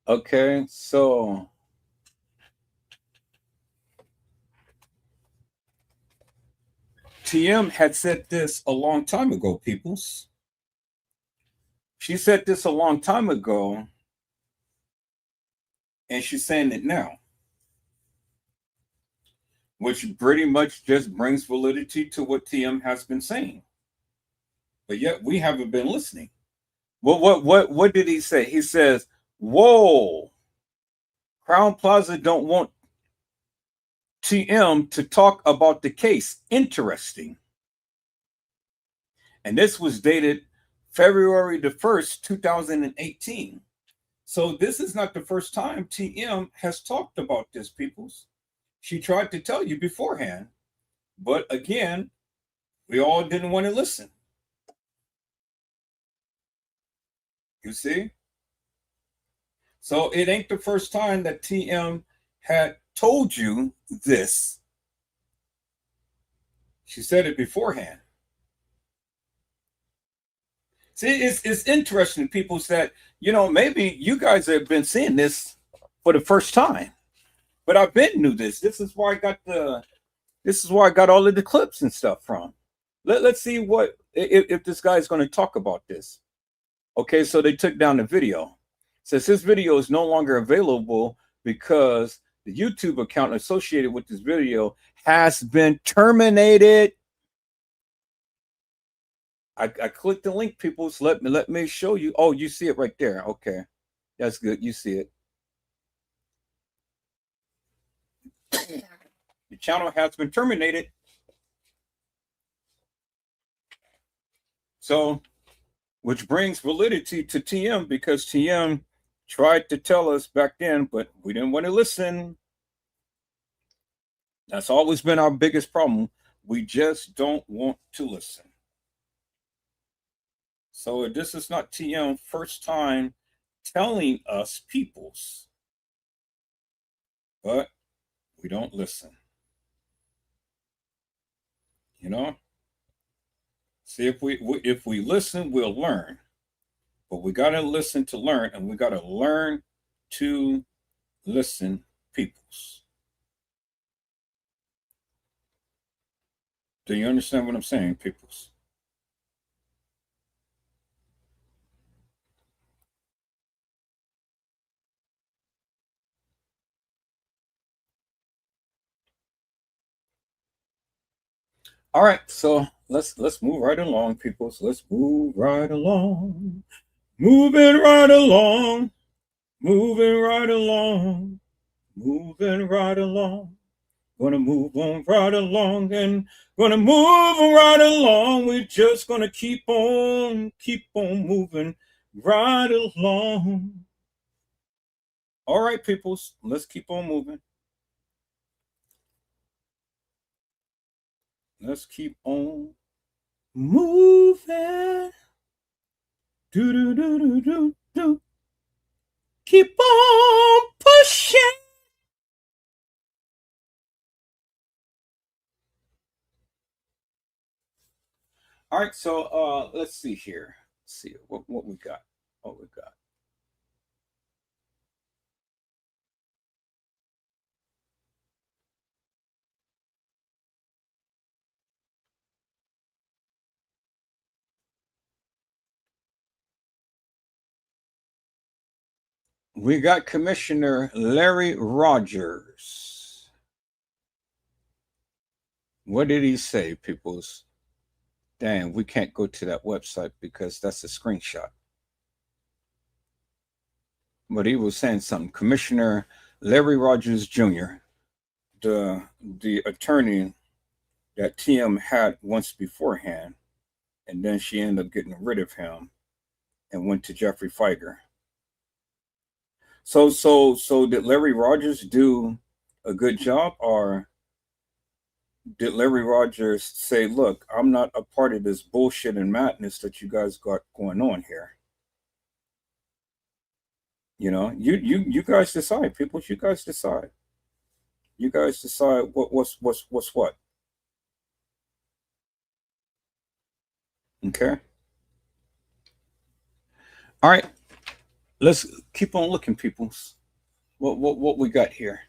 Okay, so TM had said this a long time ago, peoples. She said this a long time ago, and she's saying it now, which pretty much just brings validity to what TM has been saying. But yet we haven't been listening. What did he say? He says, "Whoa, Crown Plaza don't want TM to talk about the case. Interesting." And this was dated February the 1st, 2018. So this is not the first time TM has talked about this, peoples. She tried to tell you beforehand, but again, we all didn't want to listen. You see? So it ain't the first time that TM had told you this. She said it beforehand. See, it's interesting, people, that, maybe you guys have been seeing this for the first time, but I've been knew this. This is where I got all of the clips and stuff from. Let's see what if this guy is going to talk about this. Okay, so they took down the video. It says his video is no longer available because the YouTube account associated with this video has been terminated. I clicked the link, people. So let me show you. Oh, you see it right there. Okay, that's good. You see it. The channel has been terminated. So, which brings validity to TM, because TM tried to tell us back then, but we didn't want to listen. That's always been our biggest problem. We just don't want to listen. So this is not TM first time telling us, peoples, but we don't listen. See, if we listen, we'll learn. But we got to listen to learn, and we got to learn to listen, peoples. Do you understand what I'm saying, peoples? All right, so let's move right along, people. So let's move right along. Moving right along. Moving right along. Moving right along. Gonna move on right along and gonna move right along. We're just gonna keep on moving right along. All right, peoples, let's keep on moving. Let's keep on moving. Do do do do do do. Keep on pushing. All right, so let's see here. Let's see what we got. What we got. We got Commissioner Larry Rogers. What did he say, peoples? Damn, we can't go to that website because that's a screenshot. But he was saying something. Commissioner Larry Rogers Jr., the attorney that TM had once beforehand, and then she ended up getting rid of him and went to Jeffrey Feiger. So did Larry Rogers do a good job, or did Larry Rogers say, look, I'm not a part of this bullshit and madness that you guys got going on here? You guys decide, people. You guys decide. You guys decide what's what. Okay. All right. Let's keep on looking, peoples. What we got here?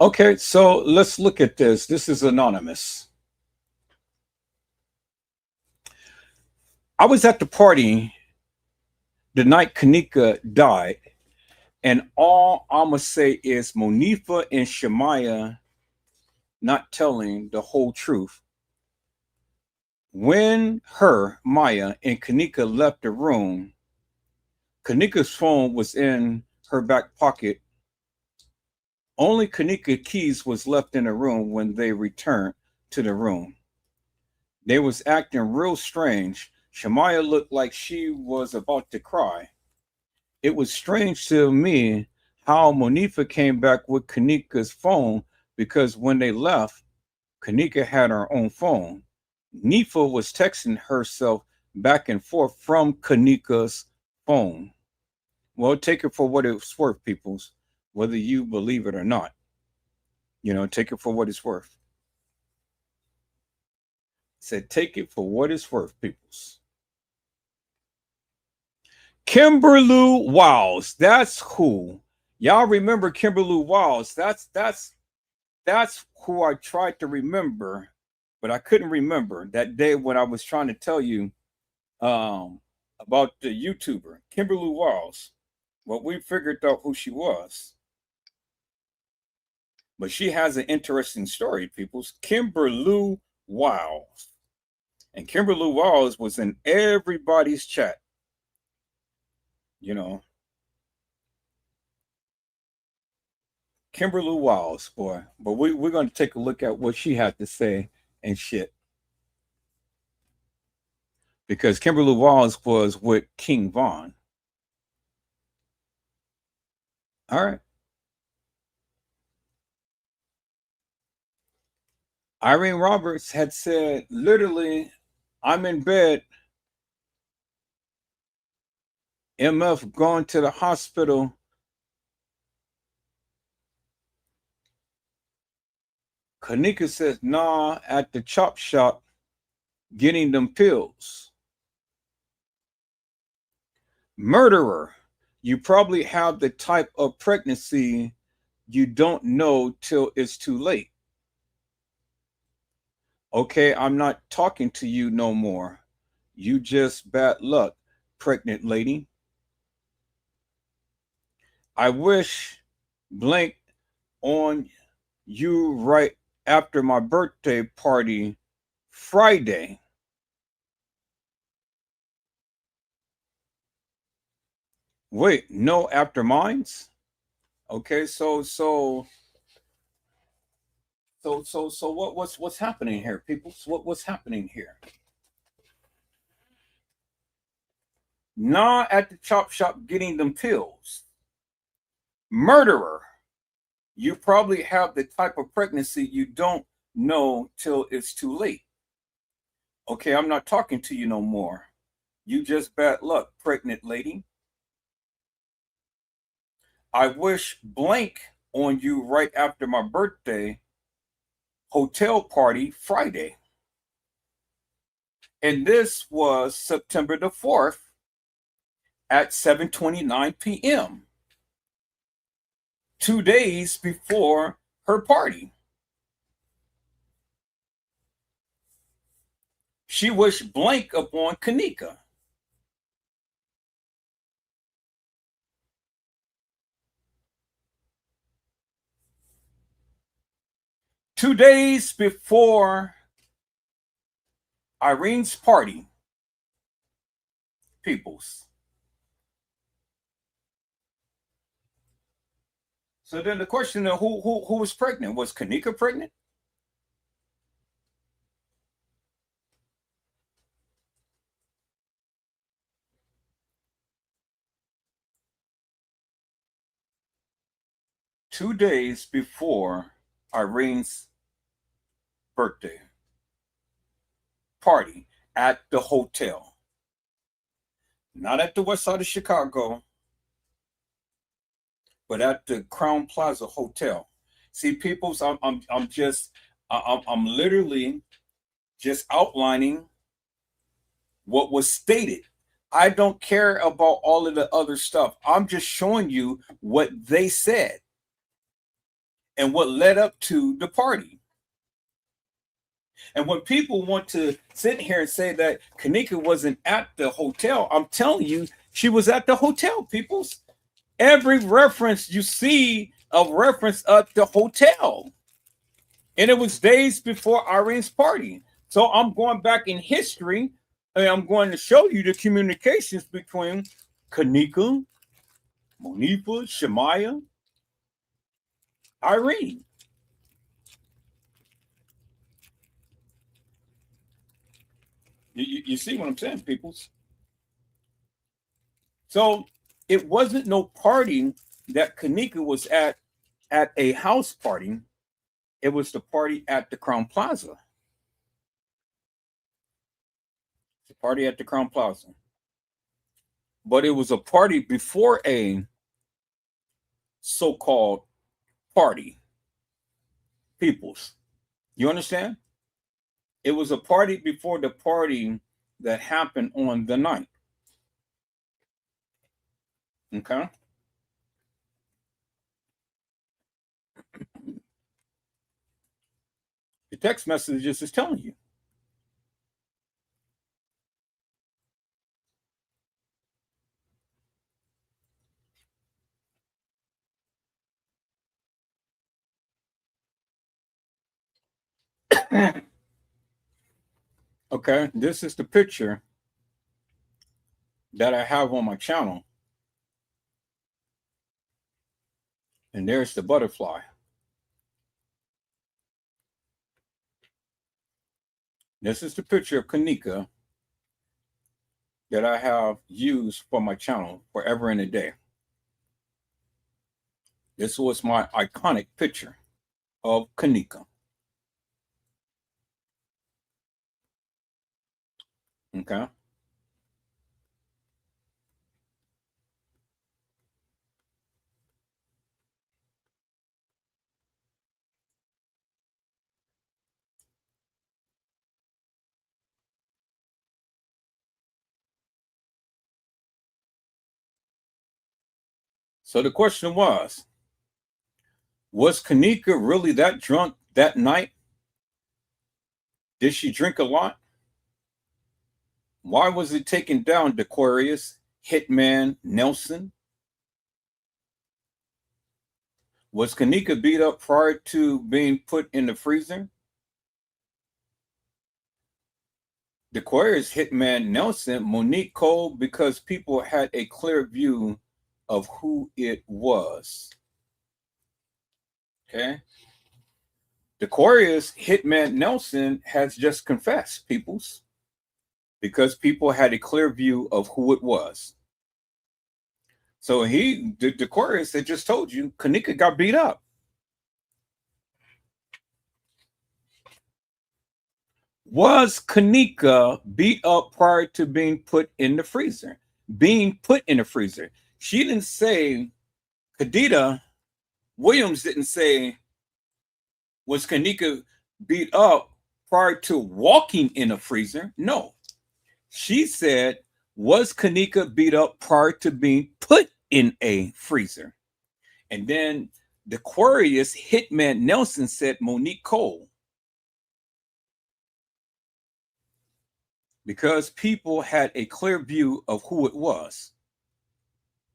Okay, so let's look at this. This is anonymous. I was at the party the night Kanika died, and all I'ma say is Monifa and Shemaiah not telling the whole truth. When her, Maya, and Kanika left the room, Kanika's phone was in her back pocket. Only Kanika keys was left in the room when they returned to the room. They was acting real strange. Shemaiah looked like she was about to cry. It was strange to me how Monifa came back with Kanika's phone because when they left, Kanika had her own phone. Nifa was texting herself back and forth from Kanika's phone. Well, take it for what it's worth, peoples, whether you believe it or not. Take it for what it's worth. Said, take it for what it's worth, peoples. Kimberly Wiles, that's who. Y'all remember Kimberly Wiles? That's who I tried to remember, but I couldn't remember that day when I was trying to tell you about the YouTuber Kimberly Wiles. Well, we figured out who she was, but she has an interesting story, peoples. Kimberly Wiles, and Kimberly Wiles was in everybody's chat. Kimberly Wiles, boy. But we're going to take a look at what she had to say and shit. Because Kimberly Wiles was with King Von. All right. Irene Roberts had said, literally, I'm in bed. MF going to the hospital. Kanika says, nah, at the chop shop, getting them pills. Murderer, you probably have the type of pregnancy you don't know till it's too late. Okay, I'm not talking to you no more. You just bad luck, pregnant lady. I wish blank on you right after my birthday party Friday. Wait, no, after mine's? Okay, so what's happening here, people? What's happening here? Nah, at the chop shop getting them pills. Murderer, you probably have the type of pregnancy you don't know till it's too late. Okay, I'm not talking to you no more. You just bad luck, pregnant lady. I wish blank on you right after my birthday hotel party Friday. And this was September the 4th at 7:29 p.m. 2 days before her party. She wished blank upon Kanika. Two days before Irene's party, peoples. So then the question of who was pregnant? Was Kanika pregnant? Two days before Irene's birthday party at the hotel. Not at the west side of Chicago, but at the Crown Plaza Hotel. See, peoples, I'm literally just outlining what was stated. I don't care about all of the other stuff. I'm just showing you what they said and what led up to the party. And when people want to sit here and say that Kanika wasn't at the hotel, I'm telling you, she was at the hotel, peoples. Every reference you see of reference at the hotel. And it was days before Irene's party. So I'm going back in history and I'm going to show you the communications between Kanika, Monifa, Shemaya, Irene. You see what I'm saying, peoples? So it wasn't no party that Kanika was at a house party. It was the party at the Crown Plaza. The party at the Crown Plaza. But it was a party before a so-called party. Peoples. You understand? It was a party before the party that happened on the night. Okay? The text messages is telling you. Okay, this is the picture that I have on my channel. And there's the butterfly. This is the picture of Kanika that I have used for my channel forever and a day. This was my iconic picture of Kanika. Okay. So the question was Kanika really that drunk that night? Did she drink a lot? Why was it taken down, Aquarius, Hitman, Nelson? Was Kanika beat up prior to being put in the freezer? Aquarius, Hitman, Nelson, Monique Cole, because people had a clear view of who it was. Okay. Aquarius, Hitman, Nelson has just confessed, peoples, because people had a clear view of who it was. So the Aquarius that just told you, Kanika got beat up. Was Kanika beat up prior to being put in the freezer? Being put in the freezer. She didn't say, Kadita Williams didn't say, was Kanika beat up prior to walking in a freezer? No. She said, was Kanika beat up prior to being put in a freezer? And then the Aquarius Hitman Nelson said Monique Cole. Because people had a clear view of who it was,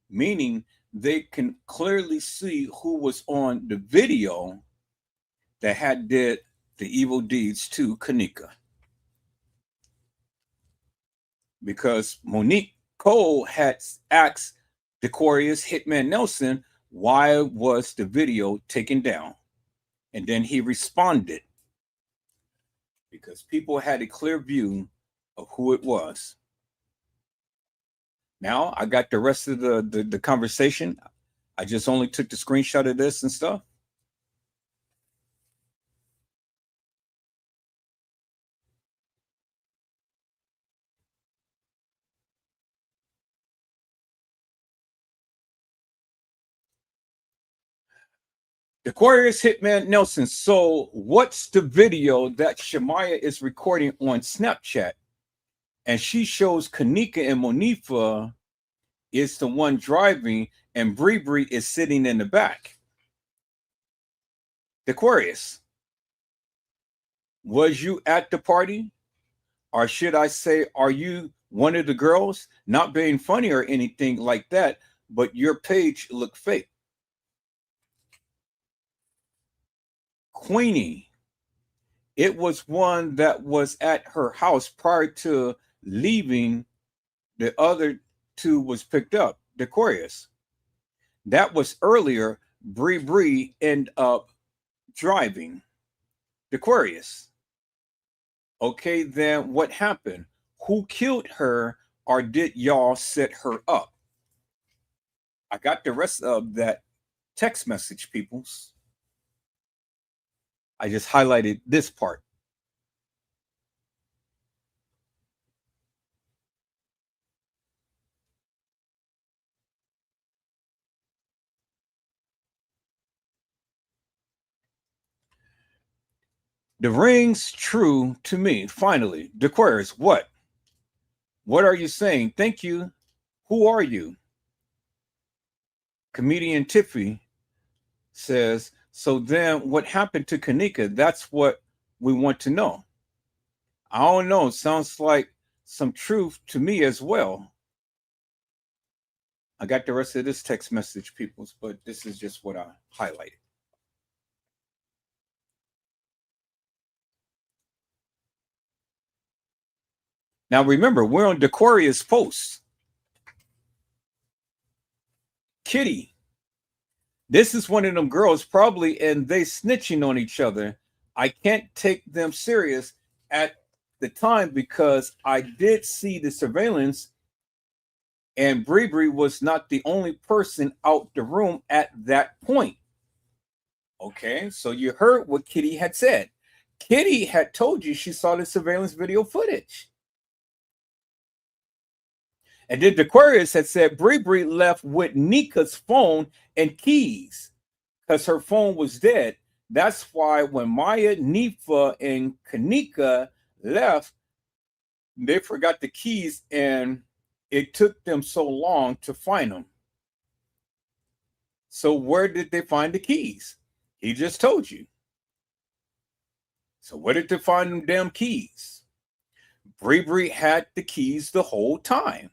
meaning they can clearly see who was on the video that had did the evil deeds to Kanika. Because Monique Cole had asked Aquarius Hitman Nelson, why was the video taken down? And then he responded, because people had a clear view of who it was. Now I got the rest of the conversation. I just only took the screenshot of this and stuff. Aquarius Hitman Nelson. So what's the video that Shemaya is recording on Snapchat? And she shows Kanika and Monifa is the one driving and Bree is sitting in the back. Aquarius, was you at the party? Or should I say, are you one of the girls? Not being funny or anything like that, but your page looked fake. Queenie, it was one that was at her house prior to leaving. The other two was picked up. Aquarius, that was earlier. Bree ended up driving. Aquarius, okay, then what happened? Who killed her, or did y'all set her up? I got the rest of that text message, peoples. I just highlighted this part. The ring's true to me, finally. Aquarius, what? What are you saying? Thank you. Who are you? Comedian Tiffy says, so then what happened to Kanika? That's what we want to know. I don't know. Sounds like some truth to me as well. I got the rest of this text message, peoples, but this is just what I highlighted. Now remember, we're on Aquarius post. Kitty, this is one of them girls probably, and they snitching on each other. I can't take them serious at the time because I did see the surveillance, and Bree was not the only person out the room at that point. Okay, so you heard what Kitty had said. Kitty had told you she saw the surveillance video footage. And then Aquarius had said Bree left with Nika's phone and keys because her phone was dead. That's why when Maya, Nifa, and Kanika left, they forgot the keys and it took them so long to find them. So where did they find the keys? He just told you. So where did they find them damn keys? Bree had the keys the whole time.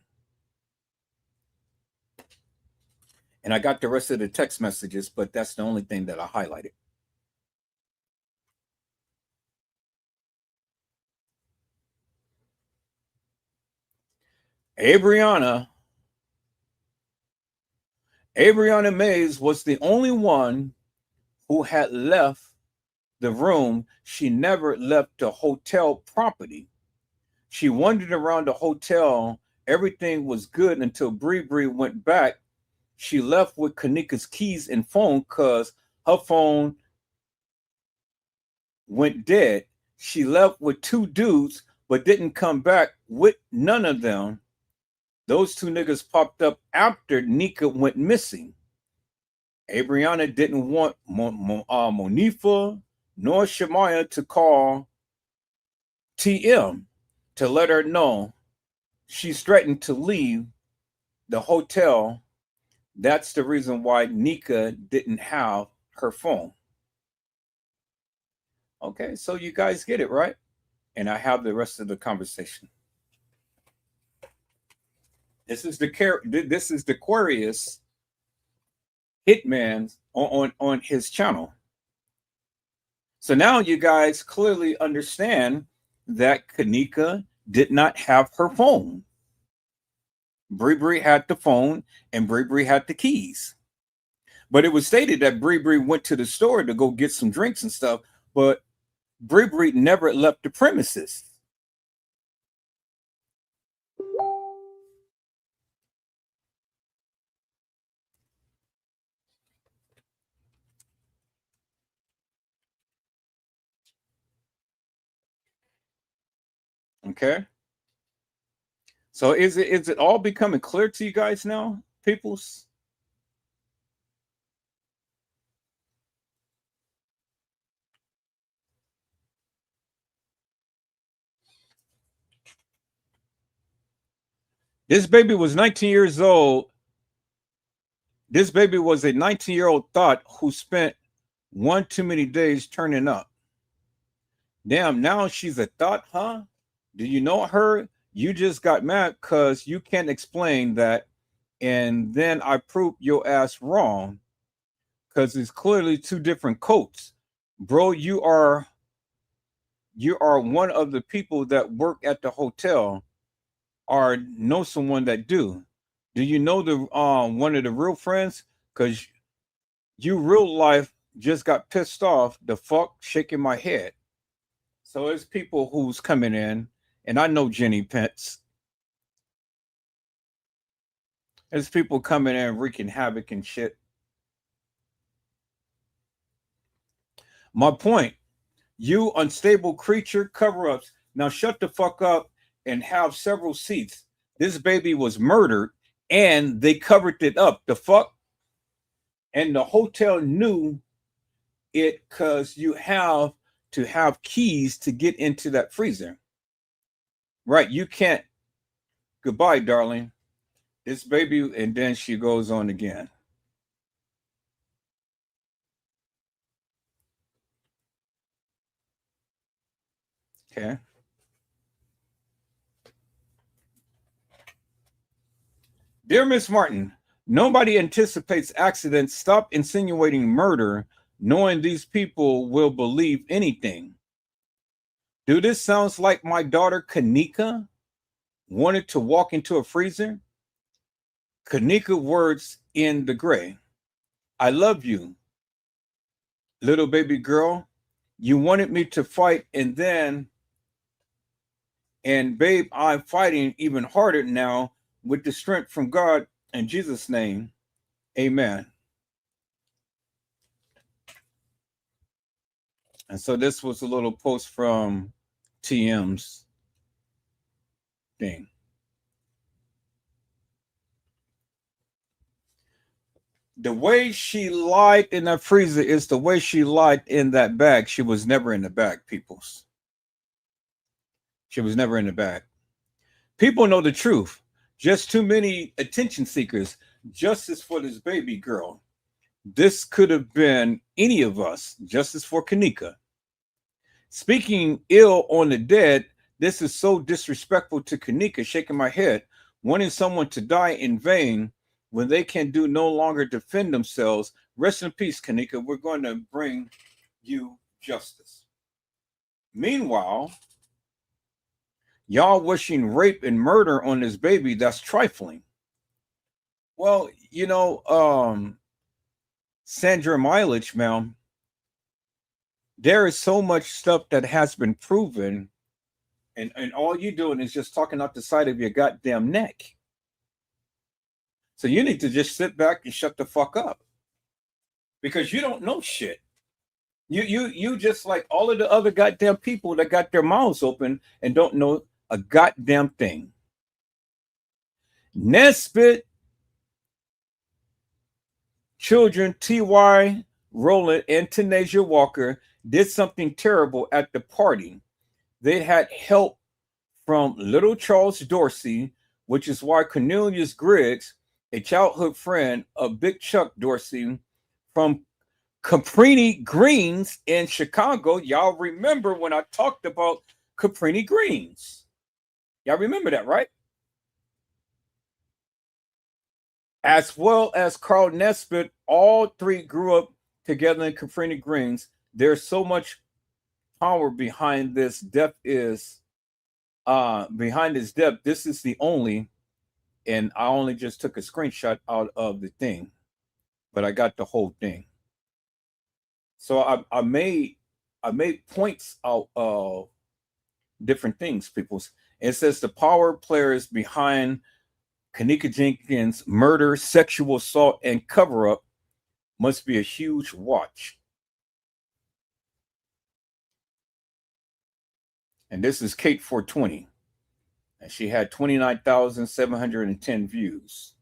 And I got the rest of the text messages, but that's the only thing that I highlighted. Abriana Mays was the only one who had left the room. She never left the hotel property. She wandered around the hotel. Everything was good until Bree went back. She left with Kanika's keys and phone because her phone went dead. She left with two dudes, but didn't come back with none of them. Those two niggas popped up after Nika went missing. Abriana didn't want Monifa nor Shemaya to call TM to let her know she's threatened to leave the hotel. That's the reason why Nika didn't have her phone. Okay, so you guys get it, right? And I have the rest of the conversation. This is the Aquarius Hitman on his channel. So now you guys clearly understand that Kanika did not have her phone. Bree had the phone and Bree had the keys. But it was stated that Bree went to the store to go get some drinks and stuff, but Bree never left the premises. Okay. So is it all becoming clear to you guys now, peoples? This baby was 19 years old. This baby was a 19-year-old thought who spent one too many days turning up. Damn, now she's a thought, huh? Do you know her? You just got mad because you can't explain that. And then I proved your ass wrong because it's clearly two different coats. Bro, you are one of the people that work at the hotel or know someone that do. Do you know the one of the real friends? Because you real life just got pissed off. The fuck shaking my head. So it's people who's coming in, and I know Jenny Pence. There's people coming in wreaking havoc and shit. My point, you unstable creature, cover-ups. Now shut the fuck up and have several seats. This baby was murdered and they covered it up. The fuck? And the hotel knew it because you have to have keys to get into that freezer. Right, you can't. Goodbye, darling. This baby, and then she goes on again. Okay. Dear Miss Martin, nobody anticipates accidents. Stop insinuating murder, knowing these people will believe anything. Do this sounds like my daughter Kanika wanted to walk into a freezer? Kanika words in the gray. I love you, little baby girl. You wanted me to fight and babe, I'm fighting even harder now with the strength from God in Jesus' name. Amen. And so this was a little post from TM's thing. The way she lied in that freezer is the way she lied in that bag. She was never in the bag, peoples. She was never in the bag. People know the truth. Just too many attention seekers. Justice for this baby girl. This could have been any of us. Justice for Kanika. Speaking ill on the dead, this is so disrespectful to Kanika, shaking my head, wanting someone to die in vain when they can do no longer defend themselves. Rest in peace, Kanika. We're going to bring you justice. Meanwhile, y'all wishing rape and murder on this baby, that's trifling. Well, you know, Sandra Mileage, ma'am, there is so much stuff that has been proven, and all you're doing is just talking out the side of your goddamn neck. So you need to just sit back and shut the fuck up. Because you don't know shit. You just like all of the other goddamn people that got their mouths open and don't know a goddamn thing. Nesbitt children T.Y. Rowland and Tanasia Walker did something terrible at the party. They had help from little Charles Dorsey, which is why Cornelius Griggs, a childhood friend of Big Chuck Dorsey from Caprini Greens in Chicago. Y'all remember when I talked about Caprini Greens? Y'all remember that, right? As well as Carl Nesbitt, all three grew up together in Caprini Greens. There's so much power behind this. Death is behind his death. This is the only, and I only just took a screenshot out of the thing, but I got the whole thing. So I made points out of different things, people. It says the power players behind Kanika Jenkins' murder, sexual assault, and cover-up must be a huge watch. And this is Kate 420. And she had 29,710 views.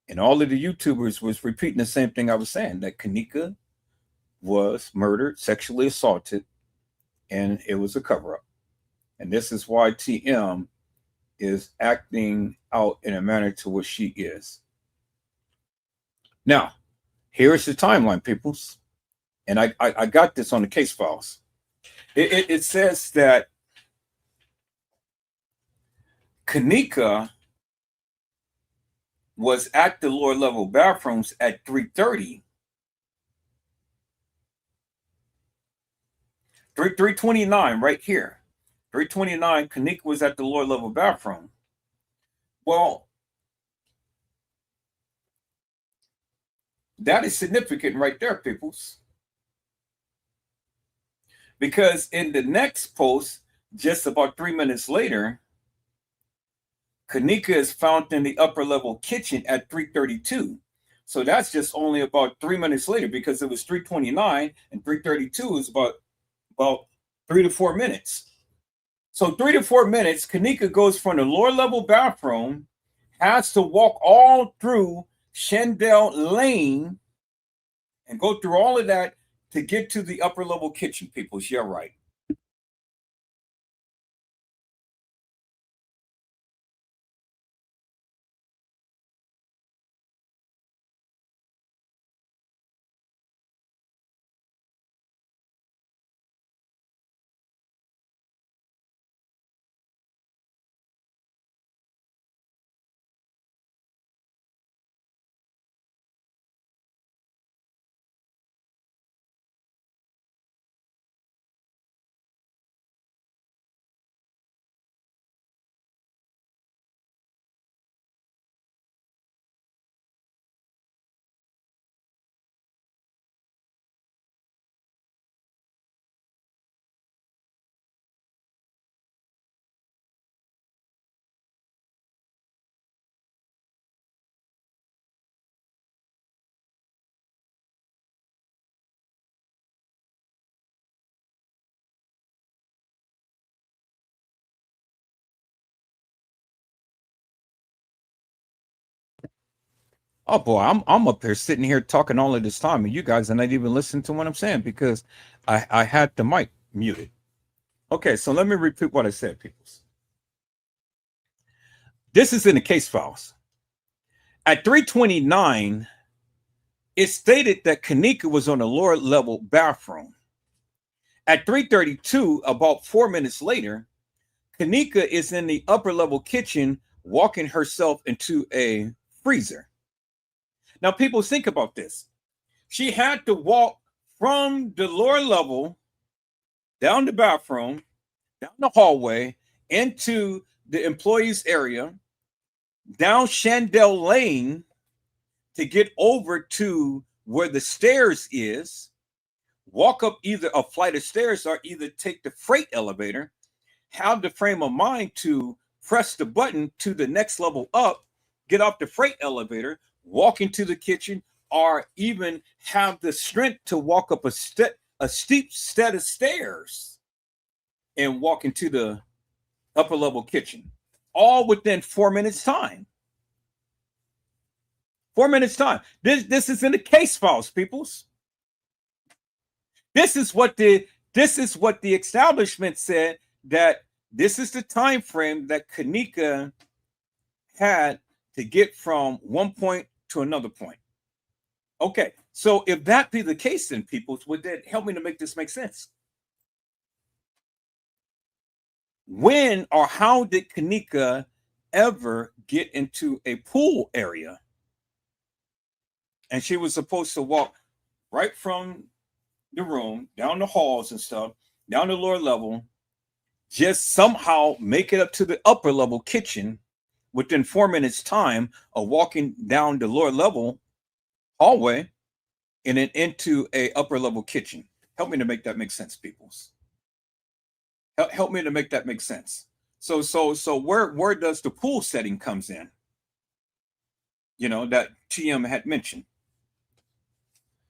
And all of the YouTubers was repeating the same thing I was saying, that Kanika was murdered, sexually assaulted, and it was a cover-up. And this is why TM is acting out in a manner to what she is. Now, here's the timeline, peoples. And I got this on the case files. It says that Kanika was at the lower level bathrooms at 3:30. 329 right here. 329, Kanika was at the lower level bathroom. Well, that is significant right there, peoples. Because in the next post, just about 3 minutes later, Kanika is found in the upper level kitchen at 3:32. So that's just only about 3 minutes later, because it was 3:29 and 3:32 is about 3 to 4 minutes. So 3 to 4 minutes, Kanika goes from the lower level bathroom, has to walk all through Shandell Lane and go through all of that to get to the upper level kitchen, people. You're right. Oh boy, I'm up here sitting here talking all of this time, and you guys are not even listening to what I'm saying because I had the mic muted. Okay, so let me repeat what I said, people. This is in the case files. At 3:29, it stated that Kanika was on the lower level bathroom. At 3:32, about 4 minutes later, Kanika is in the upper level kitchen walking herself into a freezer. Now, people, think about this. She had to walk from the lower level down the bathroom, down the hallway, into the employees area, down Shandell Lane to get over to where the stairs is, walk up either a flight of stairs or either take the freight elevator, have the frame of mind to press the button to the next level up, get off the freight elevator, walk into the kitchen, or even have the strength to walk up a steep set of stairs and walk into the upper level kitchen, all within 4 minutes time. 4 minutes time. This is in the case files, peoples. This is what the establishment said, that this is the time frame that Kanika had to get from one point to another point. Okay, so if that be the case, then peoples, would that help me to make this make sense? When or how did Kanika ever get into a pool area? And she was supposed to walk right from the room, down the halls and stuff, down the lower level, just somehow make it up to the upper level kitchen within 4 minutes time of walking down the lower level hallway and then into a upper level kitchen. Help me to make that make sense, peoples. Help me to make that make sense. So where does the pool setting comes in? You know, that TM had mentioned.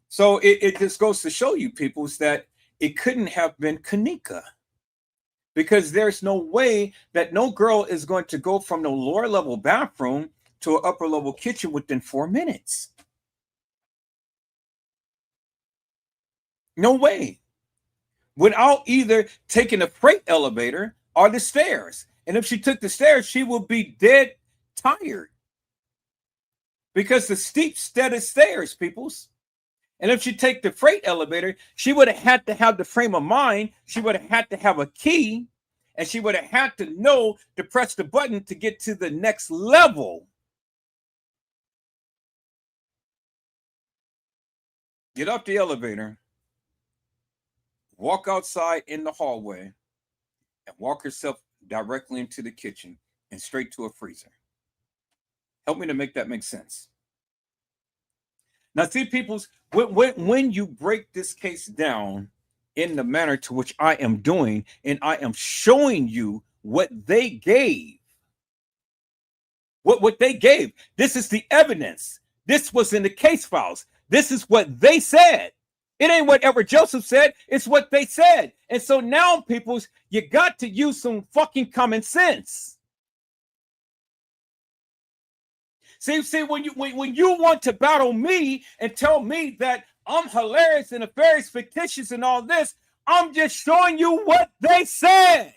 So it just goes to show you, peoples, that it couldn't have been Kanika, because there's no way that no girl is going to go from the lower level bathroom to an upper level kitchen within 4 minutes. No way. Without either taking the freight elevator or the stairs. And if she took the stairs, she would be dead tired. Because the steep, steady stairs, peoples. And if she take the freight elevator, she would have had to have the frame of mind. She would have had to have a key. And she would have had to know to press the button to get to the next level. Get off the elevator, walk outside in the hallway, and walk herself directly into the kitchen and straight to a freezer. Help me to make that make sense. Now, see, peoples, when you break this case down in the manner to which I am doing, and I am showing you what they gave, what they gave, this is the evidence. This was in the case files. This is what they said. It ain't whatever Joseph said. It's what they said. And so now, peoples, you got to use some fucking common sense. See, when you want to battle me and tell me that I'm hilarious and nefarious, fictitious, and all this, I'm just showing you what they said.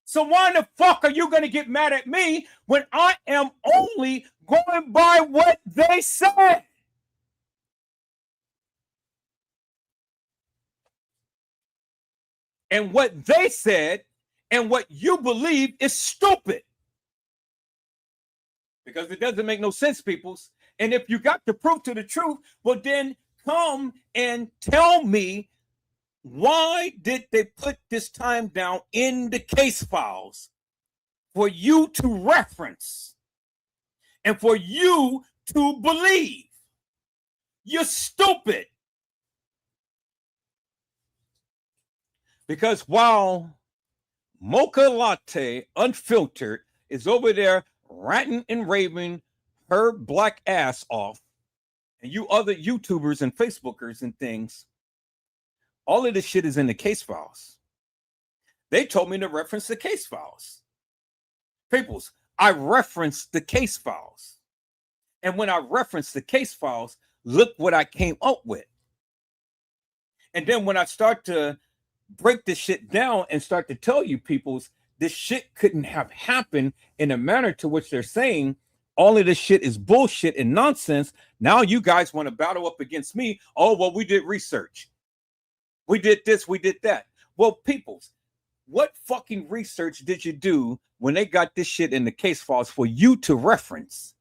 So why the fuck are you going to get mad at me when I am only going by what they said? And what they said and what you believe is stupid. Because it doesn't make no sense, peoples. And if you got the proof to the truth, well, then come and tell me, why did they put this time down in the case files for you to reference and for you to believe? You're stupid. Because while Mocha Latte Unfiltered is over there ranting and raving her black ass off, and you other YouTubers and Facebookers and things, all of this shit is in the case files. They told me to reference the case files. Peoples, I referenced the case files. And when I referenced the case files, look what I came up with. And then when I start to break this shit down and start to tell you, peoples, this shit couldn't have happened in a manner to which they're saying all of this shit is bullshit and nonsense. Now you guys want to battle up against me. Oh, well, we did research. We did this, we did that. Well, peoples, what fucking research did you do when they got this shit in the case files for you to reference?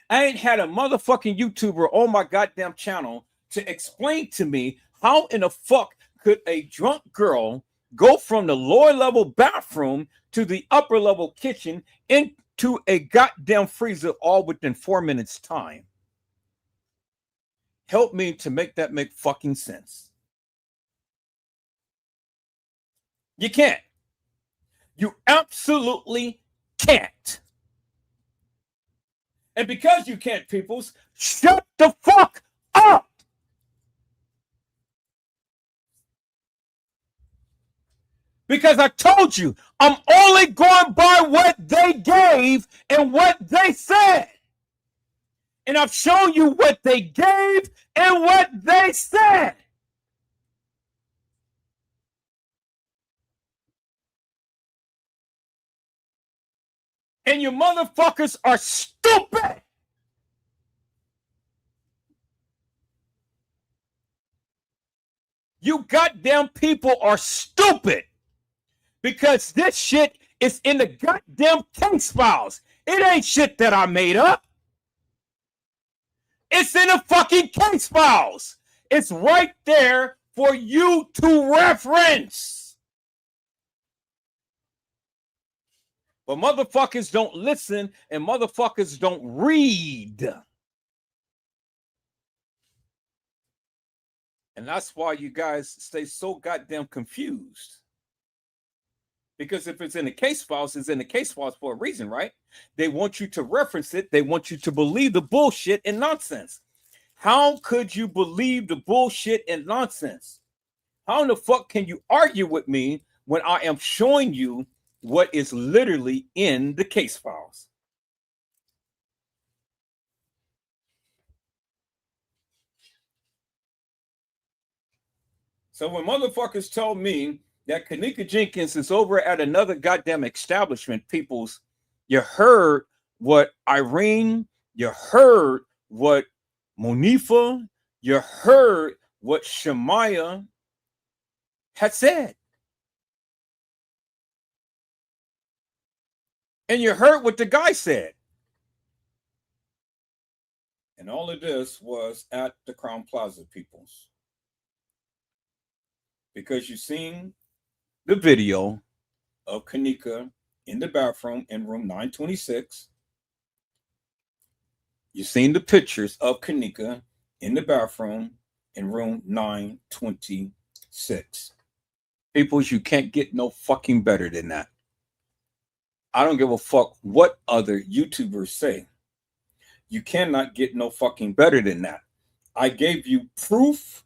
I ain't had a motherfucking YouTuber on my goddamn channel to explain to me how in the fuck could a drunk girl go from the lower level bathroom to the upper level kitchen into a goddamn freezer all within 4 minutes time. Help me to make that make fucking sense. You can't. You absolutely can't. And because you can't, peoples, shut the fuck up. Because I told you, I'm only going by what they gave and what they said. And I've shown you what they gave and what they said. And you motherfuckers are stupid. You goddamn people are stupid. Because this shit is in the goddamn case files. It ain't shit that I made up. It's in the fucking case files. It's right there for you to reference. But motherfuckers don't listen and motherfuckers don't read. And that's why you guys stay so goddamn confused. Because if it's in the case files, it's in the case files for a reason, right? They want you to reference it. They want you to believe the bullshit and nonsense. How could you believe the bullshit and nonsense? How in the fuck can you argue with me when I am showing you what is literally in the case files? So when motherfuckers tell me that Kanika Jenkins is over at another goddamn establishment, peoples. You heard what Irene, you heard what Monifa, you heard what Shemaya had said. And you heard what the guy said. And all of this was at the Crown Plaza, peoples. Because you seen the video of Kanika in the bathroom in room 926. You seen the pictures of Kanika in the bathroom in room 926. Peoples, you can't get no fucking better than that. I don't give a fuck what other YouTubers say. You cannot get no fucking better than that. I gave you proof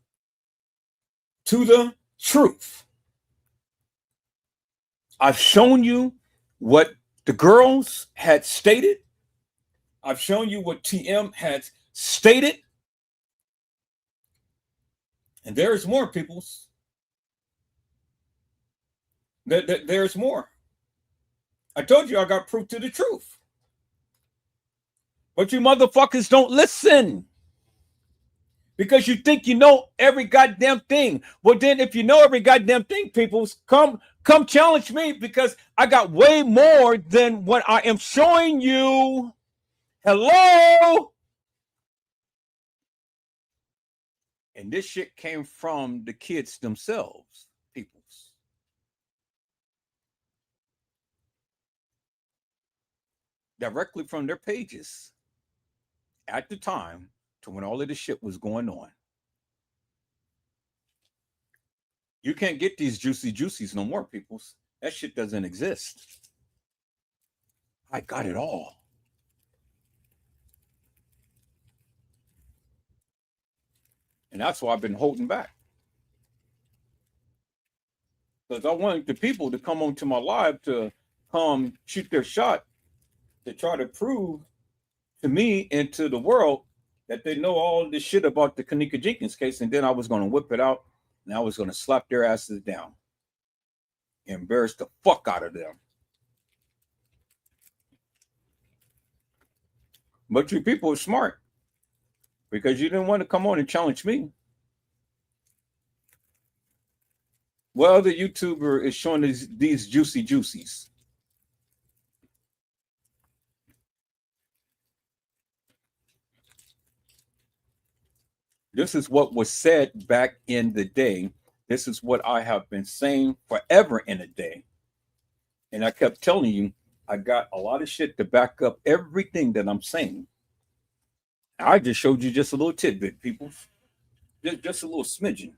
to the truth. I've shown you what the girls had stated. I've shown you what TM had stated. And there's more, peoples. There's more. I told you I got proof to the truth. But you motherfuckers don't listen. Because you think you know every goddamn thing. Well, then if you know every goddamn thing, peoples, come challenge me, because I got way more than what I am showing you. Hello? And this shit came from the kids themselves, peoples. Directly from their pages at the time to when all of this shit was going on. You can't get these juicy juicies no more, peoples. That shit doesn't exist. I got it all. And that's why I've been holding back. Because I wanted the people to come onto my live to come shoot their shot to try to prove to me and to the world that they know all this shit about the Kanika Jenkins case. And then I was going to whip it out and I was going to slap their asses down. Embarrass the fuck out of them. But you people are smart because you didn't want to come on and challenge me. Well, the YouTuber is showing these juicy juicies. This is what was said back in the day. This is what I have been saying forever in a day. And I kept telling you, I got a lot of shit to back up everything that I'm saying. I just showed you just a little tidbit, people. Just a little smidgen.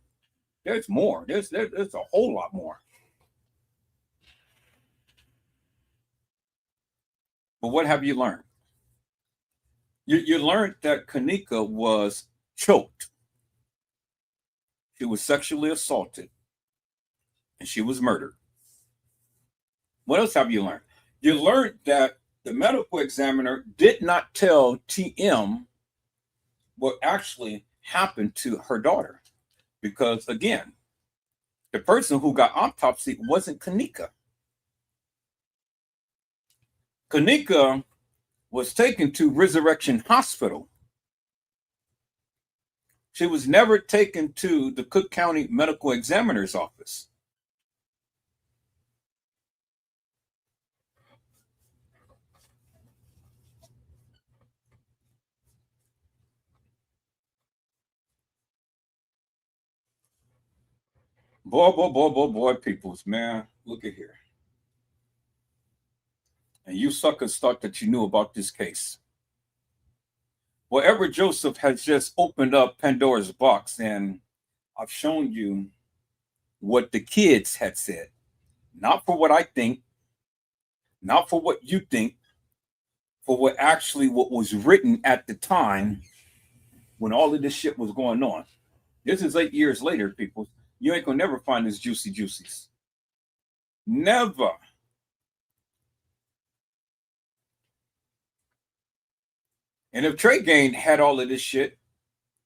There's more. There's a whole lot more. But what have you learned? You learned that Kanika was choked. She was sexually assaulted. And she was murdered. What else have you learned? You learned that the medical examiner did not tell TM what actually happened to her daughter. Because, again, the person who got autopsied wasn't Kanika. Kanika was taken to Resurrection Hospital. She was never taken to the Cook County Medical Examiner's office. Boy, peoples, man. Look at here. And you suckers thought that you knew about this case. Well, Edward Joseph has just opened up Pandora's box, and I've shown you what the kids had said. Not for what I think, not for what you think, for what was written at the time when all of this shit was going on. This is 8 years later, people. You ain't gonna never find this juicy juicies. Never. And if Trey Gain had all of this shit,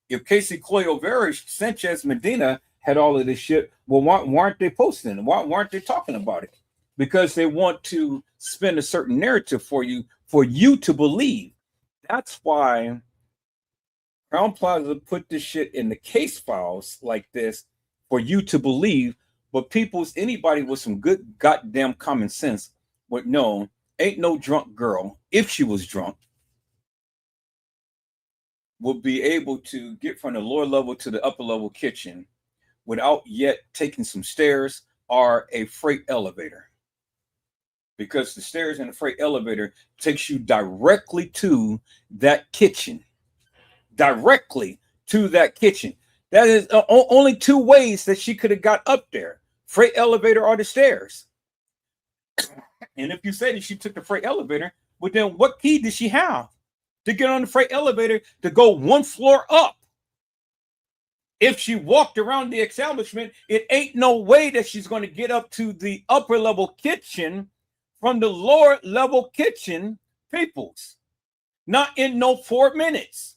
if Casey Cloyo Sanchez Medina had all of this shit. Well, why aren't they posting it? Why aren't they talking about it? Because they want to spin a certain narrative for you to believe. That's why Crown Plaza put this shit in the case files like this for you to believe. But anybody with some good goddamn common sense would know, ain't no drunk girl, if she was drunk, would be able to get from the lower level to the upper level kitchen without yet taking some stairs or a freight elevator. Because the stairs and the freight elevator takes you directly to that kitchen. Directly to that kitchen. That is only two ways that she could have got up there. Freight elevator or the stairs. And if you say that she took the freight elevator, well, then what key did she have to get on the freight elevator to go one floor up? If she walked around the establishment, it ain't no way that she's going to get up to the upper level kitchen from the lower level kitchen, peoples. Not in no 4 minutes.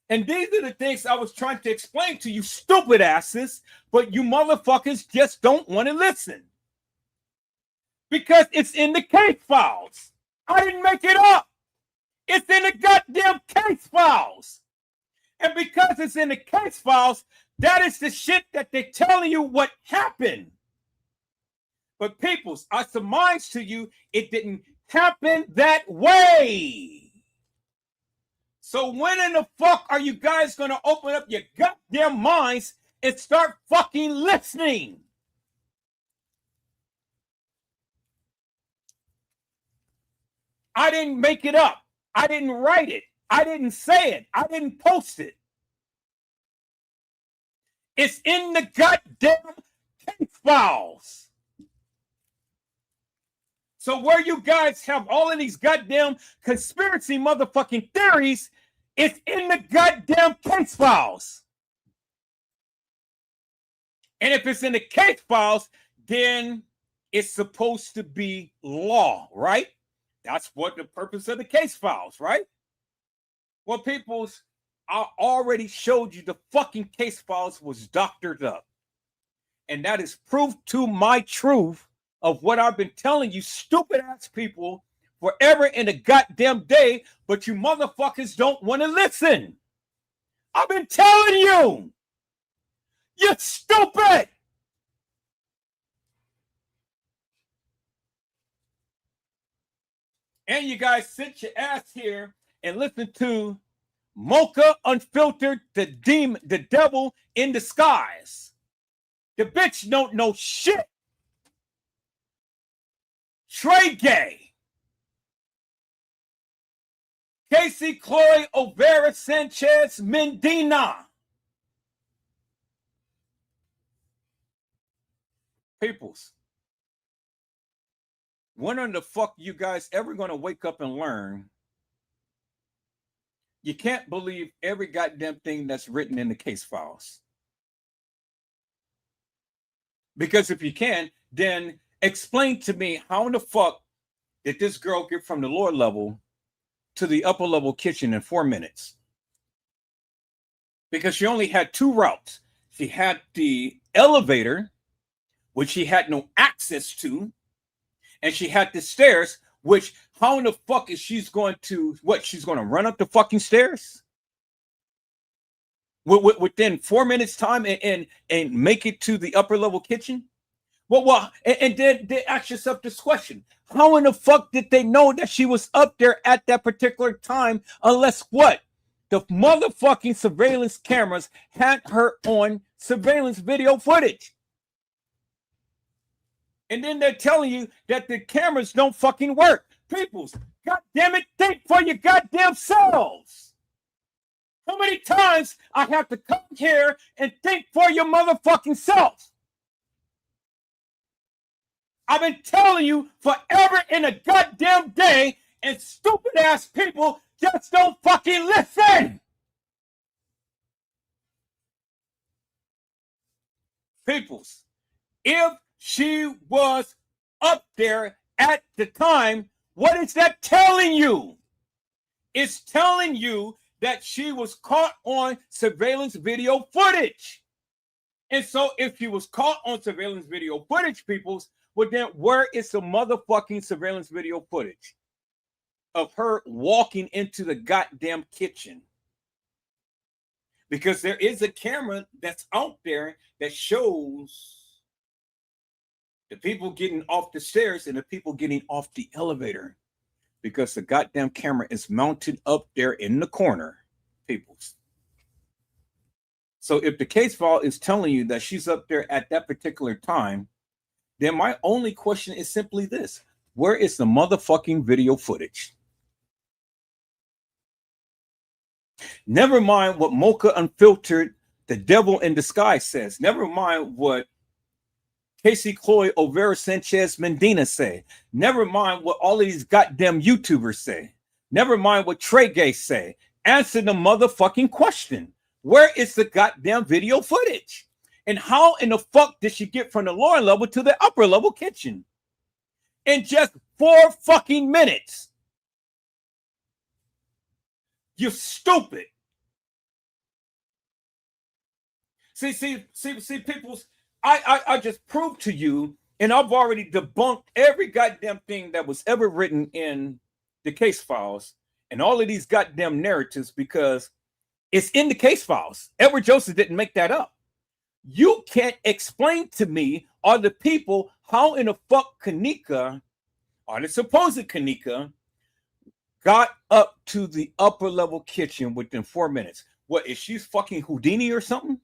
And these are the things I was trying to explain to you, stupid asses, but you motherfuckers just don't want to listen. Because it's in the case files. I didn't make it up. It's in the goddamn case files. And because it's in the case files, that is the shit that they're telling you what happened. But peoples, I surmise to you, it didn't happen that way. So when in the fuck are you guys going to open up your goddamn minds and start fucking listening? I didn't make it up. I didn't write it. I didn't say it. I didn't post it. It's in the goddamn case files. So where you guys have all of these goddamn conspiracy motherfucking theories, it's in the goddamn case files. And if it's in the case files, then it's supposed to be law, right? That's what the purpose of the case files, right? Well, peoples, I already showed you the fucking case files was doctored up. And that is proof to my truth of what I've been telling you stupid ass people forever in a goddamn day, but you motherfuckers don't want to listen. I've been telling you. You're stupid. And you guys sit your ass here and listen to Moca Unfiltered, the devil in disguise. The bitch don't know shit. Trey Gay. Casey Chloe Overa Sanchez Mendina. Peoples. When in the fuck you guys ever gonna wake up and learn you can't believe every goddamn thing that's written in the case files? Because if you can, then explain to me how in the fuck did this girl get from the lower level to the upper level kitchen in 4 minutes? Because she only had two routes. She had the elevator, which she had no access to, and she had the stairs, which how in the fuck is she's going to, what, she's going to run up the fucking stairs? Within 4 minutes time and make it to the upper level kitchen? Well, and then they ask yourself this question. How in the fuck did they know that she was up there at that particular time unless what? The motherfucking surveillance cameras had her on surveillance video footage. And then they're telling you that the cameras don't fucking work. Peoples, God damn it, think for your goddamn selves. How many times I have to come here and think for your motherfucking self? I've been telling you forever in a goddamn day, and stupid ass people just don't fucking listen. Peoples, if she was up there at the time, what is that telling you? It's telling you that she was caught on surveillance video footage. And so if she was caught on surveillance video footage, peoples, well then where is the motherfucking surveillance video footage of her walking into the goddamn kitchen? Because there is a camera that's out there that shows the people getting off the stairs and the people getting off the elevator. Because the goddamn camera is mounted up there in the corner, peoples. So if the case file is telling you that she's up there at that particular time, then my only question is simply this: where is the motherfucking video footage? Never mind what Moca Unfiltered, the devil in disguise, says. Never mind what Casey Chloe Overa Sanchez Mendina say. Never mind what all of these goddamn YouTubers say. Never mind what Trey Gay say. Answer the motherfucking question. Where is the goddamn video footage? And how in the fuck did she get from the lower level to the upper level kitchen? In just 4 fucking minutes. You stupid. See, peoples, I just proved to you, and I've already debunked every goddamn thing that was ever written in the case files and all of these goddamn narratives, because it's in the case files. Edward Joseph didn't make that up. You can't explain to me or the people how in the fuck Kanika, or the supposed Kanika, got up to the upper level kitchen within 4 minutes. What, is she fucking Houdini or something?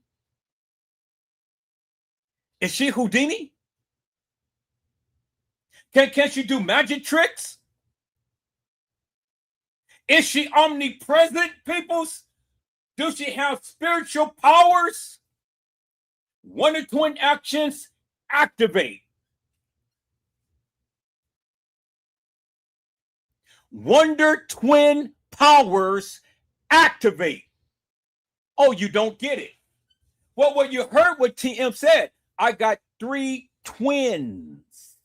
Is she Houdini? Can she do magic tricks? Is she omnipresent, peoples? Does she have spiritual powers? Wonder Twin actions activate. Wonder Twin powers activate. Oh, you don't get it. Well, what you heard what TM said, I got 3 twins.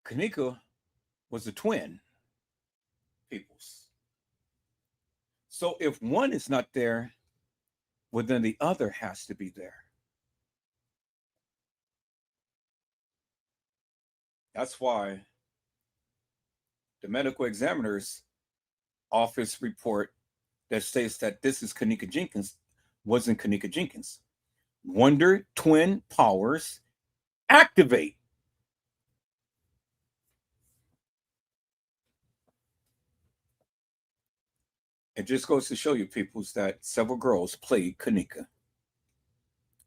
Kanika was a twin, peoples. So if one is not there, well, then the other has to be there. That's why the medical examiner's office report that states that this is Kanika Jenkins wasn't Kanika Jenkins. Wonder Twin powers activate. It just goes to show you, peoples, that several girls played Kanika.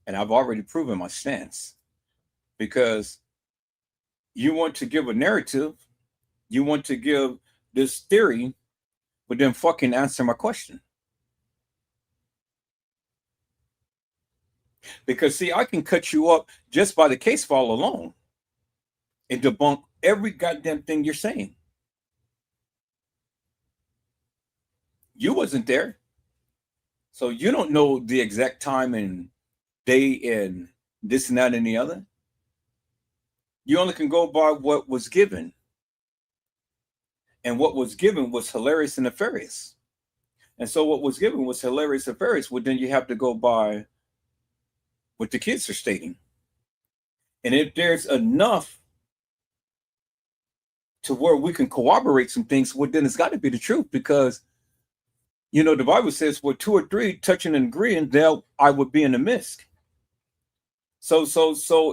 And I've already proven my stance. Because you want to give a narrative, you want to give this theory, but then fucking answer my question. Because, see, I can cut you up just by the case file alone and debunk every goddamn thing you're saying. You wasn't there. So you don't know the exact time and day and this and that and the other. You only can go by what was given. And what was given was hilarious and nefarious. And so what was given was hilarious and nefarious. Well, then you have to go by what the kids are stating. And if there's enough to where we can corroborate some things, well, then it's got to be the truth. Because, you know, the Bible says, well, 2 or 3 touching and agreeing, there I would be in the midst. So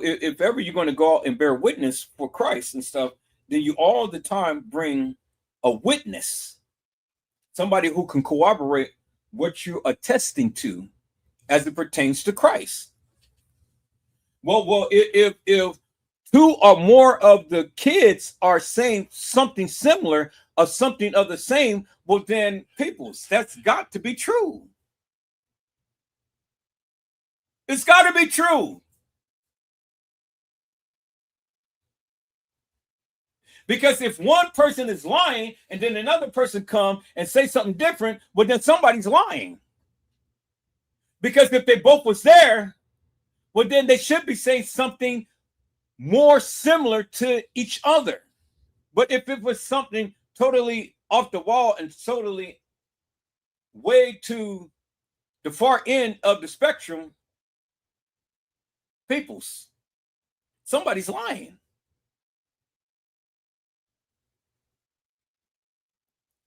if ever you're going to go out and bear witness for Christ and stuff, then you all the time bring a witness, somebody who can corroborate what you're attesting to as it pertains to Christ. Well, if 2 or more of the kids are saying something similar or something of the same, well, then, peoples, that's got to be true. It's got to be true. Because if one person is lying and then another person come and say something different, well, then somebody's lying. Because if they both was there, well, then they should be saying something more similar to each other. But if it was something totally off the wall and totally way to the far end of the spectrum, peoples, somebody's lying.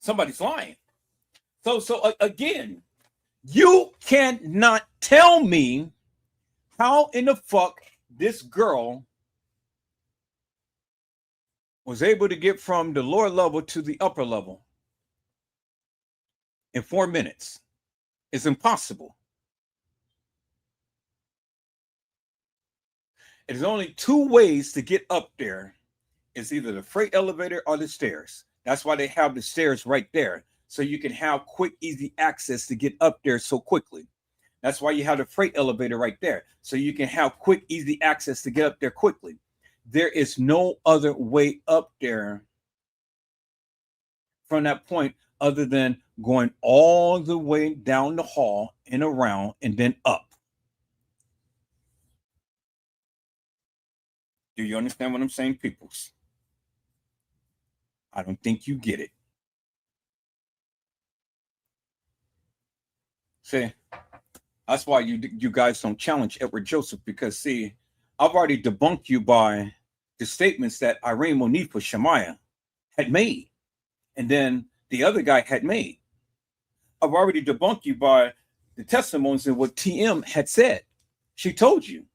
Somebody's lying. So again, you cannot tell me how in the fuck this girl was able to get from the lower level to the upper level in 4 minutes. It's impossible. There's only two ways to get up there. It's either the freight elevator or the stairs. That's why they have the stairs right there, so you can have quick, easy access to get up there so quickly. That's why you have the freight elevator right there, so you can have quick, easy access to get up there quickly. There is no other way up there from that point other than going all the way down the hall and around and then up. Do you understand what I'm saying, peoples? I don't think you get it. See, that's why you guys don't challenge Edward Joseph, because see, I've already debunked you by the statements that Irene Monifa Shemaiah had made, and then the other guy had made. I've already debunked you by the testimonies and what TM had said. She told you.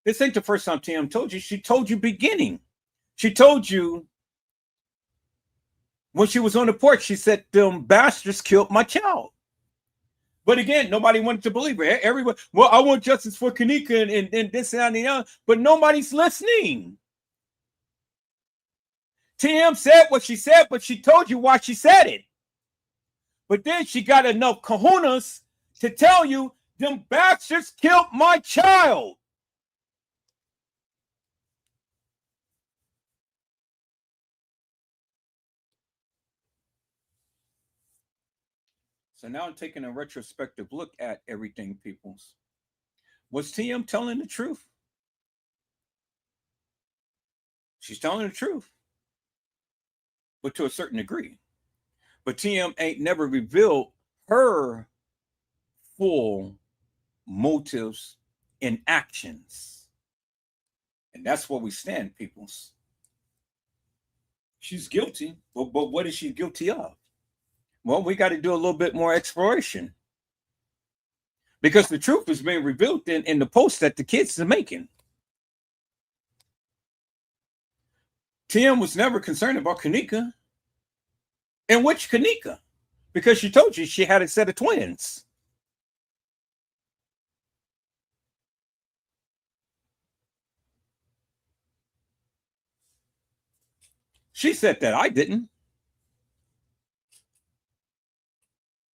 This ain't the first time TM told you. She told you beginning. She told you when she was on the porch, she said, them bastards killed my child. But again, nobody wanted to believe her. Everyone, well, I want justice for Kanika and this and the other, but nobody's listening. TM said what she said, but she told you why she said it. But then she got enough kahunas to tell you, them bastards killed my child. So now I'm taking a retrospective look at everything, peoples. Was TM telling the truth? She's telling the truth, but to a certain degree. But TM ain't never revealed her full motives and actions. And that's where we stand, peoples. She's guilty, but what is she guilty of? Well, we got to do a little bit more exploration, because the truth is being revealed in the post that the kids are making. TM was never concerned about Kanika. And which Kanika? Because she told you she had a set of twins. She said that. I didn't.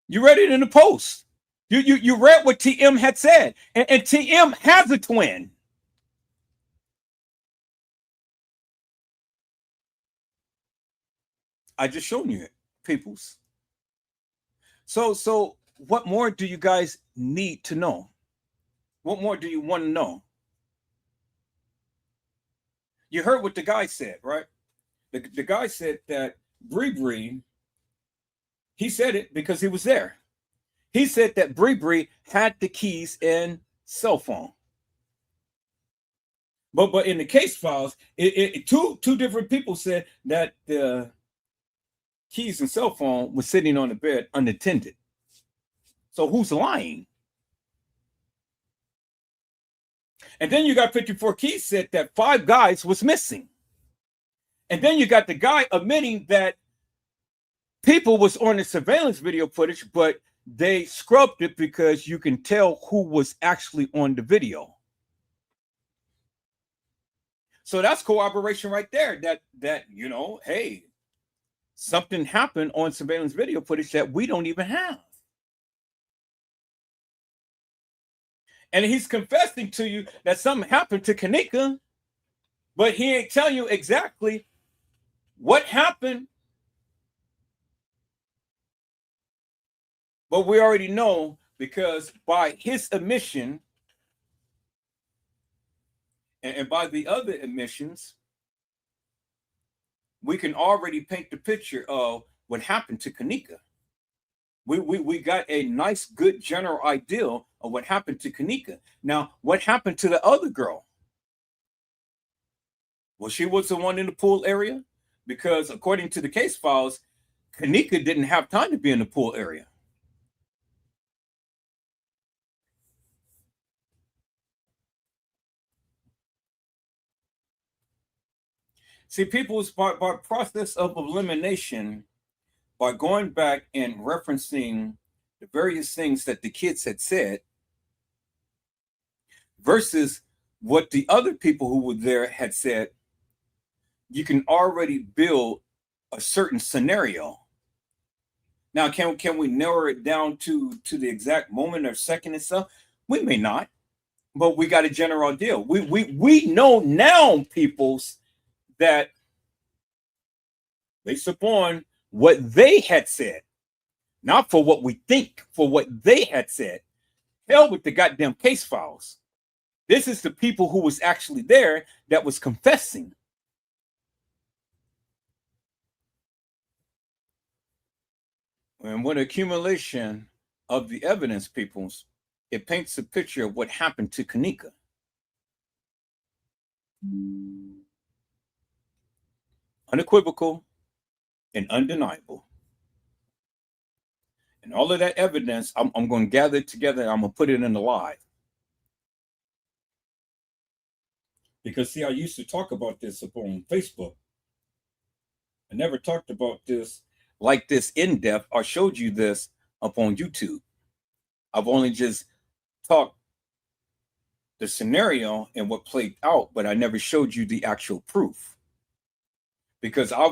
You read it in the post. You read what TM had said. And TM has a twin. I just shown you it, peoples. So what more do you guys need to know? What more do you want to know? You heard what the guy said, right? The guy said that Bree, he said it because he was there. He said that Bree had the keys and cell phone. But in the case files, two different people said that the keys and cell phone was sitting on the bed unattended. So who's lying? And then you got 54 Keys said that 5 guys was missing. And then you got the guy admitting that people was on the surveillance video footage, but they scrubbed it because you can tell who was actually on the video. So that's corroboration right there that you know, hey, something happened on surveillance video footage that we don't even have. And he's confessing to you that something happened to Kanika, but he ain't telling you exactly what happened. But we already know, because by his admission and by the other admissions, we can already paint the picture of what happened to Kanika. We got a nice, good general idea of what happened to Kanika. Now, what happened to the other girl? Well, she was the one in the pool area, because according to the case files, Kanika didn't have time to be in the pool area. See, people's by process of elimination, by going back and referencing the various things that the kids had said versus what the other people who were there had said, you can already build a certain scenario. Now, can we narrow it down to the exact moment or second itself? We may not, but we got a general idea. We know now, peoples, that based upon what they had said, not for what we think, for what they had said. Hell with the goddamn case files. This is the people who was actually there that was confessing. And with accumulation of the evidence, peoples, it paints a picture of what happened to Kanika. Unequivocal and undeniable. And all of that evidence, I'm going to gather it together and I'm going to put it in the live. Because, see, I used to talk about this upon Facebook. I never talked about this like this in depth or showed you this upon YouTube. I've only just talked the scenario and what played out, but I never showed you the actual proof. Because I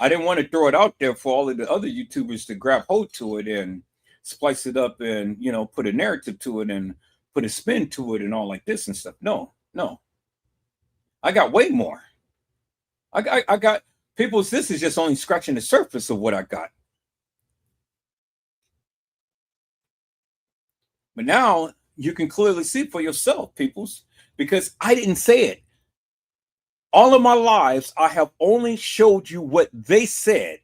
didn't want to throw it out there for all of the other YouTubers to grab hold to it and splice it up and, you know, put a narrative to it and put a spin to it and all like this and stuff. No. I got way more. I got people's, this is just only scratching the surface of what I got. But now you can clearly see for yourself, peoples, because I didn't say it. All of my lives, I have only showed you what they said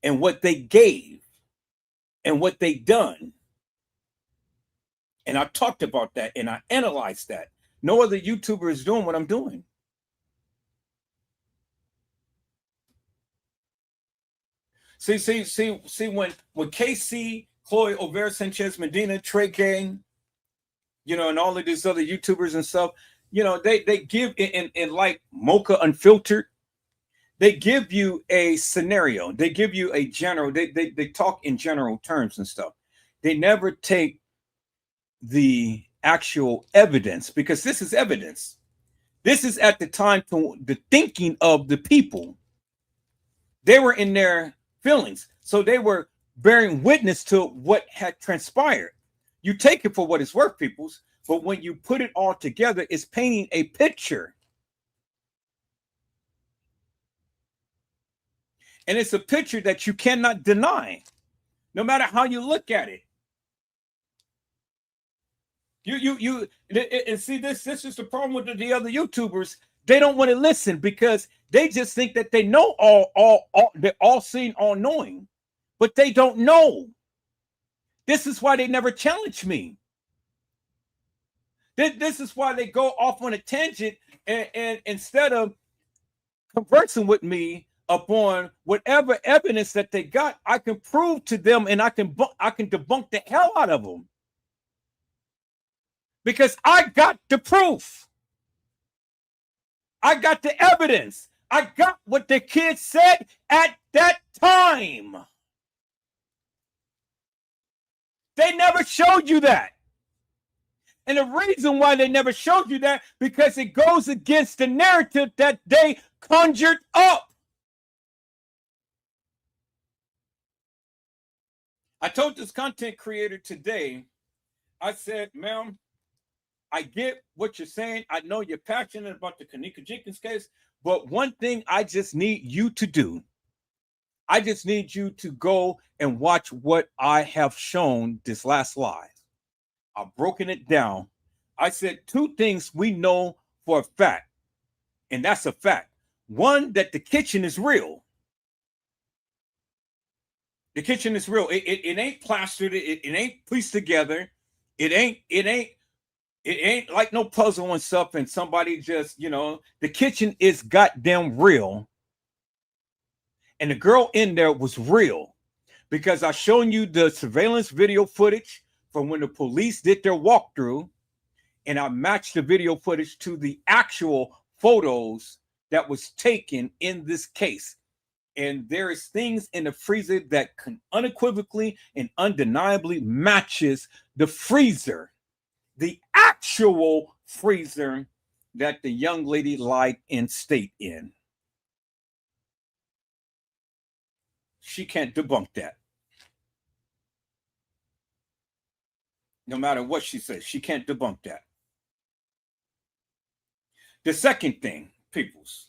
and what they gave and what they done. And I talked about that and I analyzed that. No other YouTuber is doing what I'm doing. See, when KC, Chloe Overa Sanchez Medina, Trey Gang, you know, and all of these other YouTubers and stuff, you know, they give in like Moca Unfiltered, they give you a scenario. They give you a general, they talk in general terms and stuff. They never take the actual evidence, because this is evidence. This is at the time to the thinking of the people. They were in their feelings. So they were bearing witness to what had transpired. You take it for what it's worth, peoples, but when you put it all together, it's painting a picture. And it's a picture that you cannot deny, no matter how you look at it. And see, this is the problem with the other YouTubers. They don't want to listen because they just think that they know all they're all seeing, all knowing, but they don't know. This is why they never challenge me. This is why they go off on a tangent and instead of conversing with me upon whatever evidence that they got, I can prove to them and I can debunk the hell out of them. Because I got the proof. I got the evidence. I got what the kids said at that time. They never showed you that. And the reason why they never showed you that, because it goes against the narrative that they conjured up. I told this content creator today, I said, ma'am, I get what you're saying. I know you're passionate about the Kanika Jenkins case, but one thing I just need you to do, I just need you to go and watch what I have shown this last live. I've broken it down. I said 2 things we know for a fact, and that's a fact. One, that the kitchen is real. The kitchen is real. It ain't plastered. It ain't pieced together. It ain't like no puzzle and stuff. And somebody just, the kitchen is goddamn real. And the girl in there was real, because I shown you the surveillance video footage from when the police did their walkthrough, and I matched the video footage to the actual photos that was taken in this case. And there is things in the freezer that can unequivocally and undeniably matches the freezer, the actual freezer that the young lady lied in state in. She can't debunk that. No matter what she says, she can't debunk that. The second thing, peoples,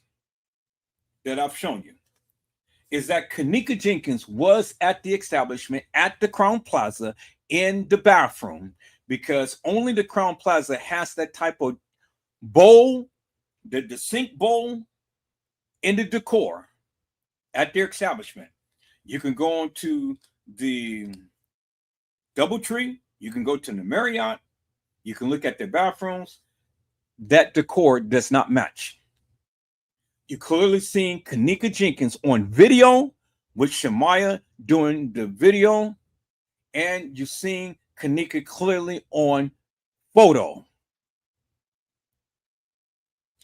that I've shown you is that Kanika Jenkins was at the establishment at the Crown Plaza in the bathroom, because only the Crown Plaza has that type of bowl, the sink bowl in the decor at their establishment. You can go on to the DoubleTree, you can go to the Marriott, you can look at their bathrooms. That decor does not match. You clearly seen Kanika Jenkins on video with Shamaya doing the video, and you've seen Kanika clearly on photo.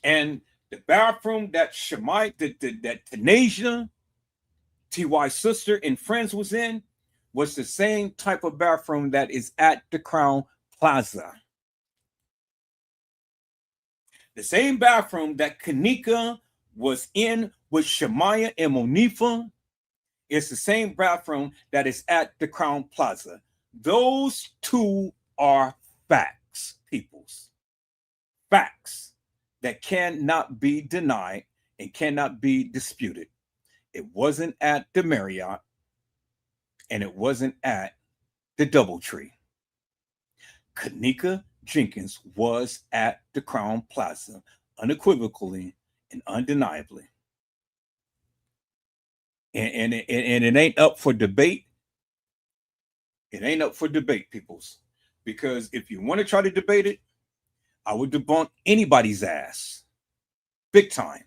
And the bathroom that Shamaya, that Tanasia, T.Y. sister and friends was in, was the same type of bathroom that is at the Crown Plaza. The same bathroom that Kanika was in with Shamaya and Monifa is the same bathroom that is at the Crown Plaza. Those two are facts, peoples. Facts that cannot be denied and cannot be disputed. It wasn't at the Marriott, and it wasn't at the DoubleTree. Kanika Jenkins was at the Crown Plaza unequivocally and undeniably. And it ain't up for debate. It ain't up for debate, peoples. Because if you want to try to debate it, I would debunk anybody's ass. Big time.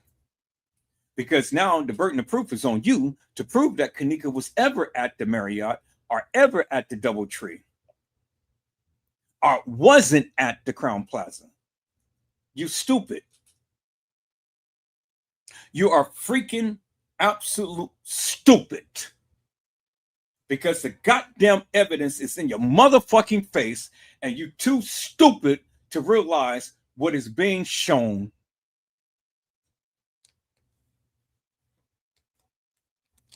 Because now the burden of proof is on you to prove that Kanika was ever at the Marriott or ever at the DoubleTree, or wasn't at the Crown Plaza. You stupid. You are freaking absolute stupid. Because the goddamn evidence is in your motherfucking face, and you too stupid to realize what is being shown.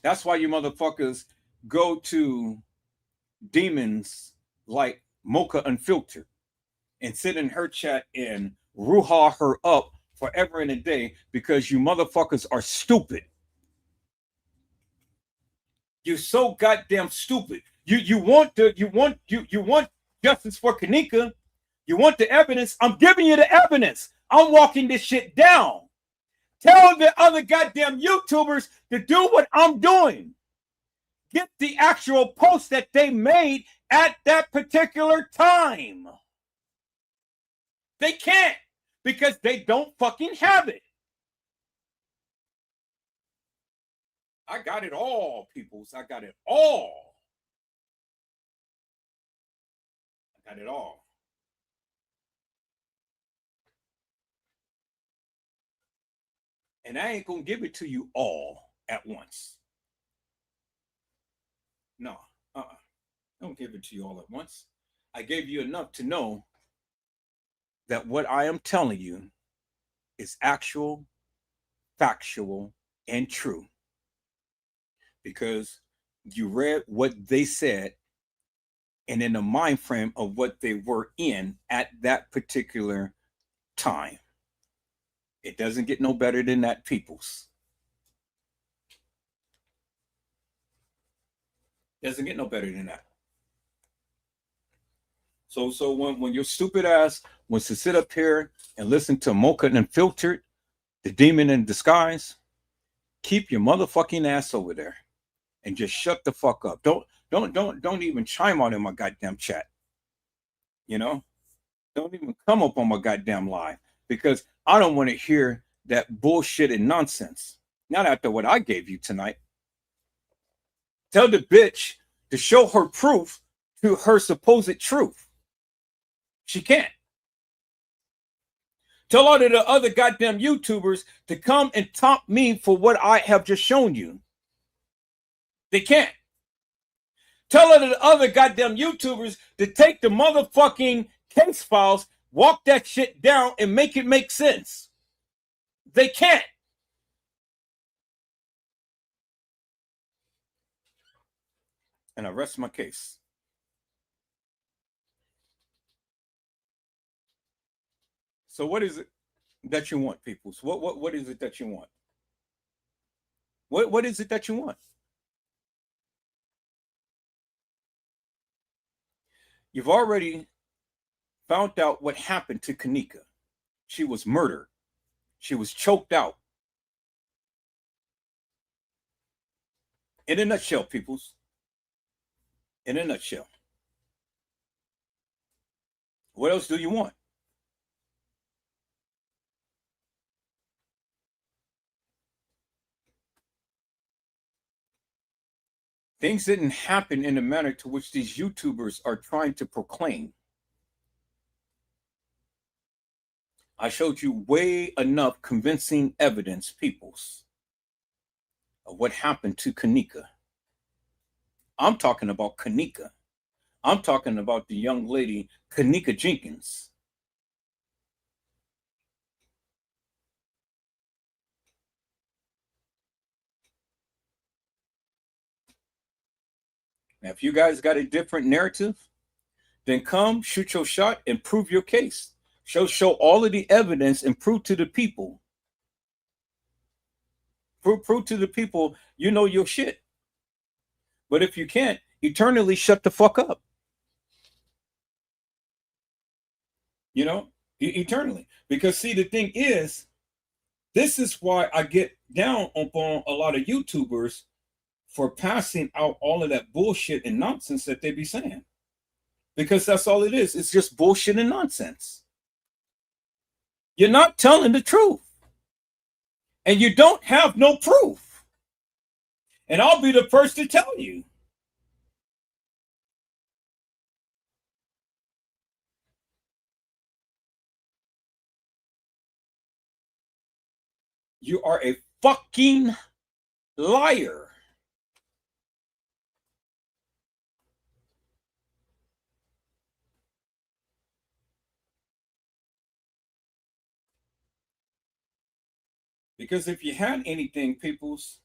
That's why you motherfuckers go to demons like Moca Unfiltered and sit in her chat and ruha her up forever and a day, because you motherfuckers are stupid. You're so goddamn stupid. You want justice for Kanika. You want the evidence. I'm giving you the evidence. I'm walking this shit down. Tell the other goddamn YouTubers to do what I'm doing. Get the actual post that they made at that particular time. They can't, because they don't fucking have it. I got it all, peoples. I got it all. I got it all. And I ain't going to give it to you all at once. No, don't give it to you all at once. I gave you enough to know that what I am telling you is actual, factual, and true. Because you read what they said and in the mind frame of what they were in at that particular time. It doesn't get no better than that, peoples. Doesn't get no better than that. So when your stupid ass wants to sit up here and listen to Mocha Unfiltered, the demon in disguise, keep your motherfucking ass over there and just shut the fuck up. Don't even chime on in my goddamn chat. You know, don't even come up on my goddamn live, because I don't want to hear that bullshit and nonsense. Not after what I gave you tonight. Tell the bitch to show her proof to her supposed truth. She can't. Tell all of the other goddamn YouTubers to come and top me for what I have just shown you. They can't. Tell all of the other goddamn YouTubers to take the motherfucking case files, walk that shit down, and make it make sense. They can't. And I rest my case. So what is it that you want, people? So what is it that you want? What is it that you want? You've already found out what happened to Kanika. She was murdered. She was choked out. In a nutshell, peoples. In a nutshell. What else do you want? Things didn't happen in the manner to which these YouTubers are trying to proclaim. I showed you way enough convincing evidence, peoples, of what happened to Kanika. I'm talking about Kanika. I'm talking about the young lady, Kanika Jenkins. Now, if you guys got a different narrative, then come shoot your shot and prove your case. Show all of the evidence and prove to the people. Prove to the people you know your shit. But if you can't, eternally shut the fuck up. You know, eternally. Because see, the thing is, this is why I get down upon a lot of YouTubers for passing out all of that bullshit and nonsense that they be saying. Because that's all it is. It's just bullshit and nonsense. You're not telling the truth. And you don't have no proof. And I'll be the first to tell you. You are a fucking liar. Because if you had anything, peoples,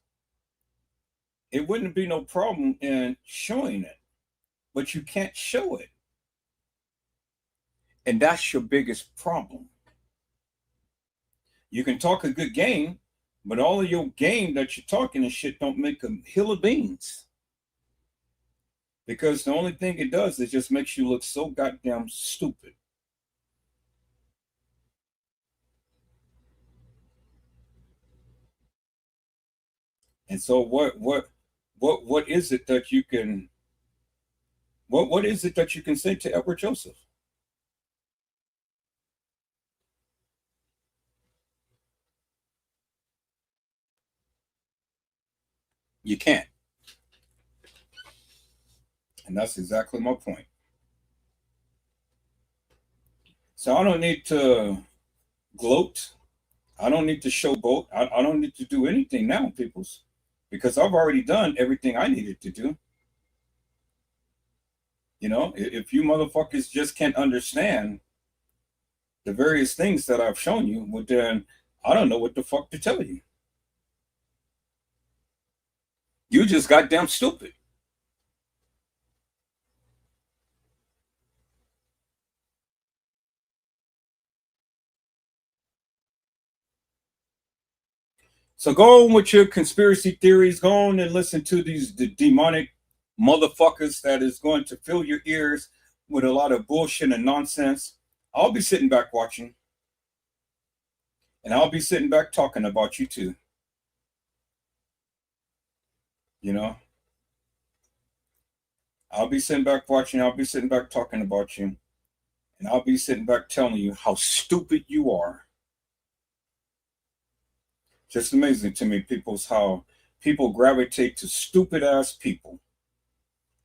it wouldn't be no problem in showing it. But you can't show it. And that's your biggest problem. You can talk a good game, but all of your game that you're talking and shit don't make a hill of beans. Because the only thing it does is just makes you look so goddamn stupid. And so what is it that you can what is it that you can say to Edward Joseph? You can't. And that's exactly my point. So I don't need to gloat. I don't need to showboat. I don't need to do anything now, peoples, because I've already done everything I needed to do. You know, if you motherfuckers just can't understand the various things that I've shown you, well, then I don't know what the fuck to tell you. You just goddamn stupid. So go on with your conspiracy theories. Go on and listen to these demonic motherfuckers that is going to fill your ears with a lot of bullshit and nonsense. I'll be sitting back watching. And I'll be sitting back talking about you too. You know? I'll be sitting back watching. I'll be sitting back talking about you. And I'll be sitting back telling you how stupid you are. Just amazing to me, people's how people gravitate to stupid ass people.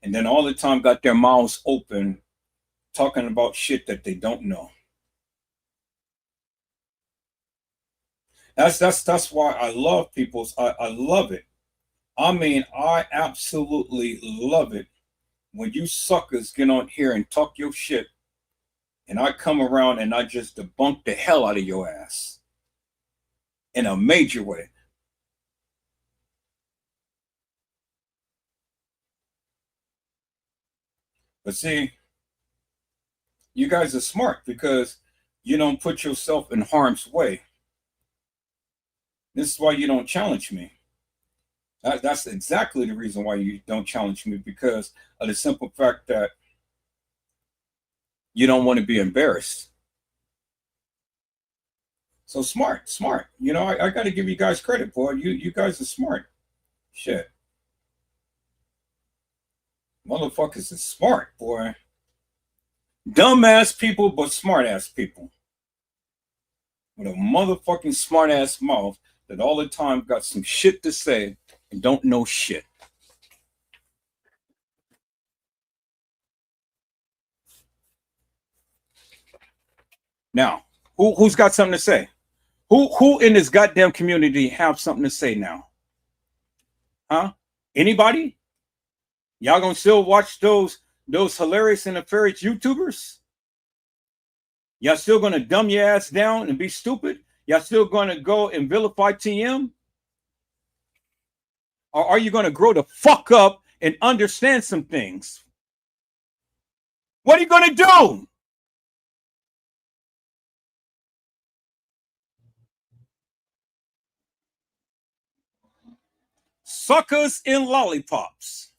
And then all the time got their mouths open talking about shit that they don't know. That's why I love people's. I love it. I mean, I absolutely love it when you suckers get on here and talk your shit, and I come around and I just debunk the hell out of your ass in a major way. But see, you guys are smart because you don't put yourself in harm's way. This is why you don't challenge me. That's exactly the reason why you don't challenge me, because of the simple fact that you don't want to be embarrassed. So smart. You know, I got to give you guys credit, boy. You guys are smart. Shit. Motherfuckers are smart, boy. Dumbass people, but smart ass people. With a motherfucking smart ass mouth that all the time got some shit to say and don't know shit. Now, who's got something to say? Who in this goddamn community have something to say now? Huh? Anybody? Y'all gonna still watch those hilarious and nefarious YouTubers? Y'all still gonna dumb your ass down and be stupid? Y'all still gonna go and vilify TM? Or are you gonna grow the fuck up and understand some things? What are you gonna do? Suckers and lollipops.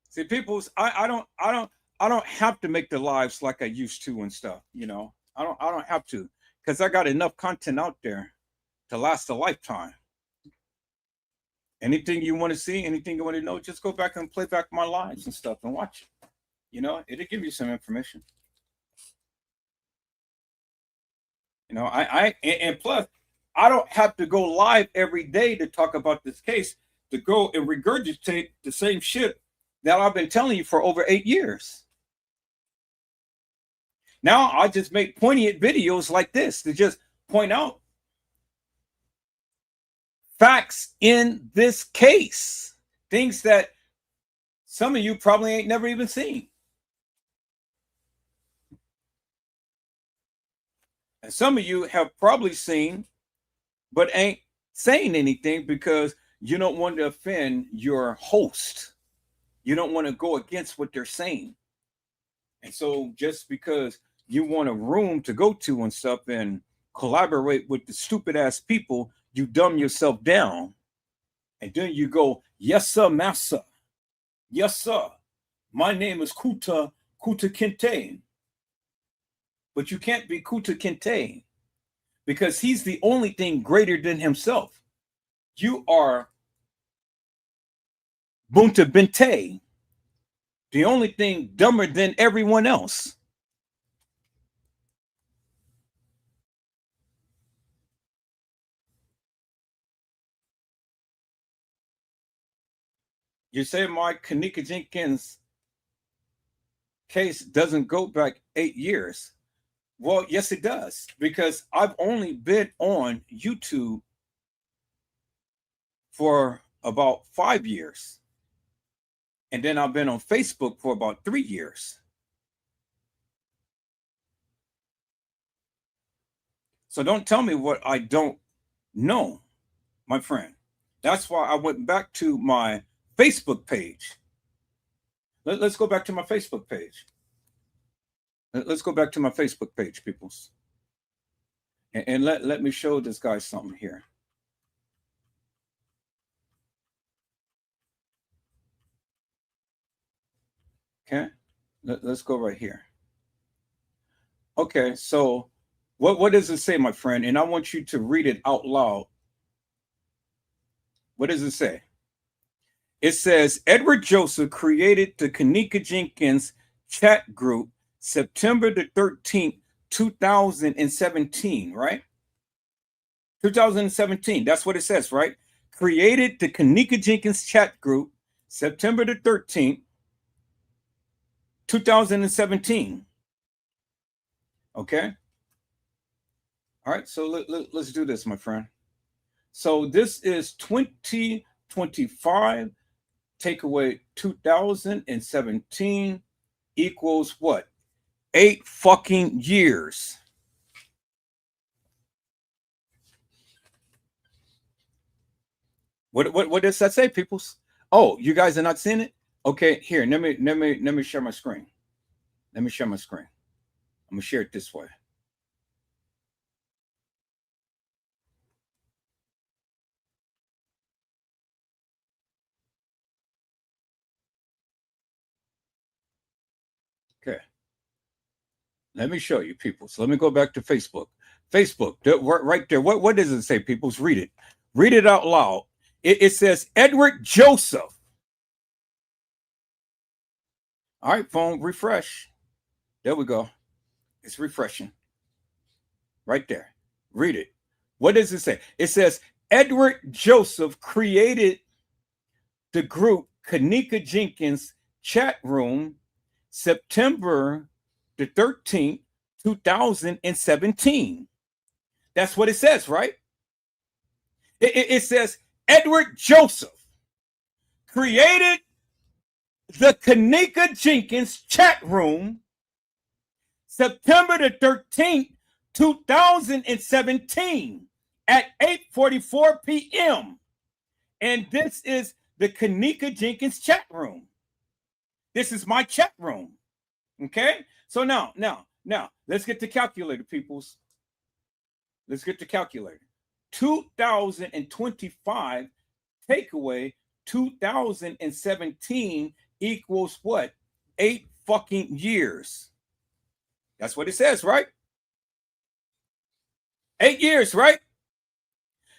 See, people's I don't have to make the lives like I used to and stuff, you know. I don't have to, because I got enough content out there to last a lifetime. Anything you want to see, anything you want to know, just go back and play back my lives and stuff and watch it. You know, it'll give you some information. You know, and plus, I don't have to go live every day to talk about this case, to go and regurgitate the same shit that I've been telling you for over 8 years. Now I just make poignant videos like this to just point out facts in this case, things that some of you probably ain't never even seen. And some of you have probably seen, but ain't saying anything because you don't want to offend your host. You don't want to go against what they're saying. And so just because you want a room to go to and stuff and collaborate with the stupid ass people, you dumb yourself down. And then you go, yes, sir, massa. Yes, sir. My name is Kuta Kinte. But you can't be Kuta Kinte because he's the only thing greater than himself. You are Bunta Binte, the only thing dumber than everyone else. You say my Kanika Jenkins case doesn't go back 8 years. Well, yes, it does, because I've only been on YouTube for about 5 years. And then I've been on Facebook for about 3 years. So don't tell me what I don't know, my friend. That's why I went back to my Facebook page. Let's go back to my Facebook page. Let's go back to my Facebook page, peoples. And let me show this guy something here. Okay, let's go right here. Okay, so what does it say, my friend? And I want you to read it out loud What does it say? It says Edward Joseph created the Kanika Jenkins chat group September the 13th, 2017, right? 2017. That's what it says, right? Created the Kanika Jenkins chat group September the 13th, 2017. Okay. All right. So let's do this, my friend. So this is 2025. Take away 2017 equals what? 8 fucking years. What does that say, peoples? Oh, you guys are not seeing it? Okay, here, let me share my screen. Let me share my screen. I'm gonna share it this way. Okay. Let me show you, people. So let me go back to Facebook. Facebook, right there. What does it say, peoples? Read it. Read it out loud. It says Edward Joseph. All right, phone, refresh. There we go. It's refreshing. Right there. Read it. What does it say? It says Edward Joseph created the group Kanika Jenkins chat room September the 13th, 2017. That's what it says, right? It says Edward Joseph created the Kanika Jenkins chat room September the 13th, 2017 at 8:44 p.m. And this is the Kanika Jenkins chat room. This is my chat room. Okay? So now, let's get the calculator, peoples. Let's get the calculator. 2025 take away 2017 equals what? 8 fucking years. That's what it says, right? 8 years, right?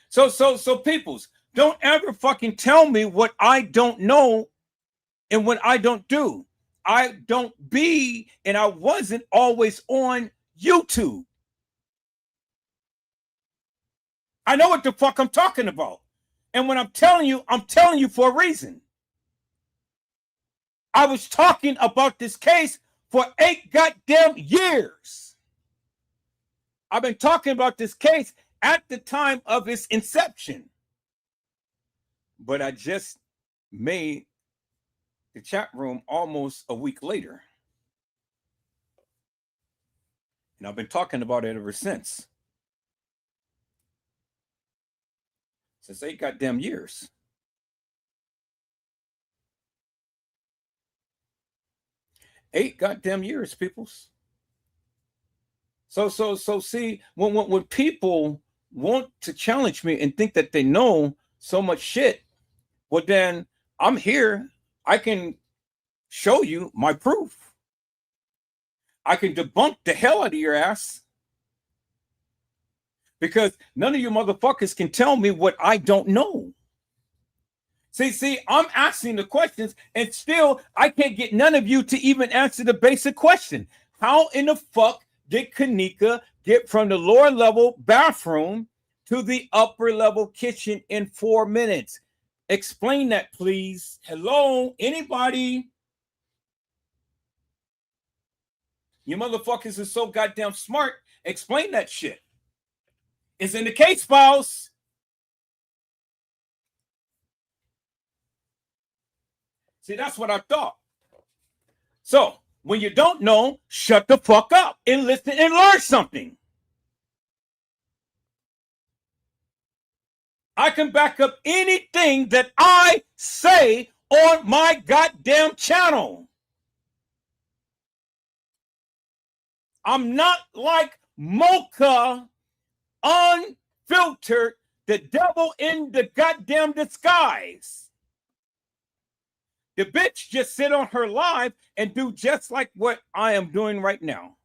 So peoples, don't ever fucking tell me what I don't know and what I don't do. I don't be, and I wasn't always on YouTube. I know what the fuck I'm talking about. And when I'm telling you for a reason. I was talking about this case for 8 goddamn years. I've been talking about this case at the time of its inception. But I just made the chat room almost a week later. And I've been talking about it ever since. Since 8 goddamn years. Eight goddamn years, peoples. So see, when people want to challenge me and think that they know so much shit, well then I'm here. I can show you my proof. I can debunk the hell out of your ass. Because none of you motherfuckers can tell me what I don't know. See, I'm asking the questions and still I can't get none of you to even answer the basic question. How in the fuck did Kanika get from the lower level bathroom to the upper level kitchen in 4 minutes? Explain that, please. Hello, anybody? You motherfuckers are so goddamn smart. Explain that shit. It's in the case files. See, that's what I thought. So, when you don't know, shut the fuck up and listen and learn something. I can back up anything that I say on my goddamn channel. I'm not like Moca Unfiltered, the devil in the goddamn disguise. The bitch just sit on her live and do just like what I am doing right now.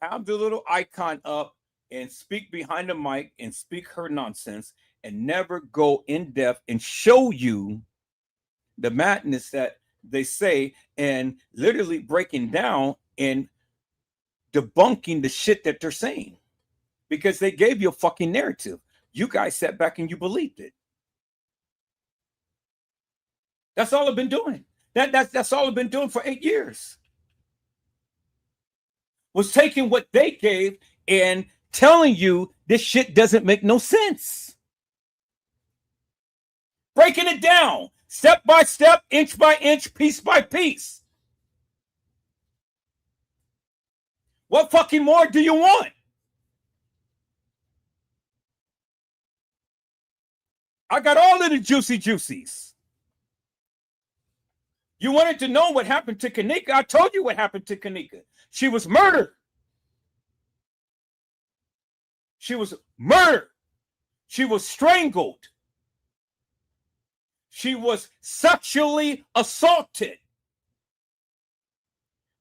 Have the little icon up and speak behind the mic and speak her nonsense and never go in depth and show you the madness that they say, and literally breaking down and debunking the shit that they're saying, because they gave you a fucking narrative. You guys sat back and you believed it. That's all I've been doing. That's all I've been doing for 8 years. Was taking what they gave and telling you this shit doesn't make no sense. Breaking it down, step by step, inch by inch, piece by piece. What fucking more do you want? I got all of the juicy juicies. You wanted to know what happened to Kanika? I told you what happened to Kanika. She was murdered. She was murdered. She was strangled. She was sexually assaulted.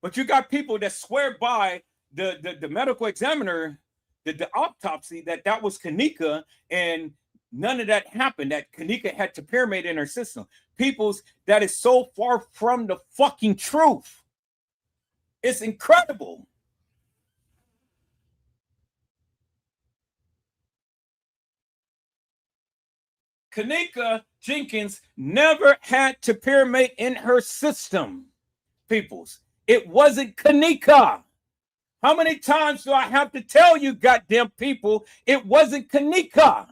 But you got people that swear by the medical examiner, the autopsy, that was Kanika, and none of that happened, that Kanika had topiramate in her system. People's, that is so far from the fucking truth. It's incredible. Kanika Jenkins never had topiramate in her system, peoples. It wasn't Kanika. How many times do I have to tell you, goddamn people, it wasn't Kanika?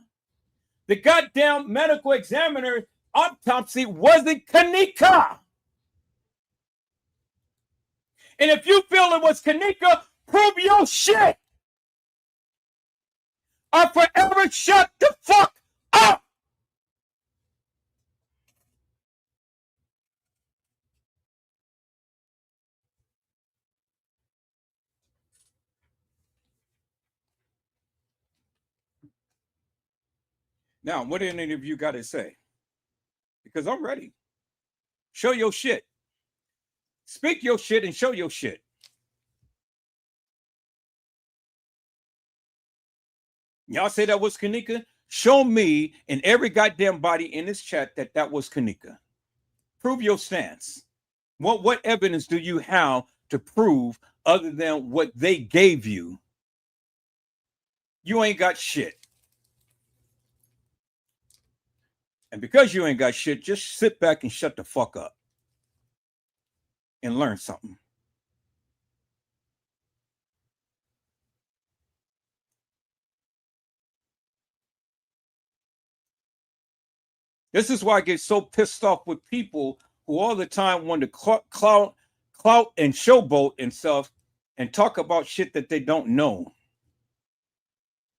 The goddamn medical examiner autopsy wasn't Kanika. And if you feel it was Kanika, prove your shit. Or forever shut the fuck up. Now, what do any of you got to say? Because I'm ready. Show your shit. Speak your shit and show your shit. Y'all say that was Kanika? Show me and every goddamn body in this chat that was Kanika. Prove your stance. What evidence do you have to prove other than what they gave you? You ain't got shit. And because you ain't got shit, just sit back and shut the fuck up and learn something. This is why I get so pissed off with people who all the time want to clout and showboat and stuff and talk about shit that they don't know.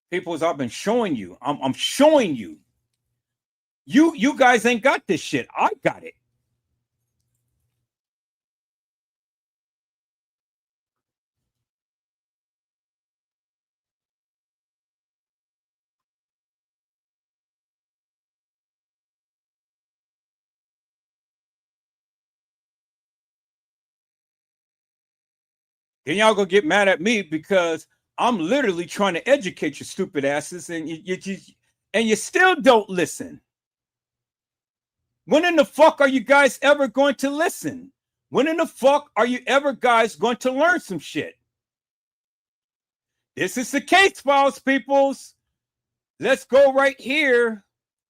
People, as I've been showing you, I'm showing you. You guys ain't got this shit. I got it. Then y'all gonna get mad at me because I'm literally trying to educate your stupid asses, and you still don't listen. When in the fuck are you guys ever going to listen? When in the fuck are you ever guys going to learn some shit? This is the case files, peoples. Let's go right here.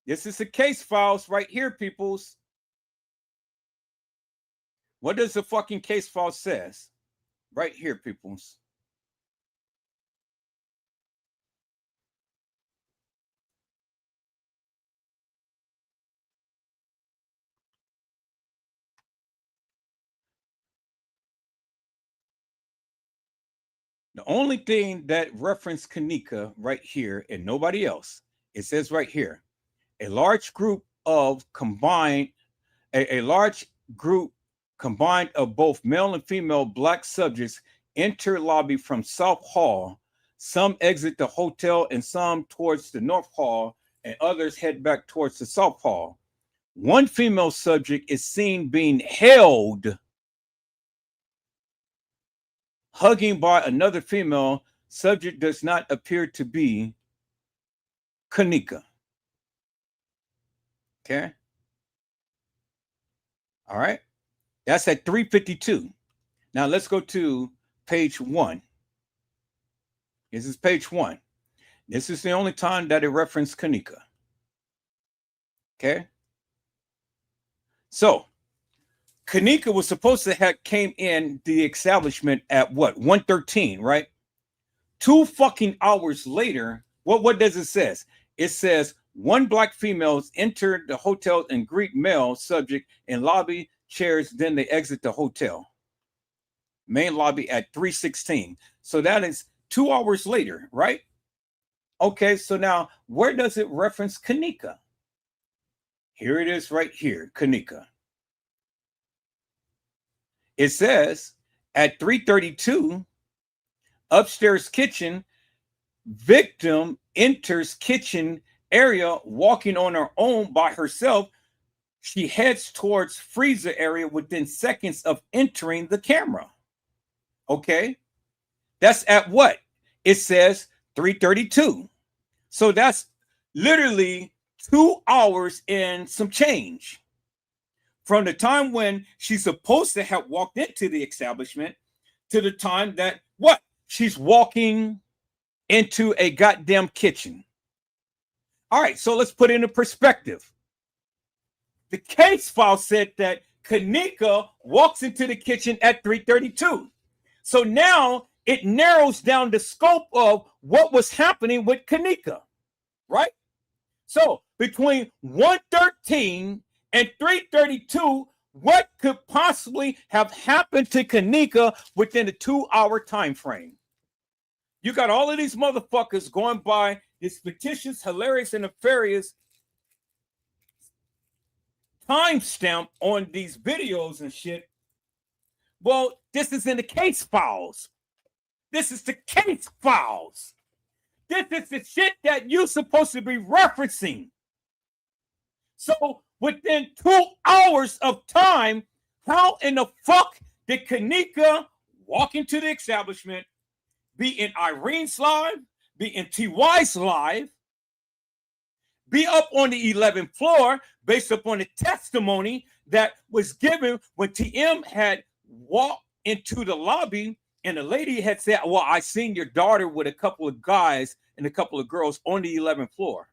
This is the case files right here, peoples. What does the fucking case file says? Right here, peoples. The only thing that referenced Kanika right here and nobody else, it says right here, a large group combined of both male and female black subjects enter lobby from South Hall. Some exit the hotel and some towards the North Hall, and others head back towards the South Hall. One female subject is seen being held, hugging by another female subject. Does not appear to be Kanika. Okay. All right. That's at 3:52. Now let's go to page 1. This is page 1. This is the only time that it referenced Kanika. Okay. So Kanika was supposed to have came in the establishment at what? 1:13, right? 2 fucking hours later, what does it says? It says 1 black females entered the hotel and greet male subject in lobby chairs, then they exit the hotel. Main lobby at 3:16. So that is 2 hours later, right? Okay, so now where does it reference Kanika? Here it is right here, Kanika. It says at 3:32, upstairs kitchen, victim enters kitchen area walking on her own by herself. She heads towards freezer area within seconds of entering the camera. Okay, that's at what? It says 3:32. So that's literally 2 hours and some change from the time when she's supposed to have walked into the establishment to the time that what? She's walking into a goddamn kitchen. All right, so let's put it into perspective. The case file said that Kanika walks into the kitchen at 3:32. So now it narrows down the scope of what was happening with Kanika, right? So between 1:13 and 3:32, what could possibly have happened to Kanika within a 2-hour time frame? You got all of these motherfuckers going by this fictitious, hilarious, and nefarious timestamp on these videos and shit. Well, this is in the case files. This is the case files. This is the shit that you're supposed to be referencing. So within 2 hours of time, how in the fuck did Kanika walk into the establishment, be in Irene's live, be in TY's live, be up on the 11th floor based upon the testimony that was given when TM had walked into the lobby and the lady had said, well, I seen your daughter with a couple of guys and a couple of girls on the 11th floor.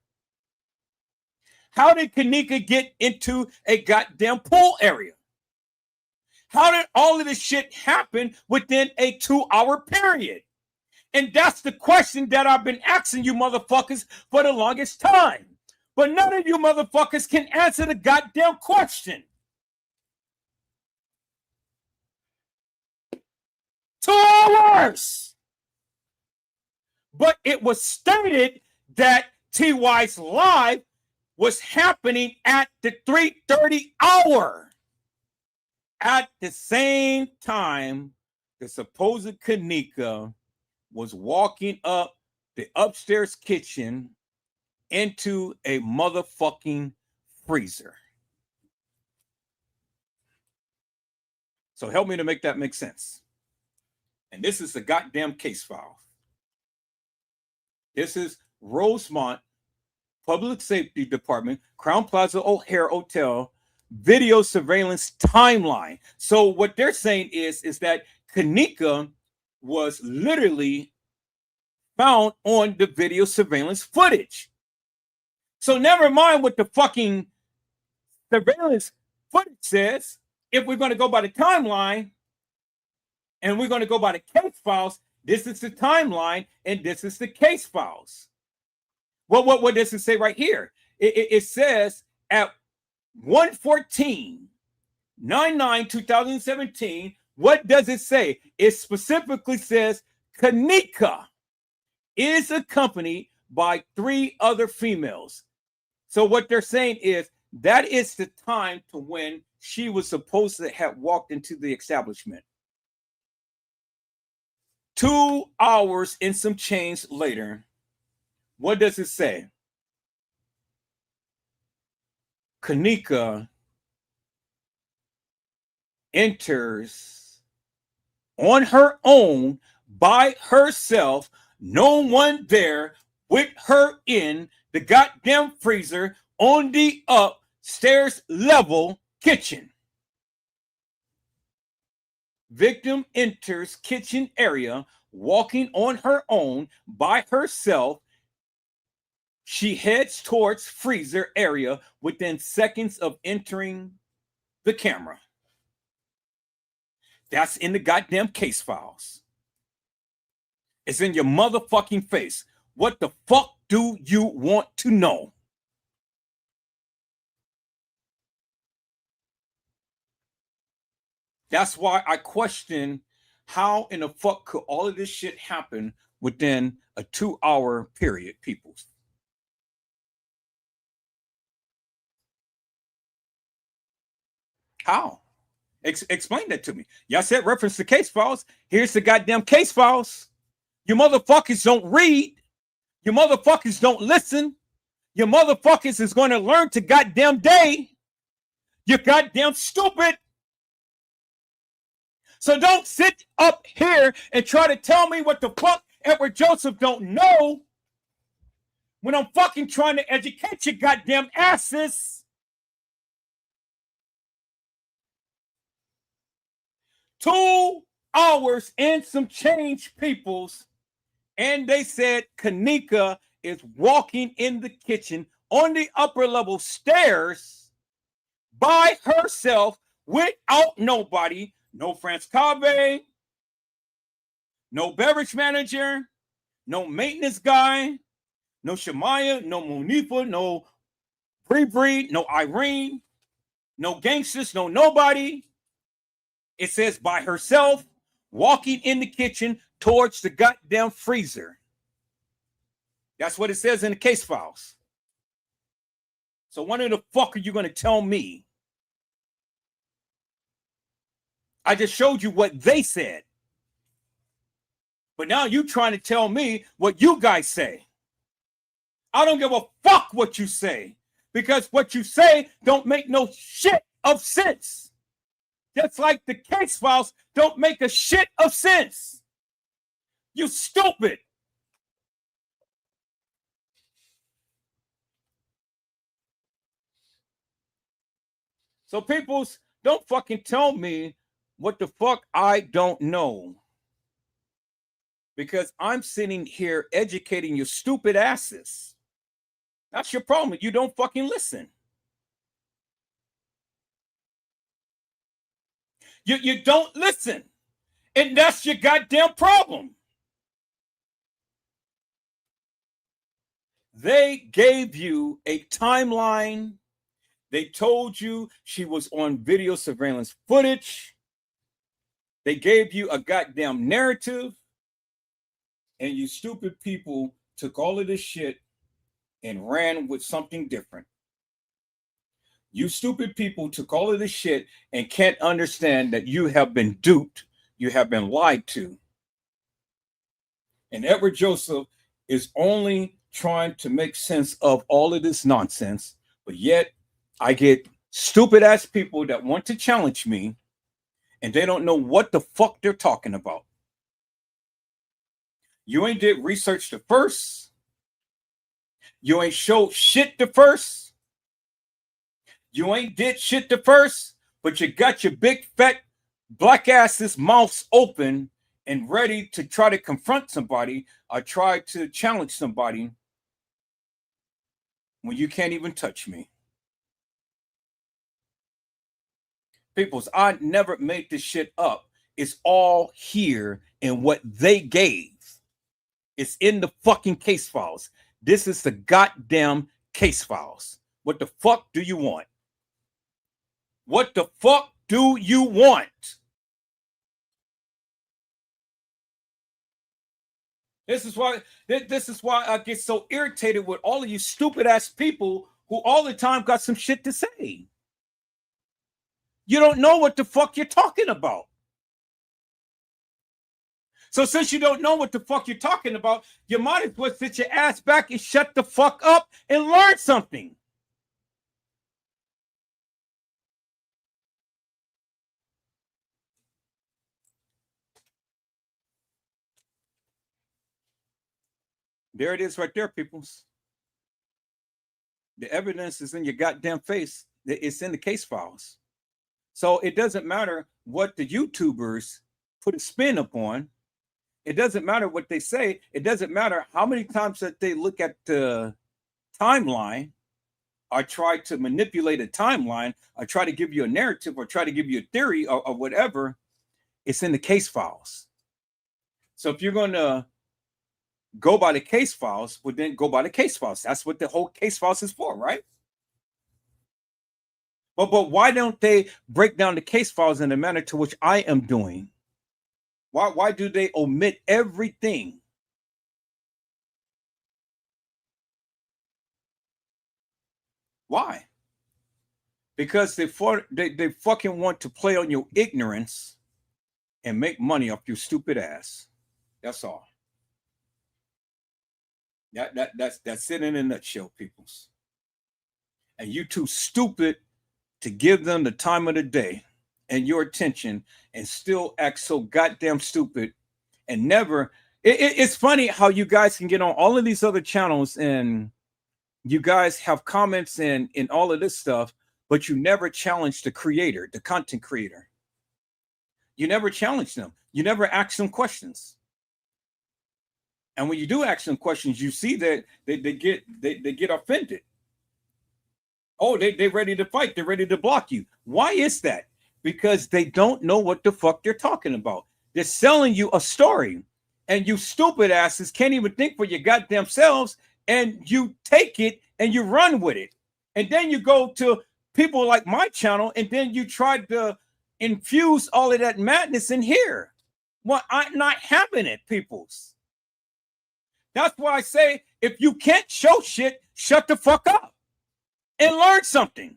How did Kanika get into a goddamn pool area? How did all of this shit happen within a 2-hour period? And that's the question that I've been asking you motherfuckers for the longest time. But none of you motherfuckers can answer the goddamn question. 2 hours! But it was stated that TY's live was happening at the 3:30 hour. At the same time, the supposed Kanika was walking up the upstairs kitchen into a motherfucking freezer. So help me to make that make sense. And this is the goddamn case file. This is Rosemont Public Safety Department, Crown Plaza O'Hare Hotel, video surveillance timeline. So what they're saying is that Kanika was literally found on the video surveillance footage. So never mind what the fucking surveillance footage says. If we're going to go by the timeline and we're going to go by the case files, this is the timeline and this is the case files. Well, what does it say right here? It says at 1/14/2017, what does it say? It specifically says Kanika is accompanied by 3 other females. So what they're saying is that is the time to when she was supposed to have walked into the establishment. 2 hours and some change later, what does it say? Kanika enters on her own by herself, no one there with her in the goddamn freezer on the stairs level kitchen. Victim enters kitchen area, walking on her own by herself. She heads towards freezer area within seconds of entering the camera. That's in the goddamn case files. It's in your motherfucking face. What the fuck do you want to know? That's why I question how in the fuck could all of this shit happen within a 2-hour period, people. How? Explain that to me. Y'all said reference to case files. Here's the goddamn case files. You motherfuckers don't read. You motherfuckers don't listen. You motherfuckers is going to learn to goddamn day. You're goddamn stupid. So don't sit up here and try to tell me what the fuck Edward Joseph don't know when I'm fucking trying to educate your goddamn asses. 2 hours and some change, peoples, and they said Kanika is walking in the kitchen on the upper level stairs by herself without nobody. No France Cave, no beverage manager, no maintenance guy, no Shemaya, no Monifa, no Bree, no Irene, no gangsters, no nobody. It says by herself, walking in the kitchen towards the goddamn freezer. That's what it says in the case files. So when the fuck are you going to tell me? I just showed you what they said. But now you trying to tell me what you guys say. I don't give a fuck what you say. Because what you say don't make no shit of sense. Just like the case files don't make a shit of sense. You stupid. So peoples, don't fucking tell me what the fuck I don't know. Because I'm sitting here educating your stupid asses. That's your problem. You don't fucking listen. You don't listen. And that's your goddamn problem. They gave you a timeline. They told you she was on video surveillance footage. They gave you a goddamn narrative. And you stupid people took all of this shit and ran with something different. You stupid people took all of this shit and can't understand that you have been duped. You have been lied to. And Edward Joseph is only trying to make sense of all of this nonsense. But yet I get stupid ass people that want to challenge me and they don't know what the fuck they're talking about. You ain't did research the first. You ain't showed shit the first. You ain't did shit the first, but you got your big fat black asses mouths open and ready to try to confront somebody or try to challenge somebody when you can't even touch me. Peoples, I never made this shit up. It's all here in what they gave. It's in the fucking case files. This is the goddamn case files. What the fuck do you want? What the fuck do you want? This is why I get so irritated with all of you stupid ass people who all the time got some shit to say. You don't know what the fuck you're talking about. So since you don't know what the fuck you're talking about, you might as well sit your ass back and shut the fuck up and learn something. There it is right there, peoples. The evidence is in your goddamn face. It's in the case files. So it doesn't matter what the YouTubers put a spin upon. It doesn't matter what they say. It doesn't matter how many times that they look at the timeline or try to manipulate a timeline or try to give you a narrative or try to give you a theory or whatever. It's in the case files. So if you're going to go by the case files, well, then go by the case files. That's what the whole case files is for, right? But why don't they break down the case files in the manner to which I am doing? Why do they omit everything? Why? Because they fucking want to play on your ignorance and make money off your stupid ass. That's all. That's it in a nutshell, peoples. And you too stupid to give them the time of the day and your attention and still act so goddamn stupid and never. It's funny how you guys can get on all of these other channels and you guys have comments and all of this stuff, but you never challenge the creator, the content creator. You never challenge them. You never ask them questions. And when you do ask them questions, you see that they get offended. Oh, they're ready to fight. They're ready to block you. Why is that? Because they don't know what the fuck they're talking about. They're selling you a story, and you stupid asses can't even think for your goddamn selves, and you take it and you run with it. And then you go to people like my channel, and then you try to infuse all of that madness in here. Well, I'm not having it, peoples. That's why I say, if you can't show shit, shut the fuck up and learn something.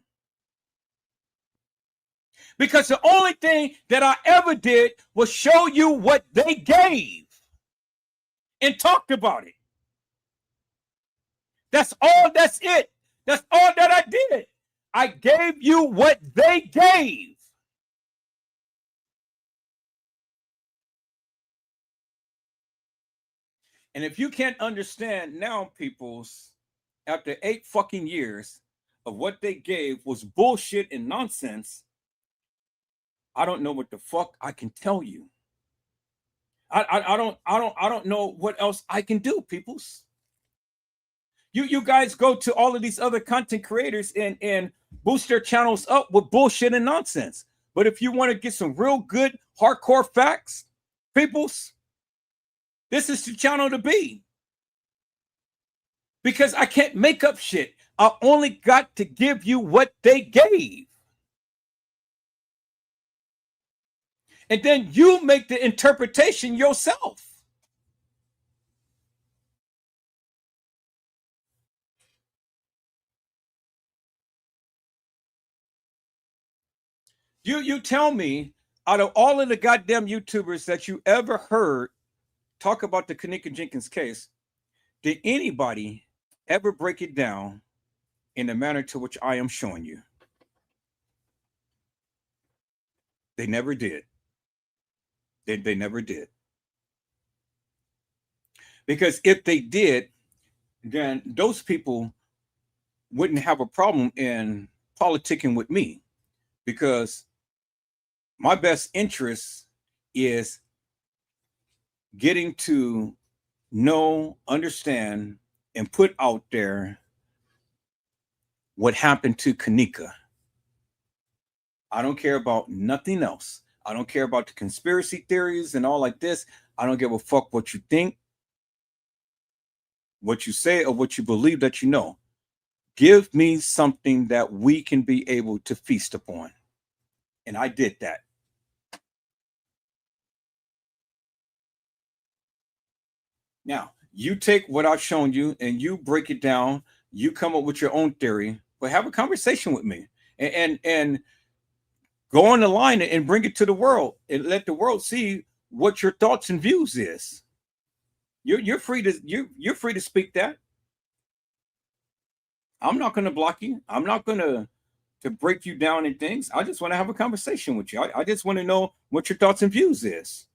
Because the only thing that I ever did was show you what they gave and talked about it. That's all. That's it. That's all that I did. I gave you what they gave. And if you can't understand now, peoples, after 8 fucking years of what they gave was bullshit and nonsense, I don't know what the fuck I can tell you. I don't know what else I can do, peoples. You guys go to all of these other content creators and boost their channels up with bullshit and nonsense. But if you want to get some real good hardcore facts, peoples, this is the channel to be. Because I can't make up shit. I only got to give you what they gave. And then you make the interpretation yourself. You tell me, out of all of the goddamn YouTubers that you ever heard talk about the Kenneka Jenkins case, did anybody ever break it down in the manner to which I am showing you? They never did. They never did. Because if they did, then those people wouldn't have a problem in politicking with me, because my best interest is getting to know, understand, and put out there what happened to Kenneka. I don't care about nothing else. I don't care about the conspiracy theories and all like this. I don't give a fuck what you think, what you say, or what you believe that you know. Give me something that we can be able to feast upon. And I did that. Now, you take what I've shown you and you break it down. You come up with your own theory, but have a conversation with me and go on the line and bring it to the world and let the world see what your thoughts and views is. You're free to speak that. I'm not going to block you. I'm not going to break you down in things. I just want to have a conversation with you. I just want to know what your thoughts and views is.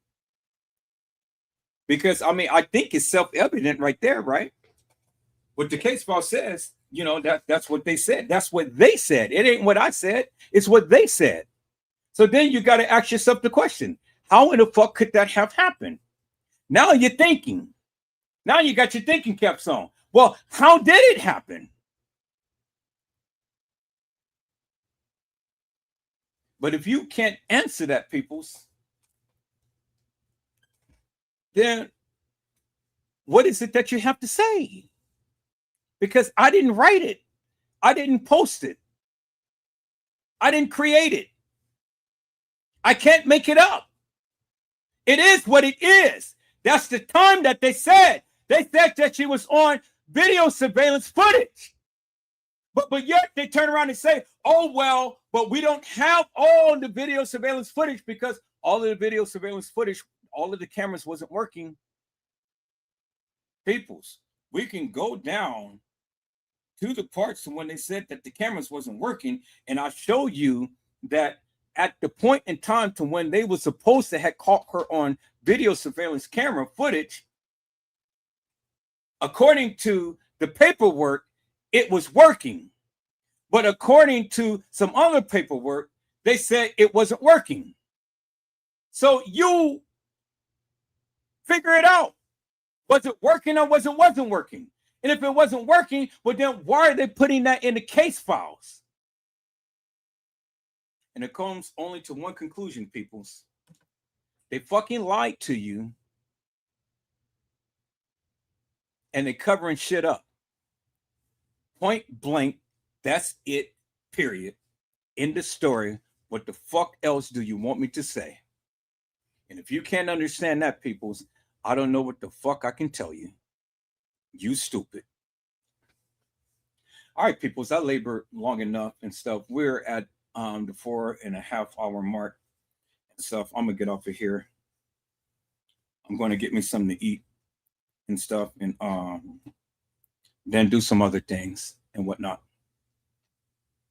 Because, I mean, I think it's self-evident right there, right? What the case file says, you know, that's what they said. That's what they said. It ain't what I said. It's what they said. So then you got to ask yourself the question, how in the fuck could that have happened? Now you're thinking. Now you got your thinking caps on. Well, how did it happen? But if you can't answer that, peoples, then what is it that you have to say? Because I didn't write it. I didn't post it. I didn't create it. I can't make it up. It is what it is. That's the time that they said. They said that she was on video surveillance footage. But yet they turn around and say, oh, well, but we don't have all the video surveillance footage because all of the video surveillance footage, all of the cameras wasn't working. Peoples, we can go down to the parts when they said that the cameras wasn't working, and I show you that at the point in time to when they were supposed to have caught her on video surveillance camera footage, according to the paperwork, it was working. But according to some other paperwork, they said it wasn't working. So you figure it out. Was it working or wasn't working? And if it wasn't working, well, then why are they putting that in the case files? And it comes only to one conclusion, peoples. They fucking lied to you. And they're covering shit up. Point blank, that's it, period. In the story, what the fuck else do you want me to say? And if you can't understand that, peoples, I don't know what the fuck I can tell you. You stupid. All right, peoples, I labored long enough and stuff. We're at the 4.5 hour mark and stuff. I'm gonna get off of here. I'm gonna get me something to eat and stuff, and then do some other things and whatnot.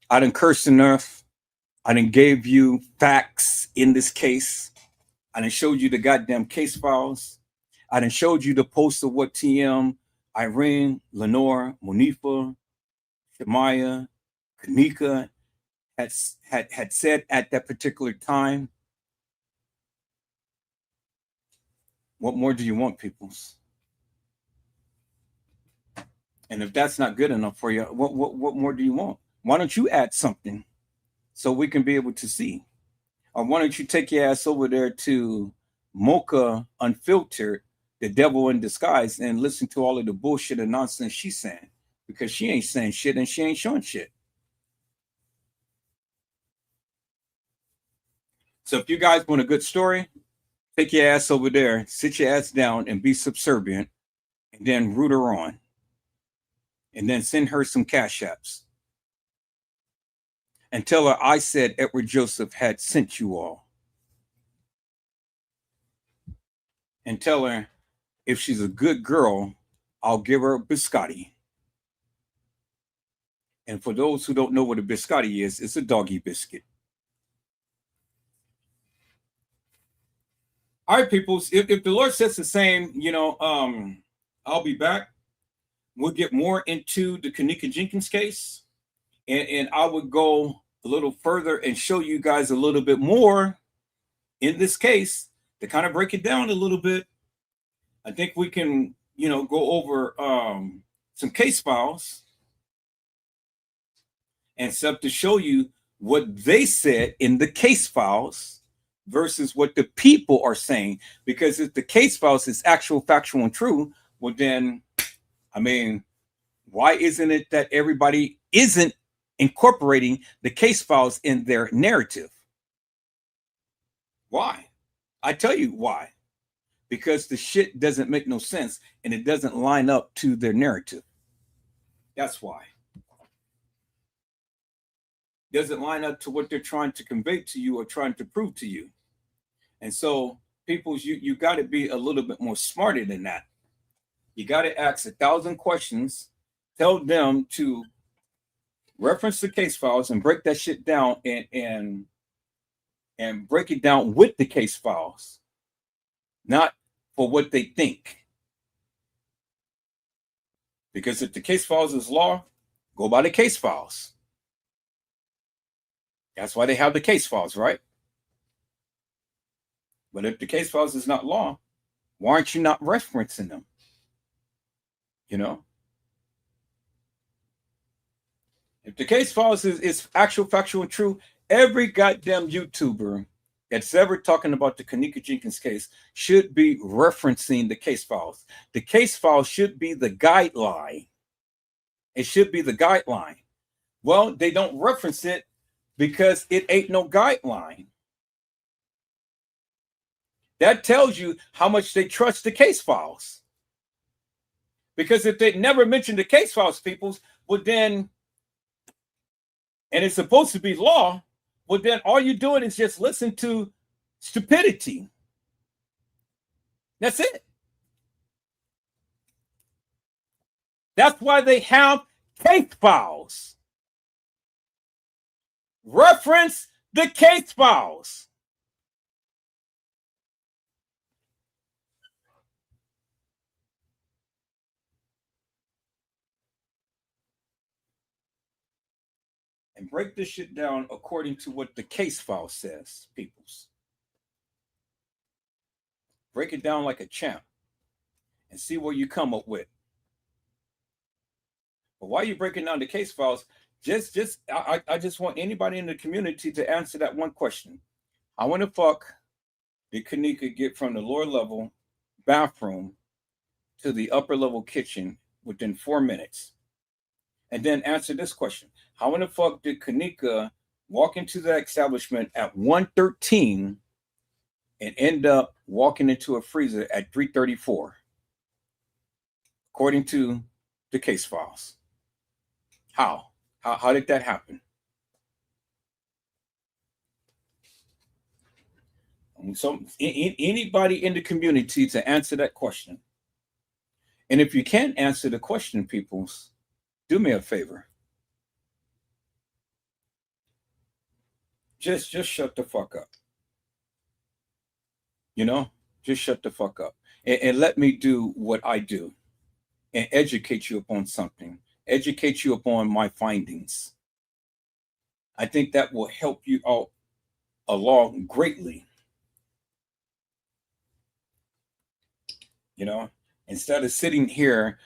I done cursed enough. I done gave you facts in this case. I done showed you the goddamn case files. I done showed you the post of what TM, Irene, Lenore, Monifa, Shemaya, Kanika had said at that particular time. What more do you want, peoples? And if that's not good enough for you, what more do you want? Why don't you add something so we can be able to see? Or why don't you take your ass over there to Moca Unfiltered, the devil in disguise, and listen to all of the bullshit and nonsense she's saying? Because she ain't saying shit and she ain't showing shit. So if you guys want a good story, take your ass over there, sit your ass down and be subservient, and then root her on. And then send her some cash apps. And tell her I said Edward Joseph had sent you all. And tell her if she's a good girl, I'll give her a biscotti. And for those who don't know what a biscotti is, it's a doggy biscuit. All right, peoples, if the Lord says the same, you know, I'll be back. We'll get more into the Kanika Jenkins case. And I would go a little further and show you guys a little bit more in this case to kind of break it down a little bit. I think we can, you know, go over some case files and stuff to show you what they said in the case files versus what the people are saying. Because if the case files is actual, factual, and true, well then, I mean, why isn't it that everybody isn't incorporating the case files in their narrative? Why? I tell you why. Because the shit doesn't make no sense and it doesn't line up to their narrative. That's why. Doesn't line up to what they're trying to convey to you or trying to prove to you. And so, people, you got to be a little bit more smarter than that. You got to ask 1,000 questions, tell them to reference the case files and break that shit down and break it down with the case files, not for what they think. Because if the case files is law, Go by the case files. That's why they have the case files, right? But if the case files is not law, why aren't you not referencing them? You know? If the case files is actual, factual, and true, every goddamn YouTuber that's ever talking about the Kanika Jenkins case should be referencing the case files. The case files should be the guideline. It should be the guideline. Well, they don't reference it because it ain't no guideline. That tells you how much they trust the case files. Because if they never mention the case files, peoples, well then, and it's supposed to be law, well then all you're doing is just listen to stupidity. That's it. That's why they have case files. Reference the case files. And break this shit down according to what the case file says, peoples. Break it down like a champ and see what you come up with. But while you're breaking down the case files, I just want anybody in the community to answer that one question. How in the fuck did Kanika get from the lower level bathroom to the upper level kitchen within 4 minutes? And then answer this question. How in the fuck did Kanika walk into that establishment at 1:13 and end up walking into a freezer at 3:34? According to the case files. How did that happen? So anybody in the community to answer that question. And if you can't answer the question, peoples, do me a favor. Just shut the fuck up. You know, just shut the fuck up and let me do what I do and educate you upon something, educate you upon my findings. I think that will help you out along greatly. You know, instead of sitting here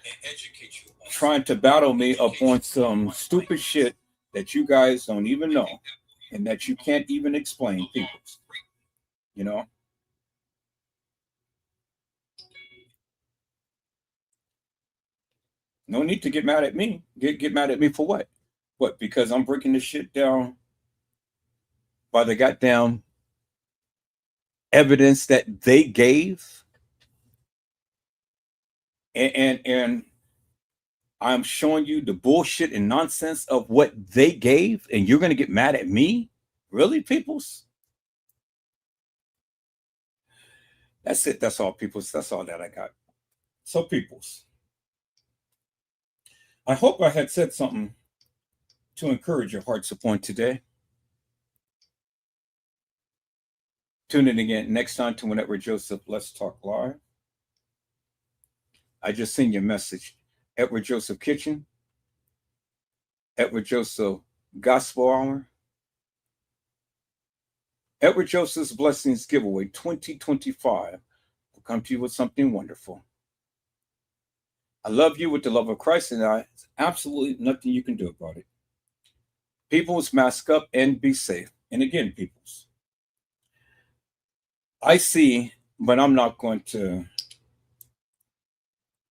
trying to battle me upon some stupid shit that you guys don't even know and that you can't even explain, people. You know? No need to get mad at me. Get mad at me for what? What? Because I'm breaking this shit down by the goddamn evidence that they gave? And I'm showing you the bullshit and nonsense of what they gave, and you're going to get mad at me? Really, peoples? That's it. That's all, peoples. That's all that I got. So, peoples, I hope I had said something to encourage your hearts upon today. Tune in again next time to Whenever Joseph Let's Talk Live. I just seen your message. Edward Joseph Kitchen, Edward Joseph Gospel Hour, Edward Joseph's Blessings Giveaway 2025 will come to you with something wonderful. I love you with the love of Christ, and there's absolutely nothing you can do about it. Peoples, mask up and be safe. And again, peoples, I see, but I'm not going to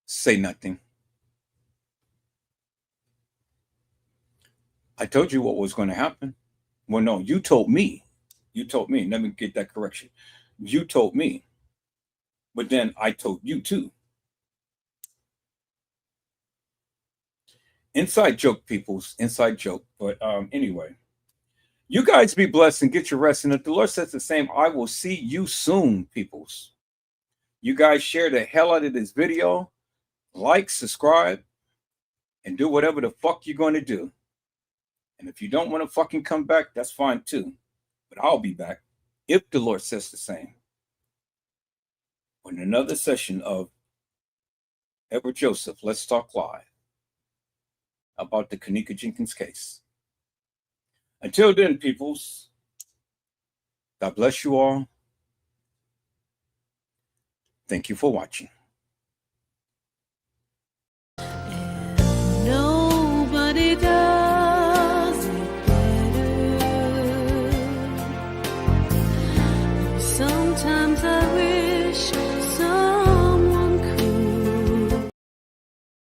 say nothing. I told you what was going to happen. Well, no, you told me. You told me. Let me get that correction. You told me. But then I told you too. Inside joke, peoples. Inside joke. But anyway, you guys be blessed and get your rest. And if the Lord says the same, I will see you soon, peoples. You guys share the hell out of this video. Like, subscribe, and do whatever the fuck you're going to do. And if you don't want to fucking come back, that's fine too. But I'll be back if the Lord says the same. On another session of Edward Joseph Let's Talk Live. about the Kanika Jenkins case. Until then, peoples, God bless you all. Thank you for watching.